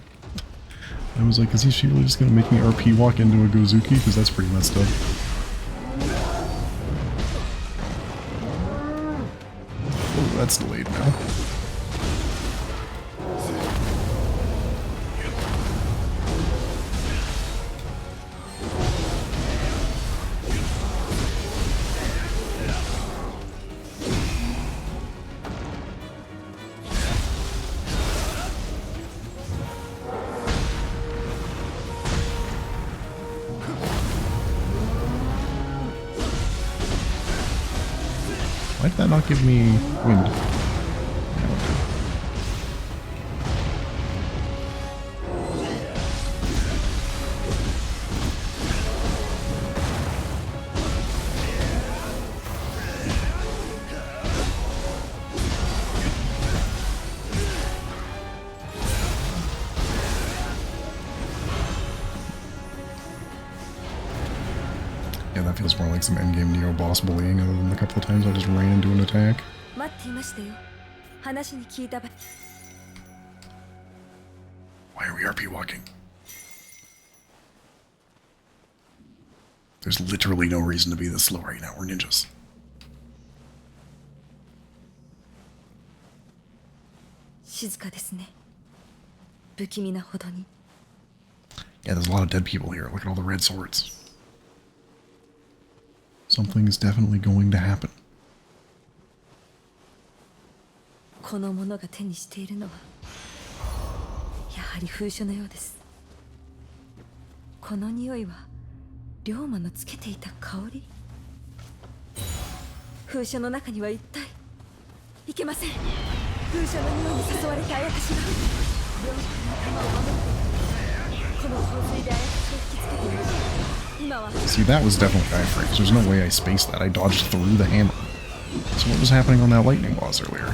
I was like, is he really just gonna make me RP walk into a Gozuki? Because that's pretty messed up. that's delayed now. Why did that not give me wind? Yeah, that feels more like some endgame Nioh boss bullying other than the couple of times I just ran into an attack.
待っていましたよ。話に聞いたば。
Why are we RP walking? There's literally no reason to be this slow right now. We're ninjas.
静かですね。不気味なほどに。
Yeah, there's a lot of dead people here. Look at all the red swords. Something is definitely going to happen.
この者が手にしているのはやはり封書のようです。この匂いは龍馬のつけていた香り。封書の中には一体いけません。封書の匂いに誘われたあやかしが龍馬の頭を守ってこの香水であやかしを引きつけていました。今は
See, that was definitely iframes. There's no way I spaced that. I dodged through the hammer. So what was happening on that lightning boss earlier?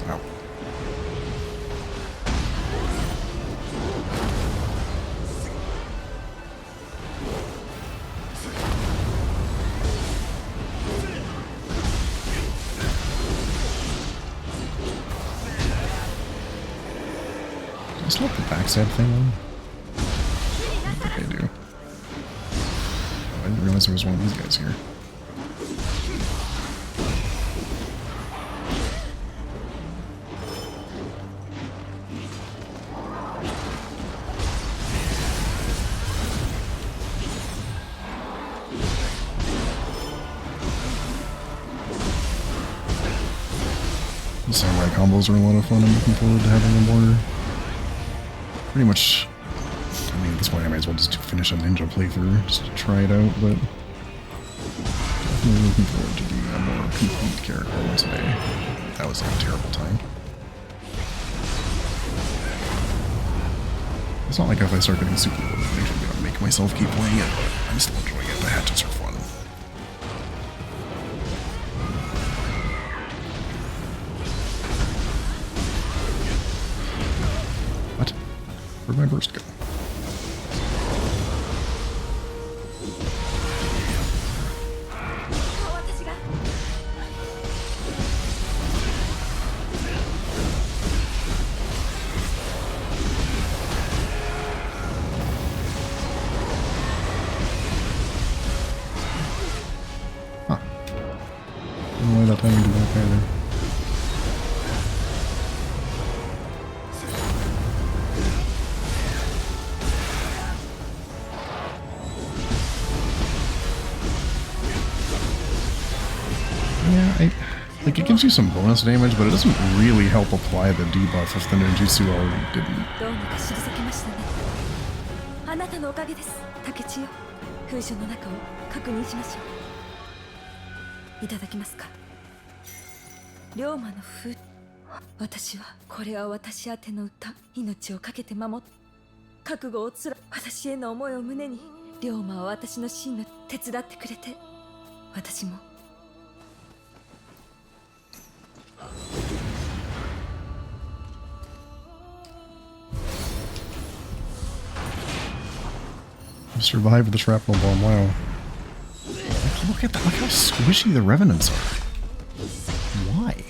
Ow. Just let the backstab thing on. I think I do. I didn't realize there was one of these guys here. The samurai combos are a lot of fun. I'm looking forward to having them more. Pretty much, I mean, at this point I might as well just finish a ninja playthrough, just to try it out, but definitely looking forward to being a more complete character once a day. That was like a terrible time. It's not like if I start getting super low, I'm actually gonna make myself keep playing it, but I'm still enjoying it. The hatchets are fun. What? Where'd my burst go? Huh. I don't know why that timing didn't work either. Yeah, like it gives you some bonus damage, but it doesn't really help apply the debuff if the ninjutsu already didn't.
どうにか退けましたね。あなたのおかげです、竹千代。封書の中を確認しましょう。いただきますか。龍馬の封。私はこれは私宛ての歌。命を懸けて守っ。覚悟をつら。私への思いを胸に。龍馬は私の真の手伝ってくれて。私も。
Survive with the shrapnel bomb, wow. Look at that, look how squishy the revenants are. Why?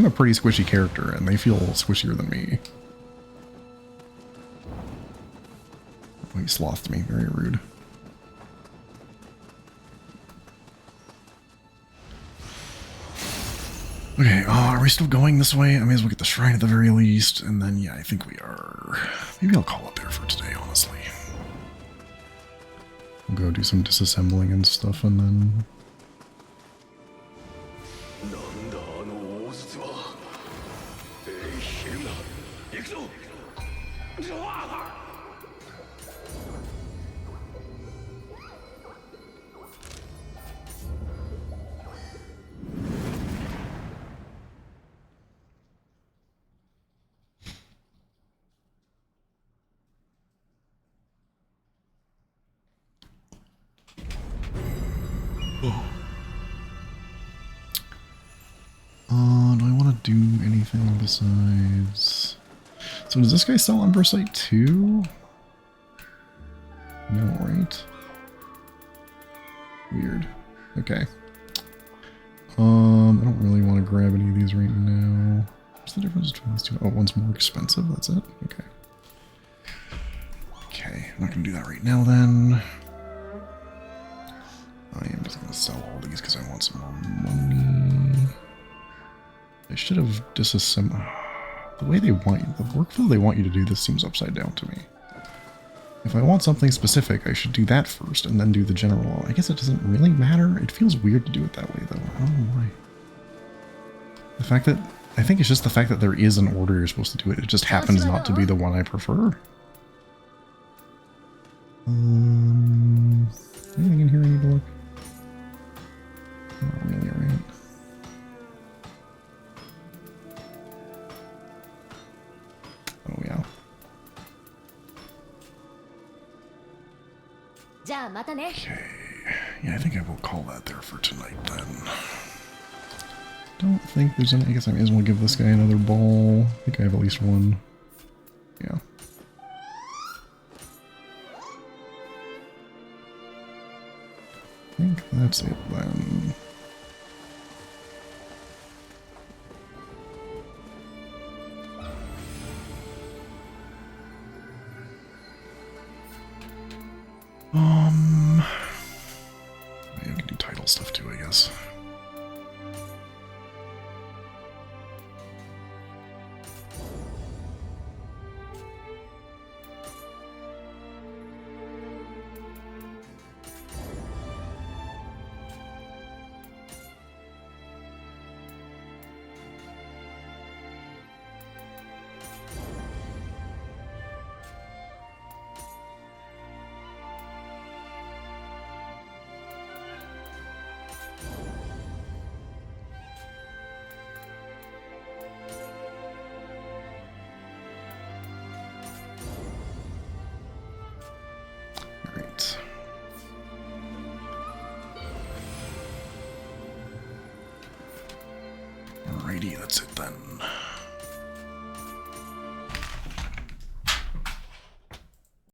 I'm a pretty squishy character, and they feel squishier than me. Oh, he slothed me. Very rude. Okay, are we still going this way? I may as well get the shrine at the very least, and then, yeah, I think we are... Maybe I'll call it there for today, honestly. We'll go do some disassembling and stuff, and then... do I want to do anything besides... So does this guy sell Umbrasite too? No, right? Weird. Okay. I don't really want to grab any of these right now. What's the difference between these two? Oh, one's more expensive, that's it? Okay. Okay, I'm not going to do that right now then. I am just going to sell all these because I want some more money. I should have disassembled. The way they want you, the workflow they want you to do this seems upside down to me. If I want something specific, I should do that first and then do the general. I guess it doesn't really matter. It feels weird to do it that way though. I don't know why. The fact that, I think it's just the fact that there is an order you're supposed to do it. It just happens not to be the one I prefer. Anything in here I need to look? Not really, right? Oh, yeah. Okay. Yeah, I think I will call that there for tonight then. Don't think there's any... I guess I may as well give this guy another ball. I think I have at least one. Yeah. I think that's it then. I can do title stuff too, I guess. Alright. Alrighty, that's it then.